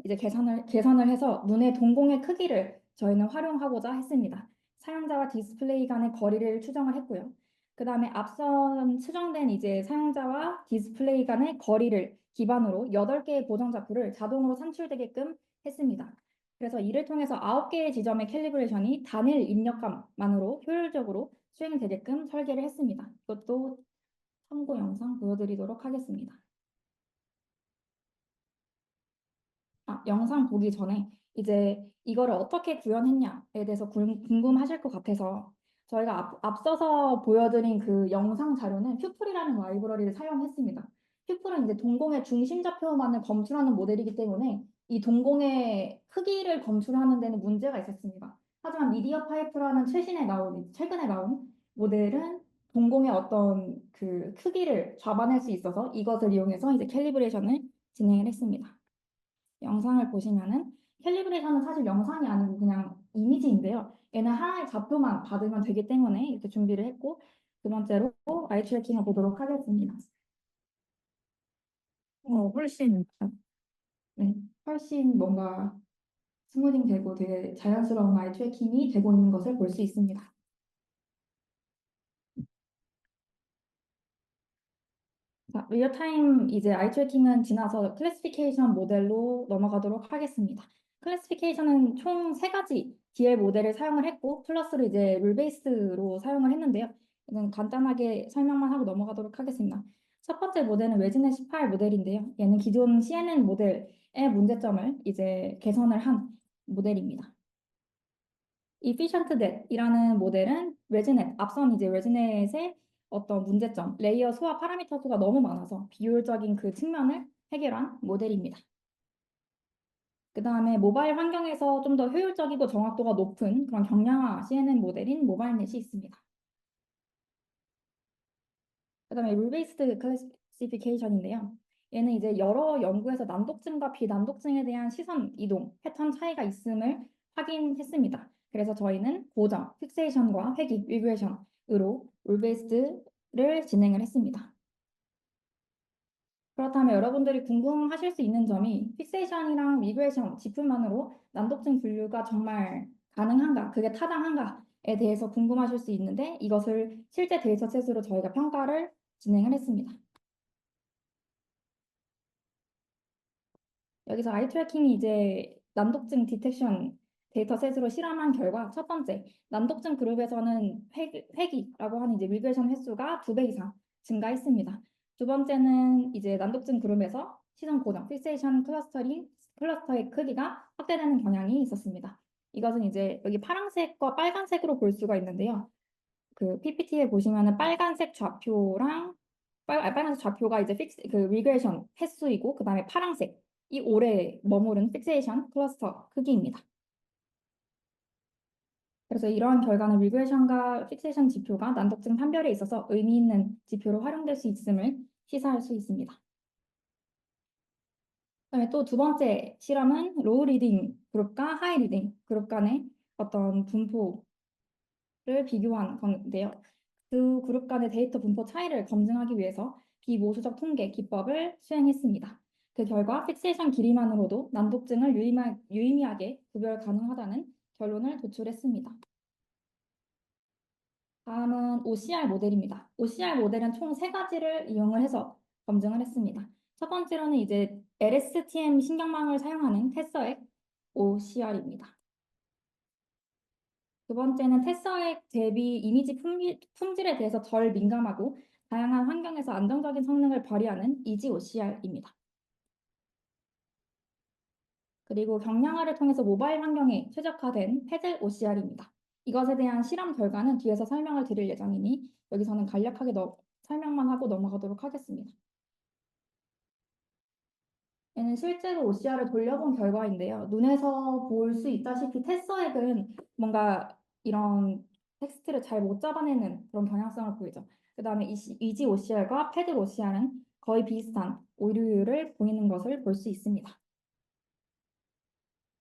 이제 개선을 해서 눈의 동공의 크기를 저희는 활용하고자 했습니다. 사용자와 디스플레이 간의 거리를 추정을 했고요. 그 다음에 앞선 추정된 이제 사용자와 디스플레이 간의 거리를 기반으로 8개의 보정 좌표를 자동으로 산출되게끔 했습니다. 그래서 이를 통해서 9개의 지점의 캘리브레이션이 단일 입력값만으로 효율적으로 수행되게끔 설계를 했습니다. 이것도 참고 영상 보여드리도록 하겠습니다. 영상 보기 전에 이제 이거를 어떻게 구현했냐에 대해서 궁금하실 것 같아서 저희가 앞서서 보여드린 그 영상 자료는 퓨플이라는 라이브러리를 사용했습니다. 퓨플은 이제 동공의 중심 좌표만을 검출하는 모델이기 때문에 이 동공의 크기를 검출하는 데는 문제가 있었습니다. 하지만 미디어 파이프라는 최근에 나온 모델은 동공의 어떤 그 크기를 잡아낼 수 있어서 이것을 이용해서 이제 캘리브레이션을 진행을 했습니다. 영상을 보시면은 캘리브레이션은 사실 영상이 아니고 그냥 이미지인데요. 얘는 하나의 좌표만 받으면 되기 때문에 이렇게 준비를 했고 두 번째로 아이 트래킹을 보도록 하겠습니다. 훨씬 네, 훨씬 뭔가 스무딩 되고 되게 자연스러운 아이 트래킹이 되고 있는 것을 볼 수 있습니다. 자, 리얼타임 이제 아이 트래킹은 지나서 클래시피케이션 모델로 넘어가도록 하겠습니다. 클래시피케이션은 총 3가지 DL 모델을 사용을 했고 플러스로 이제 룰 베이스로 사용을 했는데요. 이건 간단하게 설명만 하고 넘어가도록 하겠습니다. 첫 번째 모델은 웨지넷 18 모델인데요. 얘는 기존 CNN 모델의 문제점을 이제 개선을 한 모델입니다. Efficient Net이라는 모델은 웨지넷, 앞선 이제 웨지넷의 어떤 문제점, 레이어 수와 파라미터 수가 너무 많아서 비효율적인 그 측면을 해결한 모델입니다. 그 다음에 모바일 환경에서 좀 더 효율적이고 정확도가 높은 그런 경량화 CNN 모델인 모바일넷이 있습니다. 그 다음에 룰 베이스드 클래시피케이션인데요. 얘는 이제 여러 연구에서 난독증과 비난독증에 대한 시선 이동, 패턴 차이가 있음을 확인했습니다. 그래서 저희는 고정, 픽세이션과 회귀, 리그레이션으로 룰 베이스드를 진행을 했습니다. 그렇다면 여러분들이 궁금하실 수 있는 점이 픽세이션이랑 리그레이션 지표만으로 난독증 분류가 정말 가능한가, 그게 타당한가에 대해서 궁금하실 수 있는데 이것을 실제 데이터셋으로 저희가 평가를 진행을 했습니다. 여기서 아이 트래킹이 이제 난독증 디텍션 데이터셋으로 실험한 결과 첫 번째, 난독증 그룹에서는 회기라고 하는 이제 리그레이션 횟수가 2배 이상 증가했습니다. 두 번째는 이제 난독증 그룹에서 시선 고정, 픽세이션 클러스터의 크기가 확대되는 경향이 있었습니다. 이것은 이제 여기 파란색과 빨간색으로 볼 수가 있는데요. 그 PPT에 보시면은 빨간색 좌표랑 빨간색 좌표가 이제 그 리그레이션 횟수이고 그 다음에 파란색 이 오래 머무른 픽세이션 클러스터 크기입니다. 그래서 이러한 결과는 리그레이션과 픽세이션 지표가 난독증 판별에 있어서 의미 있는 지표로 활용될 수 있음을 시사할 수 있습니다. 그다음에 또 두 번째 실험은 로우 리딩 그룹과 하이 리딩 그룹 간의 어떤 분포를 비교한 건데요. 두 그룹 간의 데이터 분포 차이를 검증하기 위해서 비모수적 통계 기법을 수행했습니다. 그 결과 픽세이션 길이만으로도 난독증을 유의미하게 구별 가능하다는 결론을 도출했습니다. 다음은 OCR 모델입니다. OCR 모델은 총 3가지를 이용을 해서 검증을 했습니다. 첫 번째로는 이제 LSTM 신경망을 사용하는 테서액 OCR입니다. 두 번째는 테서액 대비 이미지 품질에 대해서 덜 민감하고 다양한 환경에서 안정적인 성능을 발휘하는 이지 OCR입니다. 그리고 경량화를 통해서 모바일 환경에 최적화된 패즐 OCR입니다. 이것에 대한 실험 결과는 뒤에서 설명을 드릴 예정이니 여기서는 간략하게 설명만 하고 넘어가도록 하겠습니다. 얘는 실제로 OCR을 돌려본 결과인데요. 눈에서 볼 수 있다시피 테스터액은 뭔가 이런 텍스트를 잘 못 잡아내는 그런 경향성을 보이죠. 그 다음에 이지 OCR과 패드 OCR은 거의 비슷한 오류율을 보이는 것을 볼 수 있습니다.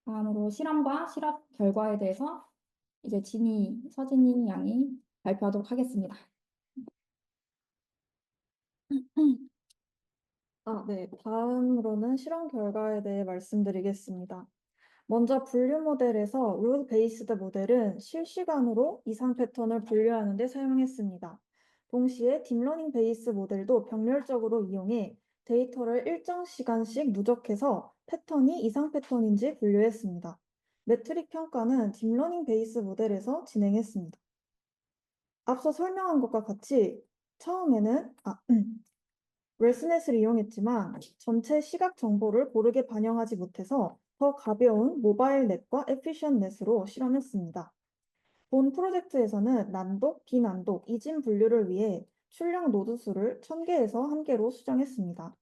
다음으로 실험과 실험 결과에 대해서 이제 서진이 양이 발표하도록 하겠습니다. 네. 다음으로는 실험 결과에 대해 말씀드리겠습니다. 먼저 분류 모델에서 룰 베이스드 모델은 실시간으로 이상 패턴을 분류하는 데 사용했습니다. 동시에 딥러닝 베이스 모델도 병렬적으로 이용해 데이터를 일정 시간씩 누적해서 패턴이 이상 패턴인지 분류했습니다. 매트릭 평가는 딥러닝 베이스 모델에서 진행했습니다. 앞서 설명한 것과 같이 처음에는 웰스넷을 이용했지만 전체 시각 정보를 고르게 반영하지 못해서 더 가벼운 모바일 넷과 에피션 넷으로 실험했습니다. 본 프로젝트에서는 난독, 비난독, 이진 분류를 위해 출력 노드 수를 1000개에서 1개로 수정했습니다.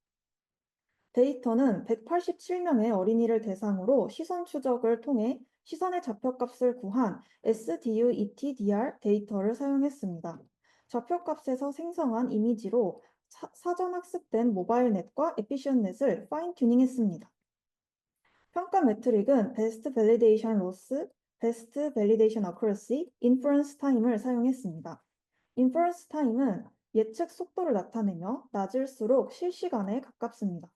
데이터는 187명의 어린이를 대상으로 시선 추적을 통해 시선의 좌표값을 구한 SDUETDR 데이터를 사용했습니다. 좌표값에서 생성한 이미지로 사전 학습된 모바일 넷과 에피션 넷을 파인 튜닝했습니다. 평가 매트릭은 베스트 밸리데이션 로스, 베스트 밸리데이션 어큐러시, 인퍼런스 타임을 사용했습니다. 인퍼런스 타임은 예측 속도를 나타내며 낮을수록 실시간에 가깝습니다.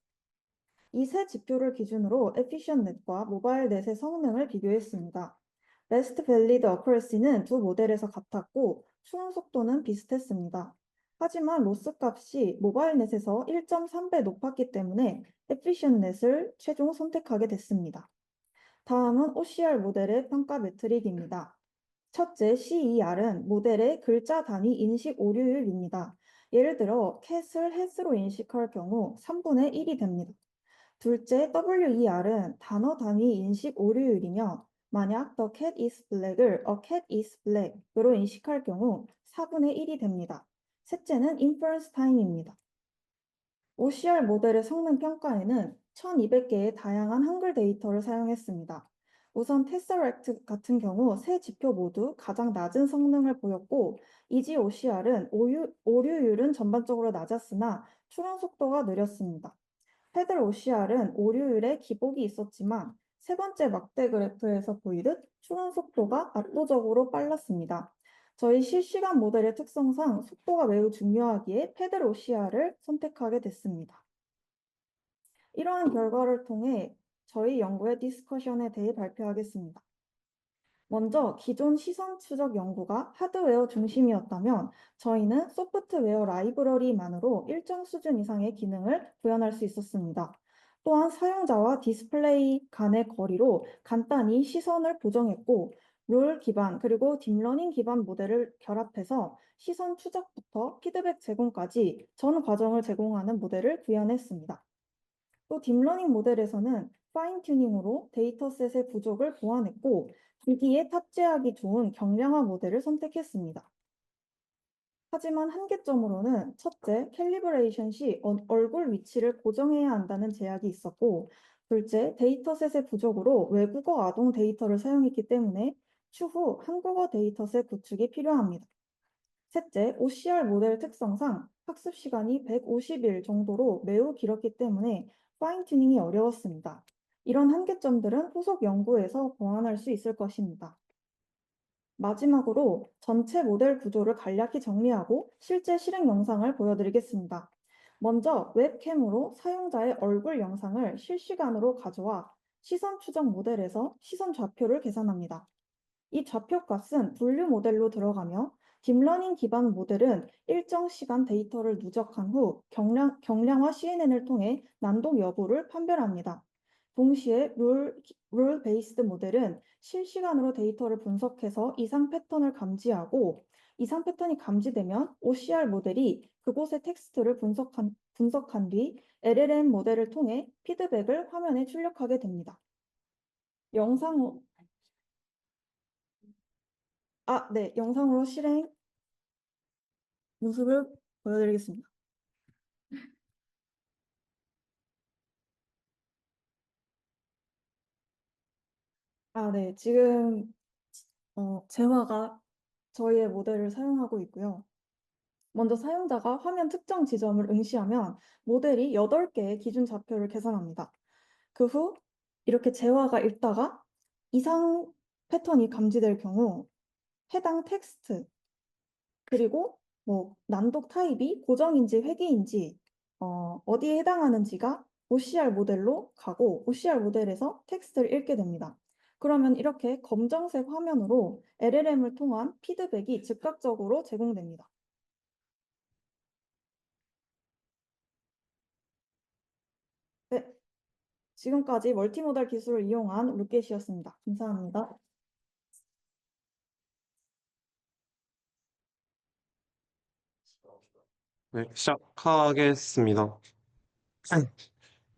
이 세 지표를 기준으로 에피션 넷과 모바일 넷의 성능을 비교했습니다. 베스트 밸리드 어큐러시는 두 모델에서 같았고 추론 속도는 비슷했습니다. 하지만 로스 값이 모바일 넷에서 1.3배 높았기 때문에 에피션 넷을 최종 선택하게 됐습니다. 다음은 OCR 모델의 평가 매트릭입니다. 첫째, CER은 모델의 글자 단위 인식 오류율입니다. 예를 들어 cat을 has로 인식할 경우 3분의 1이 됩니다. 둘째, WER은 단어 단위 인식 오류율이며 만약 the cat is black을 a cat is black으로 인식할 경우 4분의 1이 됩니다. 셋째는 inference time입니다. OCR 모델의 성능 평가에는 1200개의 다양한 한글 데이터를 사용했습니다. 우선 테서렉트 같은 경우 세 지표 모두 가장 낮은 성능을 보였고 이지 OCR은 오류율은 전반적으로 낮았으나 추론 속도가 느렸습니다. 패들 OCR은 오류율에 기복이 있었지만 세 번째 막대 그래프에서 보이듯 추론 속도가 압도적으로 빨랐습니다. 저희 실시간 모델의 특성상 속도가 매우 중요하기에 패들 OCR을 선택하게 됐습니다. 이러한 결과를 통해 저희 연구의 디스커션에 대해 발표하겠습니다. 먼저 기존 시선 추적 연구가 하드웨어 중심이었다면 저희는 소프트웨어 라이브러리만으로 일정 수준 이상의 기능을 구현할 수 있었습니다. 또한 사용자와 디스플레이 간의 거리로 간단히 시선을 보정했고 룰 기반 그리고 딥러닝 기반 모델을 결합해서 시선 추적부터 피드백 제공까지 전 과정을 제공하는 모델을 구현했습니다. 또 딥러닝 모델에서는 파인 튜닝으로 데이터셋의 부족을 보완했고 기기에 탑재하기 좋은 경량화 모델을 선택했습니다. 하지만 한계점으로는 첫째, 캘리브레이션 시 얼굴 위치를 고정해야 한다는 제약이 있었고 둘째, 데이터셋의 부족으로 외국어 아동 데이터를 사용했기 때문에 추후 한국어 데이터셋 구축이 필요합니다. 셋째, OCR 모델 특성상 학습 시간이 150일 정도로 매우 길었기 때문에 파인 튜닝이 어려웠습니다. 이런 한계점들은 후속 연구에서 보완할 수 있을 것입니다. 마지막으로 전체 모델 구조를 간략히 정리하고 실제 실행 영상을 보여드리겠습니다. 먼저 웹캠으로 사용자의 얼굴 영상을 실시간으로 가져와 시선 추적 모델에서 시선 좌표를 계산합니다. 이 좌표 값은 분류 모델로 들어가며 딥러닝 기반 모델은 일정 시간 데이터를 누적한 후 경량화 CNN을 통해 난독 여부를 판별합니다. 동시에 룰 베이스드 모델은 실시간으로 데이터를 분석해서 이상 패턴을 감지하고 이상 패턴이 감지되면 OCR 모델이 그곳의 텍스트를 분석한 뒤 LLM 모델을 통해 피드백을 화면에 출력하게 됩니다. 영상으로 실행 모습을 보여드리겠습니다. 네. 지금 재화가 저희의 모델을 사용하고 있고요. 먼저 사용자가 화면 특정 지점을 응시하면 모델이 8개의 기준 좌표를 계산합니다. 그 후 이렇게 재화가 읽다가 이상 패턴이 감지될 경우 해당 텍스트 그리고 뭐 난독 타입이 고정인지 회귀인지 어디에 해당하는지가 OCR 모델로 가고 OCR 모델에서 텍스트를 읽게 됩니다. 그러면 이렇게 검정색 화면으로 LLM을 통한 피드백이 즉각적으로 제공됩니다. 네, 지금까지 멀티모달 기술을 이용한 룩겟이었습니다. 감사합니다. 네, 시작하겠습니다.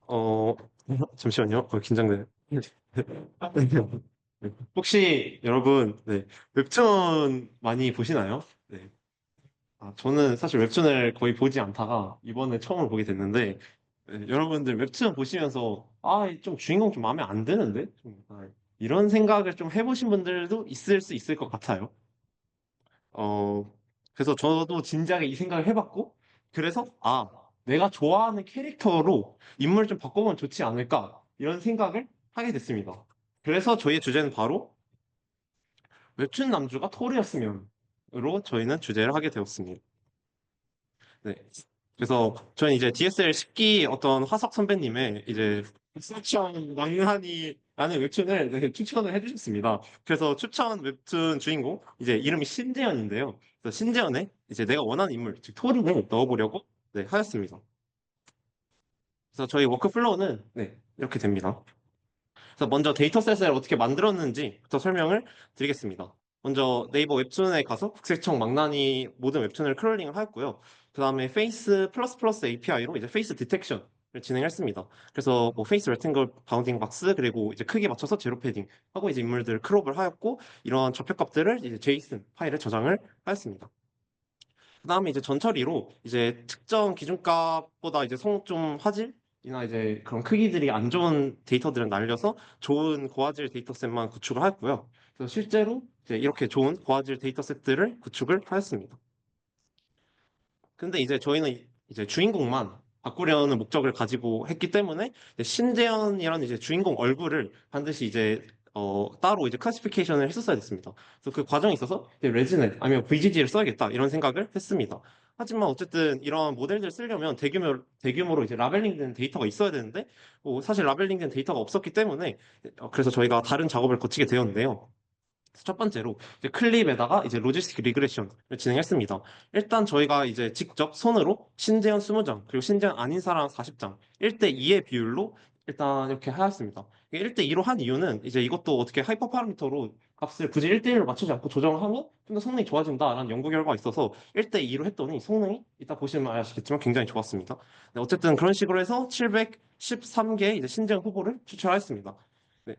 어, 잠시만요. 긴장되네. 혹시 여러분, 네, 웹툰 많이 보시나요? 네. 저는 사실 웹툰을 거의 보지 않다가 이번에 처음으로 보게 됐는데, 네, 여러분들 웹툰 보시면서, 좀 주인공 좀 마음에 안 드는데? 이런 생각을 좀 해보신 분들도 있을 수 있을 것 같아요. 어, 그래서 저도 진지하게 이 생각을 해봤고, 그래서, 내가 좋아하는 캐릭터로 인물을 좀 바꿔보면 좋지 않을까, 이런 생각을 하게 됐습니다. 그래서 저희의 주제는 바로 웹툰 남주가 토르였으면으로 저희는 주제를 하게 되었습니다. 네. 그래서 저는 이제 DSL 10기 어떤 화석 선배님의 이제 섹션 낭만이라는 웹툰을 네, 추천을 해주셨습니다. 그래서 추천 웹툰 주인공 이제 이름이 신재현인데요. 그래서 신재현에 이제 내가 원하는 인물, 즉 토리를 넣어보려고 네, 하였습니다. 그래서 저희 워크플로우는 네, 이렇게 됩니다. 그래서 먼저 데이터셋을 어떻게 만들었는지부터 설명을 드리겠습니다. 먼저 네이버 웹툰에 가서 국세청 망나니 모든 웹툰을 크롤링을 하였고요. 그 다음에 페이스 플러스 플러스 API로 이제 페이스 디텍션을 진행했습니다. 그래서 뭐 페이스 레팅글 바운딩 박스 그리고 이제 크기에 맞춰서 제로 패딩 하고 이제 인물들을 크롭을 하였고 이러한 좌표값들을 이제 JSON 파일에 저장을 하였습니다. 그 다음에 이제 전처리로 이제 특정 기준값보다 이제 좀 화질이나 이제 그런 크기들이 안 좋은 데이터들은 날려서 좋은 고화질 데이터셋만 구축을 하였고요. 그래서 실제로 이제 이렇게 좋은 고화질 데이터셋들을 구축을 하였습니다. 근데 이제 저희는 이제 주인공만 바꾸려는 목적을 가지고 했기 때문에 이제 신재현이라는 이제 주인공 얼굴을 반드시 이제 따로 이제 클래시피케이션을 했었어야 됐습니다. 그래서 그 과정에 있어서 이제 레지넷 아니면 VGG를 써야겠다 이런 생각을 했습니다. 하지만 어쨌든 이런 모델들을 쓰려면 대규모로 이제 라벨링된 데이터가 있어야 되는데 사실 라벨링된 데이터가 없었기 때문에 그래서 저희가 다른 작업을 거치게 되었는데요. 첫 번째로 이제 클립에다가 이제 로지스틱 리그레션을 진행했습니다. 일단 저희가 이제 직접 손으로 신재현 20장 그리고 신재현 아닌 사람 40장 1대2의 비율로 일단 이렇게 하였습니다. 1대2로 한 이유는 이제 이것도 어떻게 하이퍼 파라미터로 값을 굳이 1대1로 맞추지 않고 조정을 하면 좀 더 성능이 좋아진다라는 연구 결과가 있어서 1대2로 했더니 성능이 이따 보시면 아시겠지만 굉장히 좋았습니다. 네, 어쨌든 그런 식으로 해서 713개의 이제 신재현 후보를 추출하였습니다. 네.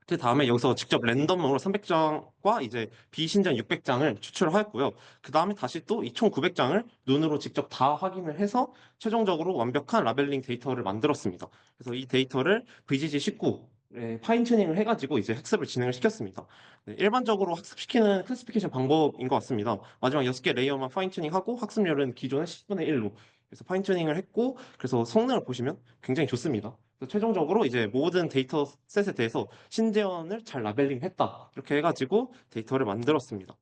그 다음에 여기서 직접 랜덤으로 300장과 이제 비신전 600장을 추출하였고요. 그 다음에 다시 또 이 총 900장을 눈으로 직접 다 확인을 해서 최종적으로 완벽한 라벨링 데이터를 만들었습니다. 그래서 이 데이터를 VGG19에 파인 튜닝을 해가지고 이제 학습을 진행을 시켰습니다. 네, 일반적으로 학습시키는 클래시피케이션 방법인 것 같습니다. 마지막 6개 레이어만 파인 튜닝하고 학습률은 기존의 10분의 1로 그래서 파인 튜닝을 했고 그래서 성능을 보시면 굉장히 좋습니다. 그래서 최종적으로 이제 모든 데이터셋에 대해서 신재원을 잘 라벨링했다 이렇게 해가지고 데이터를 만들었습니다.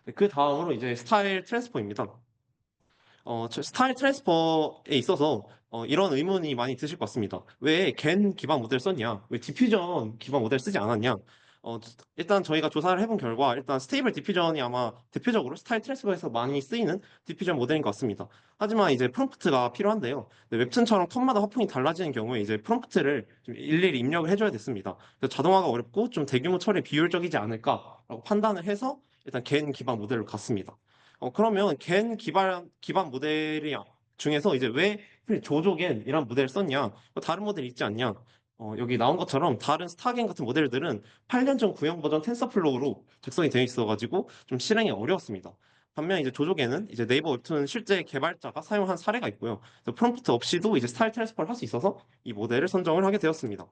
네, 그 다음으로 이제 스타일 트랜스퍼입니다. 스타일 트랜스퍼에 있어서 이런 의문이 많이 드실 것 같습니다. 왜 겐 기반 모델 썼냐? 왜 디퓨전 기반 모델 쓰지 않았냐? 일단 저희가 조사를 해본 결과 일단 스테이블 디퓨전이 아마 대표적으로 스타일 트랜스퍼에서 많이 쓰이는 디퓨전 모델인 것 같습니다. 하지만 이제 프롬프트가 필요한데요. 네, 웹툰처럼 톤마다 화풍이 달라지는 경우에 이제 프롬프트를 좀 일일이 입력을 해줘야 됐습니다. 그래서 자동화가 어렵고 좀 대규모 처리 비효율적이지 않을까라고 판단을 해서 일단 겐 기반 모델로 갔습니다. 그러면 겐 기반 모델이 중에서 이제 왜 조조겐이란 모델을 썼냐? 다른 모델 있지 않냐? 여기 나온 것처럼 다른 스타겐 같은 모델들은 8년 전 구형 버전 텐서플로우로 작성이 되어 있어가지고 좀 실행이 어려웠습니다. 반면 이제 조조겐은 이제 네이버 웹툰 실제 개발자가 사용한 사례가 있고요. 프롬프트 없이도 이제 스타일 트랜스퍼를 할 수 있어서 이 모델을 선정을 하게 되었습니다.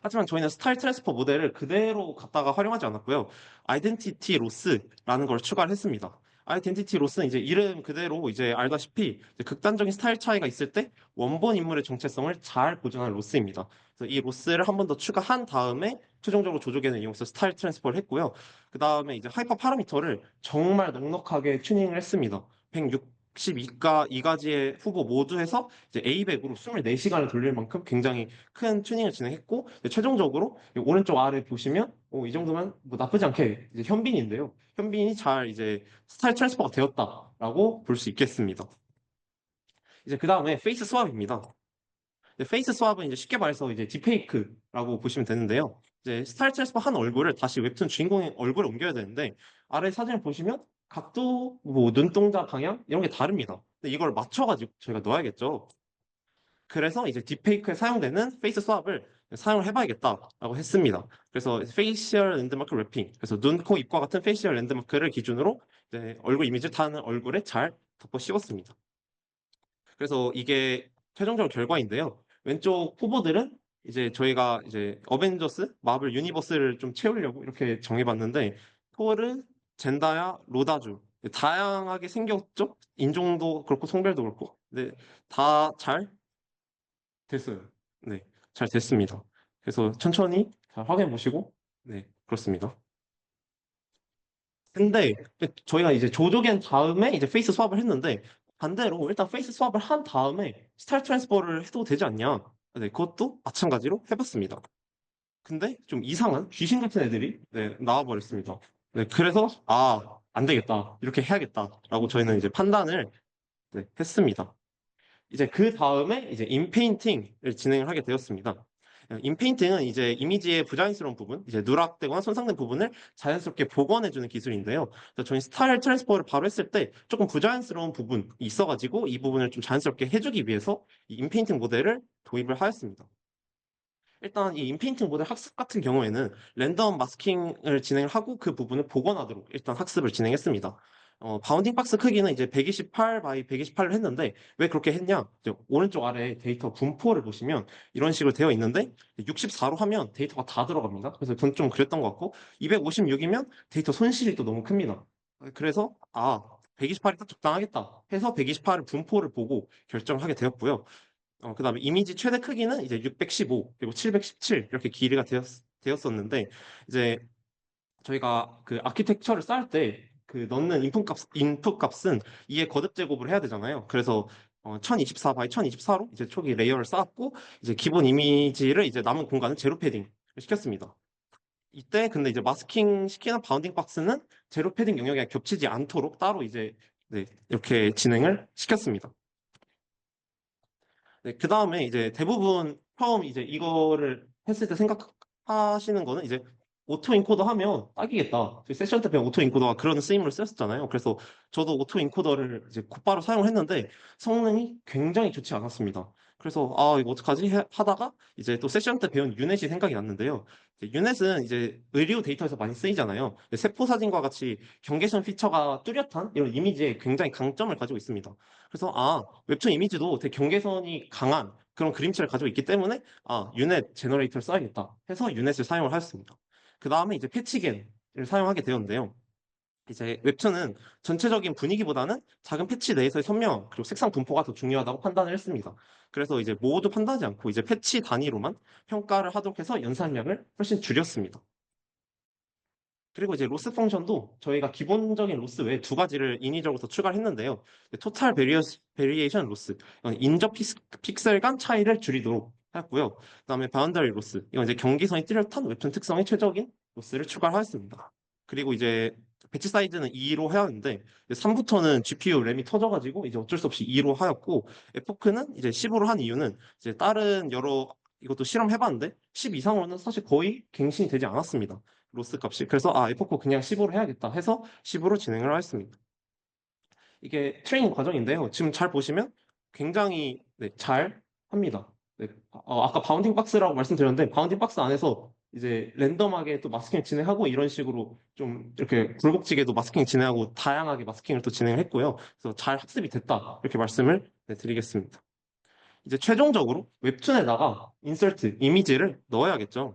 하지만 저희는 스타일 트랜스퍼 모델을 그대로 갖다가 활용하지 않았고요. 아이덴티티 로스라는 걸 추가를 했습니다. 아이덴티티 로스는 이제 이름 그대로 이제 알다시피 이제 극단적인 스타일 차이가 있을 때 원본 인물의 정체성을 잘 보존하는 로스입니다. 그래서 이 로스를 한 번 더 추가한 다음에 최종적으로 조조개는 이용해서 스타일 트랜스퍼를 했고요. 그 다음에 이제 하이퍼 파라미터를 정말 넉넉하게 튜닝을 했습니다. 162가 2가지의 후보 모두 해서 이제 A백으로 24시간을 돌릴 만큼 굉장히 큰 튜닝을 진행했고, 이제 최종적으로 이 오른쪽 아래 보시면 이 정도면 뭐 나쁘지 않게 이제 현빈인데요. 현빈이 잘 이제 스타일 트랜스퍼가 되었다라고 볼 수 있겠습니다. 이제 그 다음에 페이스 스왑입니다. 페이스 스왑은 이제 쉽게 말해서 이제 딥페이크라고 보시면 되는데요. 이제 스타일 트랜스퍼 한 얼굴을 다시 웹툰 주인공의 얼굴에 옮겨야 되는데 아래 사진을 보시면 각도, 뭐 눈동자 방향 이런 게 다릅니다. 근데 이걸 맞춰가지고 저희가 넣어야겠죠. 그래서 이제 딥페이크에 사용되는 페이스 스왑을 사용을 해봐야겠다라고 했습니다. 그래서 페이셜 랜드마크 랩핑, 그래서 눈, 코, 입과 같은 페이셜 랜드마크를 기준으로 이제 얼굴 이미지를 다른 얼굴에 잘 덮어 씌웠습니다. 그래서 이게 최종적으로 결과인데요. 왼쪽 후보들은 이제 저희가 이제 어벤져스, 마블 유니버스를 좀 채우려고 이렇게 정해봤는데 토르, 젠다야, 로다주 다양하게 생겼죠? 인종도 그렇고 성별도 그렇고. 근데 다 잘 됐어요. 네, 잘 됐습니다. 그래서 천천히 잘 확인해 보시고, 네, 그렇습니다. 근데 저희가 이제 조조겐 다음에 이제 페이스 스왑을 했는데 반대로 일단 페이스 스왑을 한 다음에 스타일 트랜스퍼를 해도 되지 않냐? 네, 그것도 마찬가지로 해봤습니다. 근데 좀 이상한 귀신 같은 애들이 네, 나와버렸습니다. 네, 그래서 안 되겠다. 이렇게 해야겠다라고 저희는 이제 판단을 네, 했습니다. 이제 그 다음에 이제 인페인팅을 진행을 하게 되었습니다. 인페인팅은 이제 이미지의 부자연스러운 부분, 이제 누락되거나 손상된 부분을 자연스럽게 복원해주는 기술인데요. 그래서 저희 스타일 트랜스퍼를 바로 했을 때 조금 부자연스러운 부분이 있어가지고 이 부분을 좀 자연스럽게 해주기 위해서 이 인페인팅 모델을 도입을 하였습니다. 일단 이 인페인팅 모델 학습 같은 경우에는 랜덤 마스킹을 진행을 하고 그 부분을 복원하도록 일단 학습을 진행했습니다. 바운딩 박스 크기는 이제 128 by 128을 했는데 왜 그렇게 했냐? 이제 오른쪽 아래 데이터 분포를 보시면 이런 식으로 되어 있는데 64로 하면 데이터가 다 들어갑니다. 그래서 그건 좀 그랬던 것 같고 256이면 데이터 손실이 또 너무 큽니다. 그래서 128이 딱 적당하겠다 해서 128을 분포를 보고 결정을 하게 되었고요. 그다음에 이미지 최대 크기는 이제 615 그리고 717 이렇게 길이가 되었었는데 이제 저희가 그 아키텍처를 쌓을 때 그 넣는 인풋 값은 이에 거듭 제곱을 해야 되잖아요. 그래서 1024 by 1024로 이제 초기 레이어를 쌓았고 이제 기본 이미지를 이제 남은 공간은 제로 패딩을 시켰습니다. 이때 근데 이제 마스킹 시키는 바운딩 박스는 제로 패딩 영역에 겹치지 않도록 따로 이제 네, 이렇게 진행을 시켰습니다. 네, 그 다음에 이제 대부분 처음 이제 이거를 했을 때 생각하시는 거는 이제 오토 인코더 하면 딱이겠다. 저희 세션 때 배운 오토 인코더가 그런 쓰임을 쓰였잖아요. 그래서 저도 오토 인코더를 이제 곧바로 사용을 했는데 성능이 굉장히 좋지 않았습니다. 그래서 이거 어떡하지? 하다가 이제 또 세션 때 배운 유넷이 생각이 났는데요. 유넷은 이제 의료 데이터에서 많이 쓰이잖아요. 세포 사진과 같이 경계선 피처가 뚜렷한 이런 이미지에 굉장히 강점을 가지고 있습니다. 그래서 웹툰 이미지도 되게 경계선이 강한 그런 그림체를 가지고 있기 때문에 유넷 제너레이터를 써야겠다 해서 유넷을 사용을 하였습니다. 그 다음에 이제 패치겐을 사용하게 되었는데요. 이제 웹툰은 전체적인 분위기보다는 작은 패치 내에서의 선명 그리고 색상 분포가 더 중요하다고 판단을 했습니다. 그래서 이제 모두 판단하지 않고 이제 패치 단위로만 평가를 하도록 해서 연산량을 훨씬 줄였습니다. 그리고 이제 로스 펑션도 저희가 기본적인 로스 외에 두 가지를 인위적으로 더 추가를 했는데요. 토탈 베리에이션 로스, 인접 픽셀 간 차이를 줄이도록 했고요. 그다음에 바운더리 로스, 이건 이제 경계선이 뚜렷한 웹툰 특성의 최적인 로스를 추가를 하였습니다. 그리고 이제 배치 사이즈는 2로 하였는데 3부터는 GPU 램이 터져가지고 이제 어쩔 수 없이 2로 하였고 에포크는 이제 10으로 한 이유는 이제 다른 여러 이것도 실험해봤는데 10 이상으로는 사실 거의 갱신이 되지 않았습니다. 로스 값이. 그래서 에포크 그냥 15로 해야겠다 해서 10으로 진행을 하였습니다. 이게 트레이닝 과정인데요. 지금 잘 보시면 굉장히 잘 합니다. 네, 아까 바운딩 박스라고 말씀드렸는데 바운딩 박스 안에서 이제 랜덤하게 또 마스킹 진행하고 이런 식으로 좀 이렇게 굴곡지게도 마스킹 진행하고 다양하게 마스킹을 또 진행했고요. 그래서 잘 학습이 됐다 이렇게 말씀을 드리겠습니다. 이제 최종적으로 웹툰에다가 인서트, 이미지를 넣어야겠죠.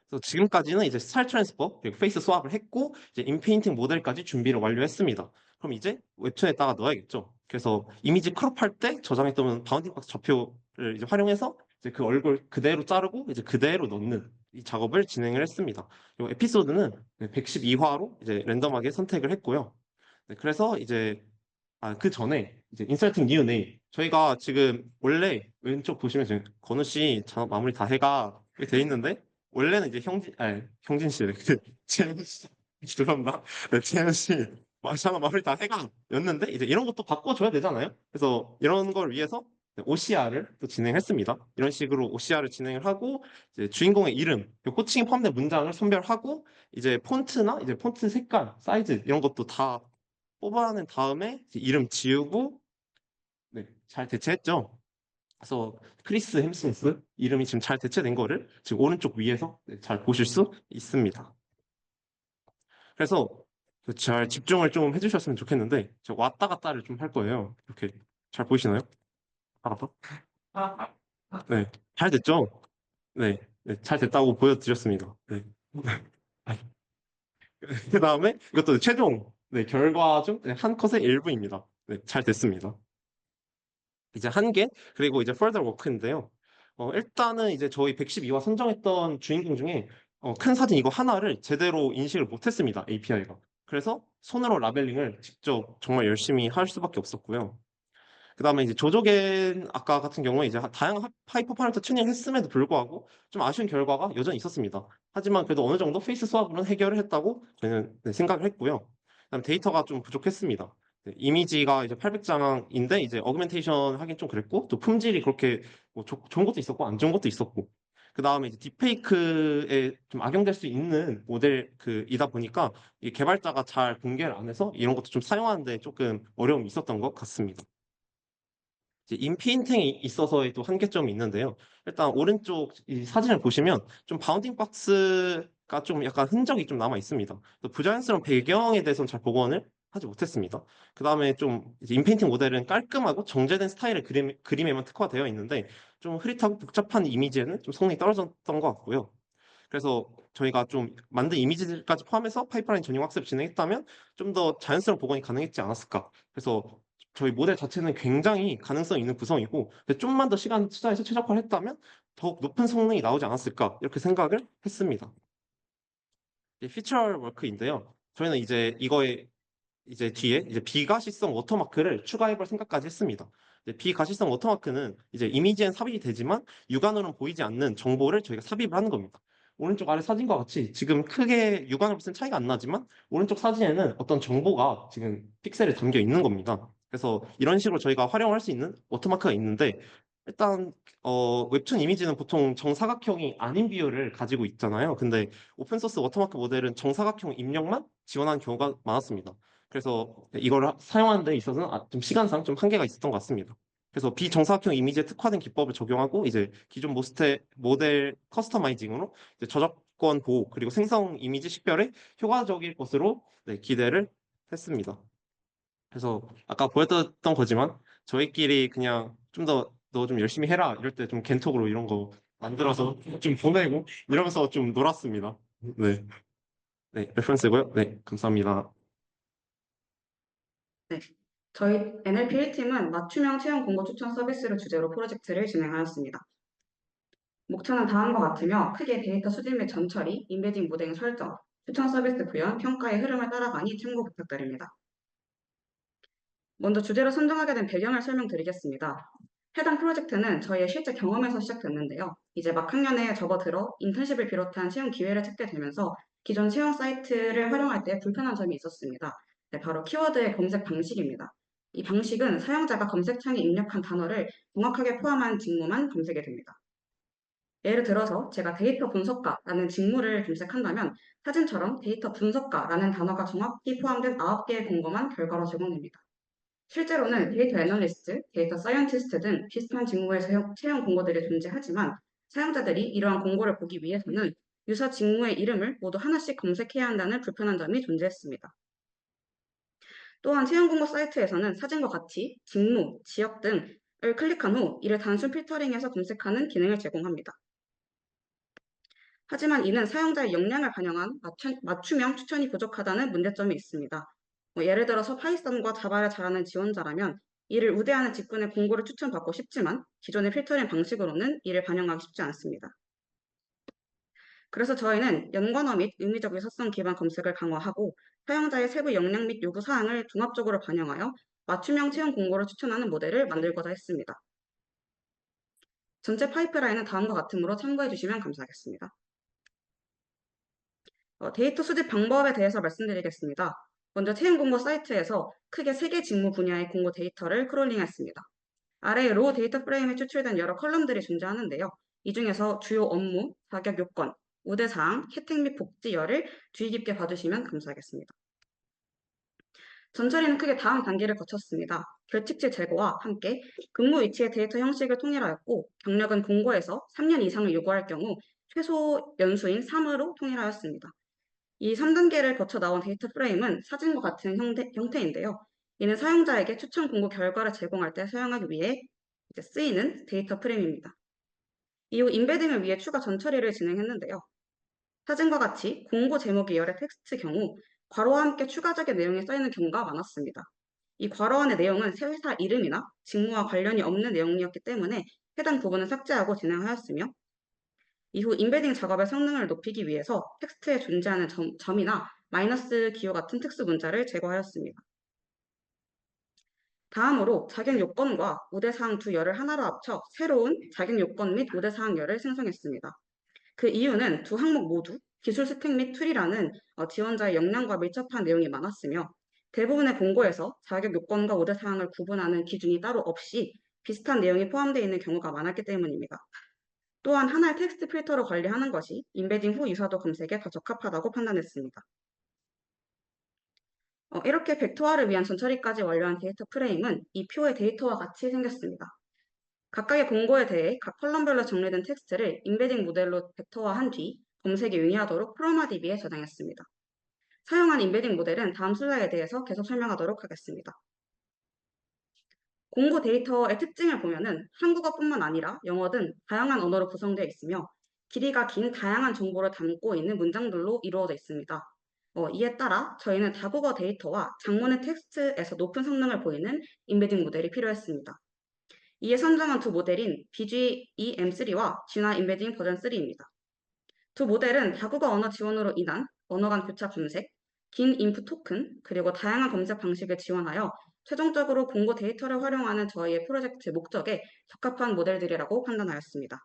그래서 지금까지는 이제 스타일 트랜스퍼 그리고 페이스 스왑을 했고 이제 인페인팅 모델까지 준비를 완료했습니다. 그럼 이제 웹툰에다가 넣어야겠죠. 그래서 이미지 크롭할 때 저장했던 바운딩 박스 좌표를 이제 활용해서 이제 그 얼굴 그대로 자르고 이제 그대로 넣는 이 작업을 진행을 했습니다. 그리고 에피소드는 112화로 이제 랜덤하게 선택을 했고요. 네, 그래서 이제 그 전에 이제 인설팅 뉴 네임 저희가 지금 원래 왼쪽 보시면 지금 건우 씨 작업 마무리 다 해가 이렇게 돼 있는데 원래는 이제 형진 씨, 재현 씨 죄송합니다. 네, 재현 씨 작업 마무리 다 해가 였는데 이제 이런 것도 바꿔줘야 되잖아요. 그래서 이런 걸 위해서 OCR을 또 진행했습니다. 이런 식으로 OCR을 진행을 하고 이제 주인공의 이름, 호칭이 포함된 문장을 선별하고 이제 폰트나 이제 폰트 색깔, 사이즈 이런 것도 다 뽑아낸 다음에 이제 이름 지우고 네, 잘 대체했죠. 그래서 크리스 햄스미스 이름이 지금 잘 대체된 거를 지금 오른쪽 위에서 네, 잘 보실 수 있습니다. 그래서 잘 집중을 좀 해주셨으면 좋겠는데 제가 왔다 갔다를 좀 할 거예요. 이렇게 잘 보이시나요? 왔다 갔다? 네, 잘 됐죠? 네, 네, 잘 됐다고 보여드렸습니다. 네. 그 다음에 이것도 최종 네, 결과 중 한 컷의 일부입니다. 네, 잘 됐습니다. 이제 한 개, 그리고 이제 further work인데요. 일단은 이제 저희 112화 선정했던 주인공 중에 큰 사진 이거 하나를 제대로 인식을 못했습니다. API가. 그래서 손으로 라벨링을 직접 정말 열심히 할 수밖에 없었고요. 그 다음에 이제 조조겐 아까 같은 경우에 이제 다양한 하이퍼 파라미터 튜닝을 했음에도 불구하고 좀 아쉬운 결과가 여전히 있었습니다. 하지만 그래도 어느 정도 페이스 스왑으로는 해결을 했다고 저는 네, 생각을 했고요. 그다음 데이터가 좀 부족했습니다. 네, 이미지가 이제 800장인데 이제 어그멘테이션 하긴 좀 그랬고 또 품질이 그렇게 뭐 좋은 것도 있었고 안 좋은 것도 있었고 그 다음에 이제 딥페이크에 좀 악용될 수 있는 모델 이다 보니까 이 개발자가 잘 공개를 안 해서 이런 것도 좀 사용하는데 조금 어려움이 있었던 것 같습니다. 이제 인페인팅이 있어서의 또 한계점이 있는데요. 일단 오른쪽 이 사진을 보시면 좀 바운딩 박스가 좀 약간 흔적이 좀 남아 있습니다. 부자연스러운 배경에 대해서는 잘 복원을 하지 못했습니다. 그 다음에 좀 이제 인페인팅 모델은 깔끔하고 정제된 스타일의 그림에만 특화되어 있는데 좀 흐릿하고 복잡한 이미지에는 좀 성능이 떨어졌던 것 같고요. 그래서 저희가 좀 만든 이미지들까지 포함해서 파이프라인 전용 학습을 진행했다면 좀 더 자연스러운 복원이 가능했지 않았을까. 그래서 저희 모델 자체는 굉장히 가능성 있는 구성이고 좀만 더 시간 투자해서 최적화를 했다면 더욱 높은 성능이 나오지 않았을까 이렇게 생각을 했습니다. 피처 워크인데요. 저희는 이제 이거에 이제 뒤에 이제 비가시성 워터마크를 추가해볼 생각까지 했습니다. 비가시성 워터마크는 이제 이미지엔 삽입이 되지만 육안으로는 보이지 않는 정보를 저희가 삽입을 하는 겁니다. 오른쪽 아래 사진과 같이 지금 크게 육안으로 봤을 때 차이가 안 나지만 오른쪽 사진에는 어떤 정보가 지금 픽셀에 담겨 있는 겁니다. 그래서 이런 식으로 저희가 활용할 수 있는 워터마크가 있는데 일단 웹툰 이미지는 보통 정사각형이 아닌 비율을 가지고 있잖아요. 근데 오픈소스 워터마크 모델은 정사각형 입력만 지원하는 경우가 많았습니다. 그래서 이걸 사용하는 데 있어서는 좀 시간상 좀 한계가 있었던 것 같습니다. 그래서 비정사각형 이미지에 특화된 기법을 적용하고 이제 기존 모델 커스터마이징으로 이제 저작권 보호 그리고 생성 이미지 식별에 효과적일 것으로 네, 기대를 했습니다. 그래서 아까 보였던 거지만 저희끼리 그냥 좀 더 너 좀 열심히 해라 이럴 때 좀 겐톡으로 이런 거 만들어서 좀 보내고 이러면서 좀 놀았습니다. 네, 네 레퍼런스고요. 네, 감사합니다. 네. 저희 NLP 1팀은 맞춤형 채용 공고 추천 서비스를 주제로 프로젝트를 진행하였습니다. 목차는 다음과 같으며 크게 데이터 수집 및 전처리, 인베딩 모델 설정, 추천 서비스 구현, 평가의 흐름을 따라가니 참고 부탁드립니다. 먼저 주제로 선정하게 된 배경을 설명드리겠습니다. 해당 프로젝트는 저희의 실제 경험에서 시작됐는데요. 이제 막 학년에 접어들어 인턴십을 비롯한 채용 기회를 찾게 되면서 기존 채용 사이트를 활용할 때 불편한 점이 있었습니다. 네, 바로 키워드의 검색 방식입니다. 이 방식은 사용자가 검색창에 입력한 단어를 정확하게 포함한 직무만 검색이 됩니다. 예를 들어서 제가 데이터 분석가라는 직무를 검색한다면 사진처럼 데이터 분석가라는 단어가 정확히 포함된 9개의 공고만 결과로 제공됩니다. 실제로는 데이터 애널리스트, 데이터 사이언티스트 등 비슷한 직무의 채용 공고들이 존재하지만 사용자들이 이러한 공고를 보기 위해서는 유사 직무의 이름을 모두 하나씩 검색해야 한다는 불편한 점이 존재했습니다. 또한 채용 공고 사이트에서는 사진과 같이 직무, 지역 등 클릭한 후 이를 단순 필터링해서 검색하는 기능을 제공합니다. 하지만 이는 사용자의 역량을 반영한 맞춤형 추천이 부족하다는 문제점이 있습니다. 예를 들어서 파이썬과 자바를 잘하는 지원자라면 이를 우대하는 직군의 공고를 추천받고 싶지만 기존의 필터링 방식으로는 이를 반영하기 쉽지 않습니다. 그래서 저희는 연관어 및 의미적 유사성 기반 검색을 강화하고 사용자의 세부 역량 및 요구 사항을 종합적으로 반영하여 맞춤형 채용 공고를 추천하는 모델을 만들고자 했습니다. 전체 파이프라인은 다음과 같으므로 참고해 주시면 감사하겠습니다. 데이터 수집 방법에 대해서 말씀드리겠습니다. 먼저 채용 공고 사이트에서 크게 3개 직무 분야의 공고 데이터를 크롤링했습니다. 아래 로 데이터 프레임에 추출된 여러 컬럼들이 존재하는데요. 이 중에서 주요 업무, 자격 요건, 우대사항, 혜택 및 복지열을 주의 깊게 봐주시면 감사하겠습니다. 전처리는 크게 다음 단계를 거쳤습니다. 결칙지 제거와 함께 근무 위치의 데이터 형식을 통일하였고 경력은 공고에서 3년 이상을 요구할 경우 최소 연수인 3으로 통일하였습니다. 이 3단계를 거쳐 나온 데이터 프레임은 사진과 같은 형태인데요. 이는 사용자에게 추천 공고 결과를 제공할 때 사용하기 위해 쓰이는 데이터 프레임입니다. 이후 인베딩을 위해 추가 전처리를 진행했는데요. 사진과 같이 공고 제목이 열의 텍스트 경우 괄호와 함께 추가적인 내용이 써있는 경우가 많았습니다. 이 괄호 안의 내용은 새 회사 이름이나 직무와 관련이 없는 내용이었기 때문에 해당 부분을 삭제하고 진행하였으며 이후 인베딩 작업의 성능을 높이기 위해서 텍스트에 존재하는 점이나 마이너스 기호 같은 특수 문자를 제거하였습니다. 다음으로 자격 요건과 우대사항 두 열을 하나로 합쳐 새로운 자격 요건 및 우대사항 열을 생성했습니다. 그 이유는 두 항목 모두 기술 스택 및 툴이라는 지원자의 역량과 밀접한 내용이 많았으며 대부분의 공고에서 자격 요건과 우대사항을 구분하는 기준이 따로 없이 비슷한 내용이 포함되어 있는 경우가 많았기 때문입니다. 또한 하나의 텍스트 필터로 관리하는 것이 인베딩 후 유사도 검색에 더 적합하다고 판단했습니다. 이렇게 벡터화를 위한 전처리까지 완료한 데이터 프레임은 이 표의 데이터와 같이 생겼습니다. 각각의 공고에 대해 각 컬럼별로 정리된 텍스트를 인베딩 모델로 벡터화한 뒤 검색에 용이하도록 크로마DB에 저장했습니다. 사용한 인베딩 모델은 다음 슬라이드에 대해서 계속 설명하도록 하겠습니다. 공고 데이터의 특징을 보면은 한국어뿐만 아니라 영어 등 다양한 언어로 구성되어 있으며 길이가 긴 다양한 정보를 담고 있는 문장들로 이루어져 있습니다. 이에 따라 저희는 다국어 데이터와 장문의 텍스트에서 높은 성능을 보이는 인베딩 모델이 필요했습니다. 이에 선정한 두 모델인 BGE-M3와 진화 인베딩 버전 3입니다. 두 모델은 다국어 언어 지원으로 인한 언어 간 교차 검색, 긴 인풋 토큰, 그리고 다양한 검색 방식을 지원하여 최종적으로 공고 데이터를 활용하는 저희의 프로젝트 목적에 적합한 모델들이라고 판단하였습니다.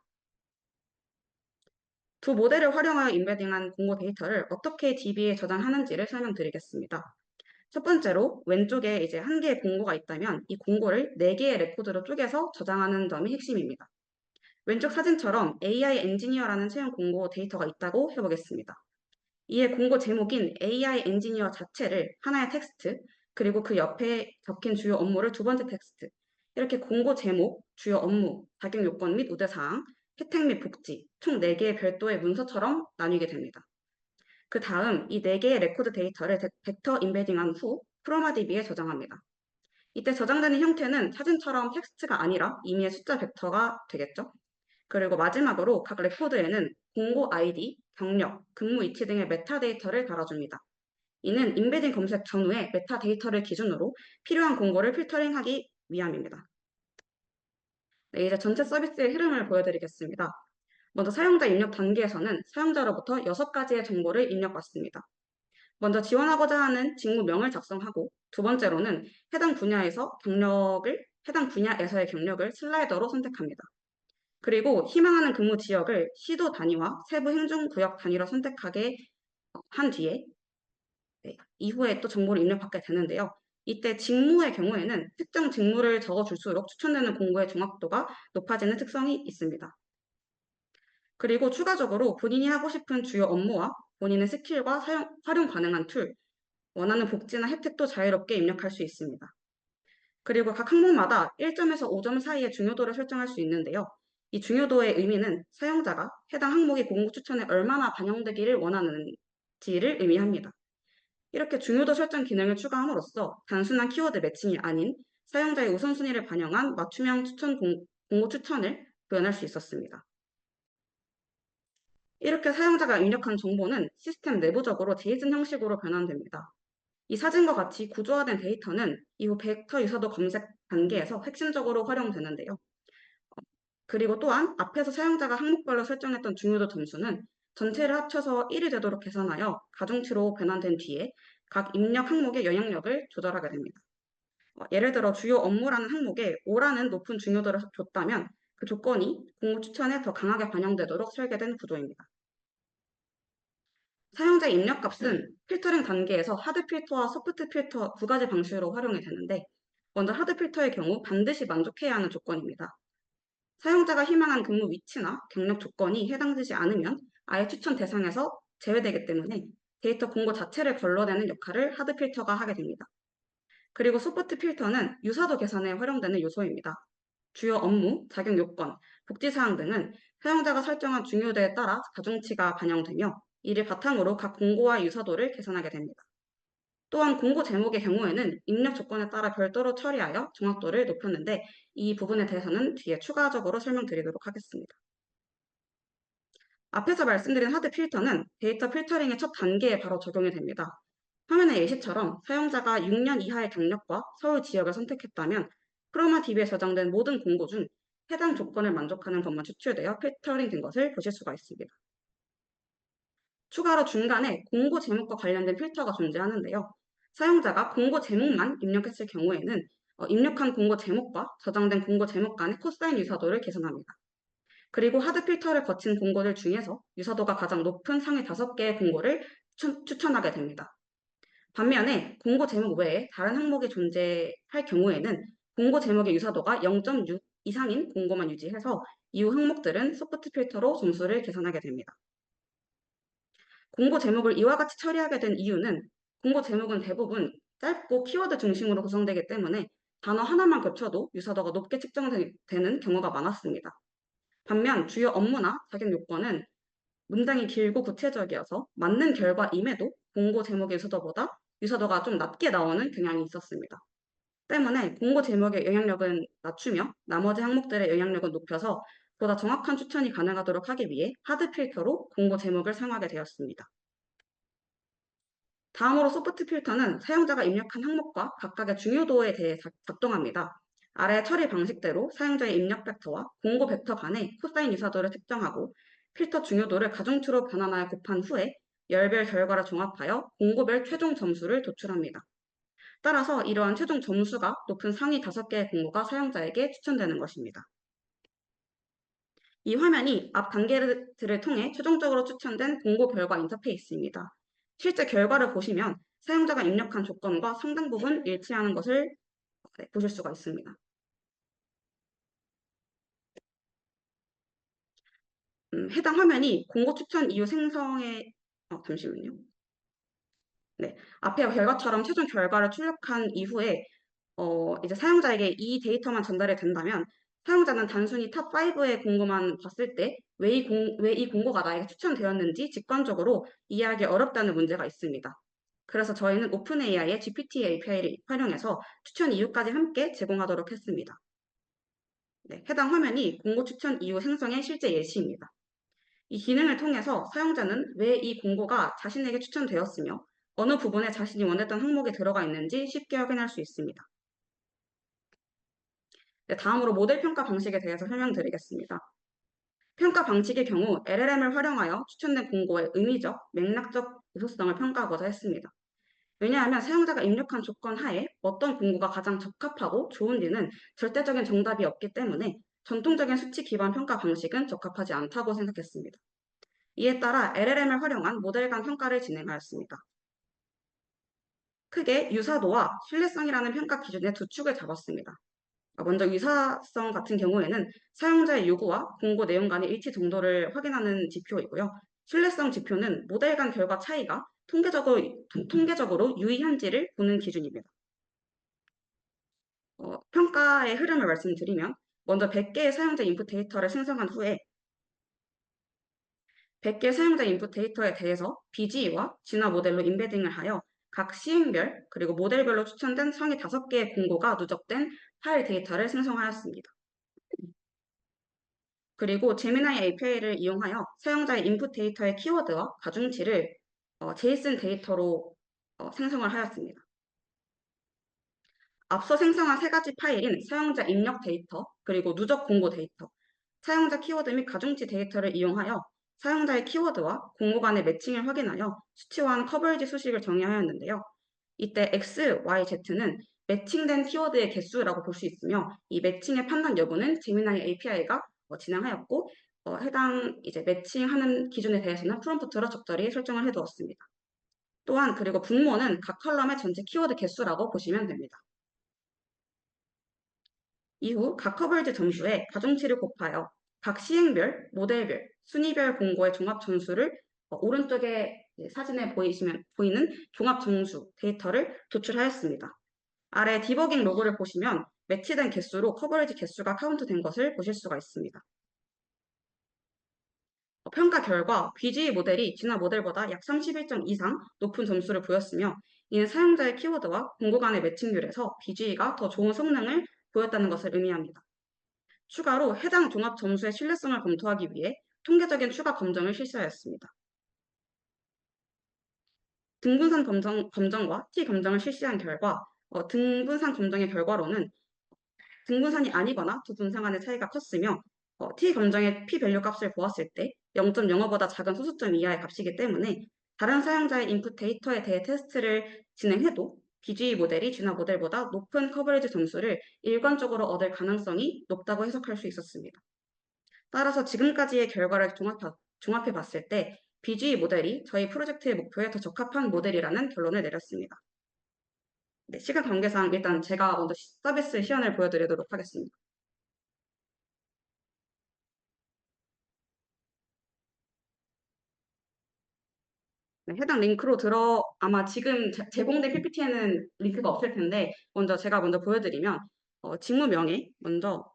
두 모델을 활용하여 인베딩한 공고 데이터를 어떻게 DB에 저장하는지를 설명드리겠습니다. 첫 번째로 왼쪽에 이제 한 개의 공고가 있다면 이 공고를 4개의 레코드로 쪼개서 저장하는 점이 핵심입니다. 왼쪽 사진처럼 AI 엔지니어라는 채용 공고 데이터가 있다고 해보겠습니다. 이에 공고 제목인 AI 엔지니어 자체를 하나의 텍스트, 그리고 그 옆에 적힌 주요 업무를 두 번째 텍스트, 이렇게 공고 제목, 주요 업무, 자격 요건 및 우대사항, 혜택 및 복지, 총 4개의 별도의 문서처럼 나뉘게 됩니다. 그 다음 이 4개의 레코드 데이터를 벡터 인베딩한 후 크로마DB에 저장합니다. 이때 저장되는 형태는 사진처럼 텍스트가 아니라 임의의 숫자 벡터가 되겠죠. 그리고 마지막으로 각 레코드에는 공고 아이디, 경력, 근무 위치 등의 메타데이터를 달아줍니다. 이는 인베딩 검색 전후에 메타데이터를 기준으로 필요한 공고를 필터링하기 위함입니다. 네, 이제 전체 서비스의 흐름을 보여드리겠습니다. 먼저 사용자 입력 단계에서는 사용자로부터 6가지의 정보를 입력받습니다. 먼저 지원하고자 하는 직무명을 작성하고 두 번째로는 해당 분야에서의 경력을 슬라이더로 선택합니다. 그리고 희망하는 근무 지역을 시도 단위와 세부 행정구역 단위로 선택하게 한 뒤에 이후에 또 정보를 입력받게 되는데요. 이때 직무의 경우에는 특정 직무를 적어줄수록 추천되는 공고의 정확도가 높아지는 특성이 있습니다. 그리고 추가적으로 본인이 하고 싶은 주요 업무와 본인의 스킬과 활용 가능한 툴, 원하는 복지나 혜택도 자유롭게 입력할 수 있습니다. 그리고 각 항목마다 1점에서 5점 사이의 중요도를 설정할 수 있는데요. 이 중요도의 의미는 사용자가 해당 항목의 공고 추천에 얼마나 반영되기를 원하는지를 의미합니다. 이렇게 중요도 설정 기능을 추가함으로써 단순한 키워드 매칭이 아닌 사용자의 우선순위를 반영한 맞춤형 공고 추천을 구현할 수 있었습니다. 이렇게 사용자가 입력한 정보는 시스템 내부적으로 제이슨 형식으로 변환됩니다. 이 사진과 같이 구조화된 데이터는 이후 벡터 유사도 검색 단계에서 핵심적으로 활용되는데요. 그리고 또한 앞에서 사용자가 항목별로 설정했던 중요도 점수는 전체를 합쳐서 1이 되도록 계산하여 가중치로 변환된 뒤에 각 입력 항목의 영향력을 조절하게 됩니다. 예를 들어 주요 업무라는 항목에 5라는 높은 중요도를 줬다면 그 조건이 공고 추천에 더 강하게 반영되도록 설계된 구조입니다. 사용자 입력 값은 필터링 단계에서 하드 필터와 소프트 필터 두 가지 방식으로 활용이 되는데, 먼저 하드 필터의 경우 반드시 만족해야 하는 조건입니다. 사용자가 희망한 근무 위치나 경력 조건이 해당되지 않으면 아예 추천 대상에서 제외되기 때문에 데이터 공고 자체를 걸러내는 역할을 하드 필터가 하게 됩니다. 그리고 소프트 필터는 유사도 계산에 활용되는 요소입니다. 주요 업무, 자격 요건, 복지사항 등은 사용자가 설정한 중요도에 따라 가중치가 반영되며 이를 바탕으로 각 공고와 유사도를 계산하게 됩니다. 또한 공고 제목의 경우에는 입력 조건에 따라 별도로 처리하여 정확도를 높였는데 이 부분에 대해서는 뒤에 추가적으로 설명드리도록 하겠습니다. 앞에서 말씀드린 하드 필터는 데이터 필터링의 첫 단계에 바로 적용이 됩니다. 화면의 예시처럼 사용자가 6년 이하의 경력과 서울 지역을 선택했다면 크로마 DB에 저장된 모든 공고 중 해당 조건을 만족하는 것만 추출되어 필터링된 것을 보실 수가 있습니다. 추가로 중간에 공고 제목과 관련된 필터가 존재하는데요. 사용자가 공고 제목만 입력했을 경우에는 입력한 공고 제목과 저장된 공고 제목 간의 코사인 유사도를 계산합니다. 그리고 하드 필터를 거친 공고들 중에서 유사도가 가장 높은 상위 5개의 공고를 추천하게 됩니다. 반면에 공고 제목 외에 다른 항목이 존재할 경우에는 공고 제목의 유사도가 0.6 이상인 공고만 유지해서 이후 항목들은 소프트 필터로 점수를 계산하게 됩니다. 공고 제목을 이와 같이 처리하게 된 이유는 공고 제목은 대부분 짧고 키워드 중심으로 구성되기 때문에 단어 하나만 겹쳐도 유사도가 높게 측정되는 경우가 많았습니다. 반면 주요 업무나 자격 요건은 문장이 길고 구체적이어서 맞는 결과임에도 공고 제목의 유사도보다 유사도가 좀 낮게 나오는 경향이 있었습니다. 때문에 공고 제목의 영향력은 낮추며 나머지 항목들의 영향력은 높여서 보다 정확한 추천이 가능하도록 하기 위해 하드 필터로 공고 제목을 사용하게 되었습니다. 다음으로 소프트 필터는 사용자가 입력한 항목과 각각의 중요도에 대해 작동합니다. 아래 처리 방식대로 사용자의 입력 벡터와 공고 벡터 간의 코사인 유사도를 측정하고 필터 중요도를 가중치로 변환하여 곱한 후에 열별 결과를 종합하여 공고별 최종 점수를 도출합니다. 따라서 이러한 최종 점수가 높은 상위 5개의 공고가 사용자에게 추천되는 것입니다. 이 화면이 앞 단계들을 통해 최종적으로 추천된 공고 결과 인터페이스입니다. 실제 결과를 보시면 사용자가 입력한 조건과 상당 부분 일치하는 것을 보실 수가 있습니다. 해당 화면이 공고 추천 이후 생성의 잠시만요. 네, 앞에 결과처럼 최종 결과를 출력한 이후에 이제 사용자에게 이 데이터만 전달이 된다면 사용자는 단순히 탑5의 공고만 봤을 때 왜 이 공고가 나에게 추천되었는지 직관적으로 이해하기 어렵다는 문제가 있습니다. 그래서 저희는 오픈AI의 GPT API를 활용해서 추천 이유까지 함께 제공하도록 했습니다. 네, 해당 화면이 공고 추천 이후 생성의 실제 예시입니다. 이 기능을 통해서 사용자는 왜 이 공고가 자신에게 추천되었으며 어느 부분에 자신이 원했던 항목이 들어가 있는지 쉽게 확인할 수 있습니다. 네, 다음으로 모델 평가 방식에 대해서 설명드리겠습니다. 평가 방식의 경우 LLM을 활용하여 추천된 공고의 의미적, 맥락적 유효성을 평가하고자 했습니다. 왜냐하면 사용자가 입력한 조건 하에 어떤 공고가 가장 적합하고 좋은지는 절대적인 정답이 없기 때문에 전통적인 수치 기반 평가 방식은 적합하지 않다고 생각했습니다. 이에 따라 LLM을 활용한 모델 간 평가를 진행하였습니다. 크게 유사도와 신뢰성이라는 평가 기준의 두 축을 잡았습니다. 먼저 유사성 같은 경우에는 사용자의 요구와 공고 내용 간의 일치 정도를 확인하는 지표이고요. 신뢰성 지표는 모델 간 결과 차이가 통계적으로 유의한지를 보는 기준입니다. 평가의 흐름을 말씀드리면 먼저 100개의 사용자 인풋 데이터를 생성한 후에 100개의 사용자 인풋 데이터에 대해서 BGE와 진화 모델로 임베딩을 하여 각 시행별 그리고 모델별로 추천된 상위 5개의 공고가 누적된 파일 데이터를 생성하였습니다. 그리고 제미나이 API를 이용하여 사용자의 인풋 데이터의 키워드와 가중치를 JSON 데이터로 생성을 하였습니다. 앞서 생성한 3가지 파일인 사용자 입력 데이터, 그리고 누적 공고 데이터, 사용자 키워드 및 가중치 데이터를 이용하여 사용자의 키워드와 공고 간의 매칭을 확인하여 수치화한 커버리지 수식을 정의하였는데요. 이때 X, Y, Z는 매칭된 키워드의 개수라고 볼 수 있으며 이 매칭의 판단 여부는 제미나이 API가 진행하였고 해당 이제 매칭하는 기준에 대해서는 프롬프트로 적절히 설정을 해두었습니다. 또한 그리고 분모는 각 컬럼의 전체 키워드 개수라고 보시면 됩니다. 이후 각 커버리지 점수에 가중치를 곱하여 각 시행별, 모델별, 순위별 공고의 종합 점수를 오른쪽에 사진에 보이는 종합 점수 데이터를 도출하였습니다. 아래 디버깅 로그를 보시면 매치된 개수로 커버리지 개수가 카운트된 것을 보실 수가 있습니다. 평가 결과 BGE 모델이 진화 모델보다 약 31점 이상 높은 점수를 보였으며 이는 사용자의 키워드와 공고 간의 매칭률에서 BGE가 더 좋은 성능을 보였다는 것을 의미합니다. 추가로 해당 종합 점수의 신뢰성을 검토하기 위해 통계적인 추가 검정을 실시하였습니다. 등분산 검정과 T 검정을 실시한 결과 등분산 검정의 결과로는 등분산이 아니거나 두 분산 간의 차이가 컸으며 T 검정의 P-밸류 값을 보았을 때 0.05보다 작은 소수점 이하의 값이기 때문에 다른 사용자의 인풋 데이터에 대해 테스트를 진행해도 BGE 모델이 진화 모델보다 높은 커버리지 점수를 일관적으로 얻을 가능성이 높다고 해석할 수 있었습니다. 따라서 지금까지의 결과를 종합해 봤을 때 BGE 모델이 저희 프로젝트의 목표에 더 적합한 모델이라는 결론을 내렸습니다. 네, 시간 관계상 일단 제가 먼저 서비스 시연을 보여드리도록 하겠습니다. 네, 해당 링크로 아마 지금 제공된 PPT에는 링크가 없을 텐데 제가 먼저 보여드리면 직무명에 먼저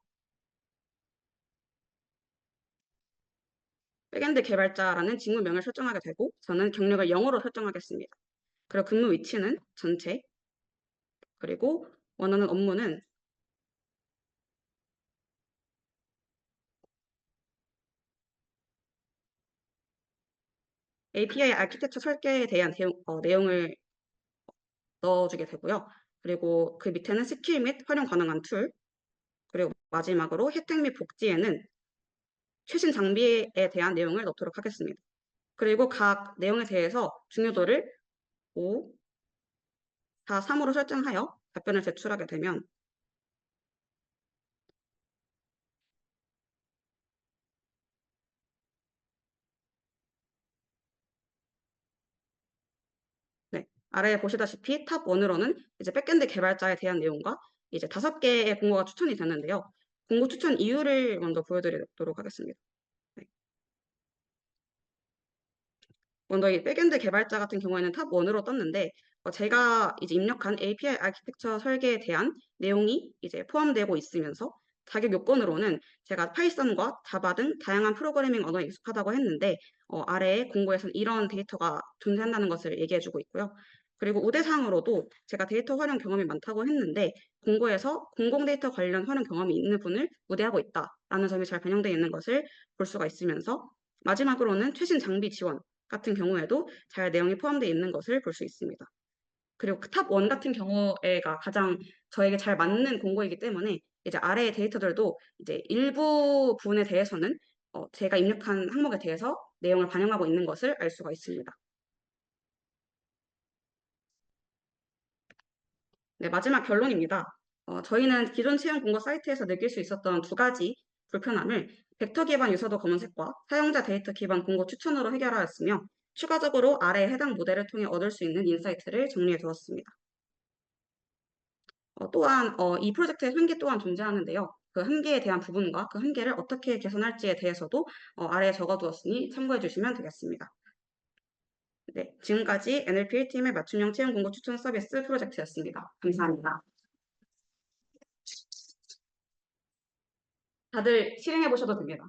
백엔드 개발자라는 직무명을 설정하게 되고 저는 경력을 0으로 설정하겠습니다. 그리고 근무 위치는 전체, 그리고 원하는 업무는 API 아키텍처 설계에 대한 내용을 넣어주게 되고요. 그리고 그 밑에는 스킬 및 활용 가능한 툴, 그리고 마지막으로 혜택 및 복지에는 최신 장비에 대한 내용을 넣도록 하겠습니다. 그리고 각 내용에 대해서 중요도를 5, 4, 3으로 설정하여 답변을 제출하게 되면 네, 아래에 보시다시피 탑 1으로는 이제 백엔드 개발자에 대한 내용과 이제 5개의 공고가 추천이 되는데요. 공고 추천 이유를 먼저 보여드리도록 하겠습니다. 네. 먼저 이 백엔드 개발자 같은 경우에는 탑 1으로 떴는데 제가 이제 입력한 API 아키텍처 설계에 대한 내용이 이제 포함되고 있으면서 자격 요건으로는 제가 파이썬과 자바 등 다양한 프로그래밍 언어에 익숙하다고 했는데 아래에 공고에서는 이런 데이터가 존재한다는 것을 얘기해주고 있고요. 그리고 우대사항으로도 제가 데이터 활용 경험이 많다고 했는데 공고에서 공공 데이터 관련 활용 경험이 있는 분을 우대하고 있다라는 점이 잘 반영되어 있는 것을 볼 수가 있으면서 마지막으로는 최신 장비 지원 같은 경우에도 잘 내용이 포함되어 있는 것을 볼 수 있습니다. 그리고 탑 1 같은 경우에가 가장 저에게 잘 맞는 공고이기 때문에 이제 아래의 데이터들도 이제 일부 부분에 대해서는 제가 입력한 항목에 대해서 내용을 반영하고 있는 것을 알 수가 있습니다. 네, 마지막 결론입니다. 저희는 기존 채용 공고 사이트에서 느낄 수 있었던 2가지 불편함을 벡터 기반 유서도 검색과 사용자 데이터 기반 공고 추천으로 해결하였으며 추가적으로 아래 해당 모델을 통해 얻을 수 있는 인사이트를 정리해 두었습니다. 또한 이 프로젝트의 한계 또한 존재하는데요. 그 한계에 대한 부분과 그 한계를 어떻게 개선할지에 대해서도 아래에 적어두었으니 참고해 주시면 되겠습니다. 네, 지금까지 NLP 1팀의 맞춤형 채용 공고 추천 서비스 프로젝트였습니다. 감사합니다. 다들 실행해 보셔도 됩니다.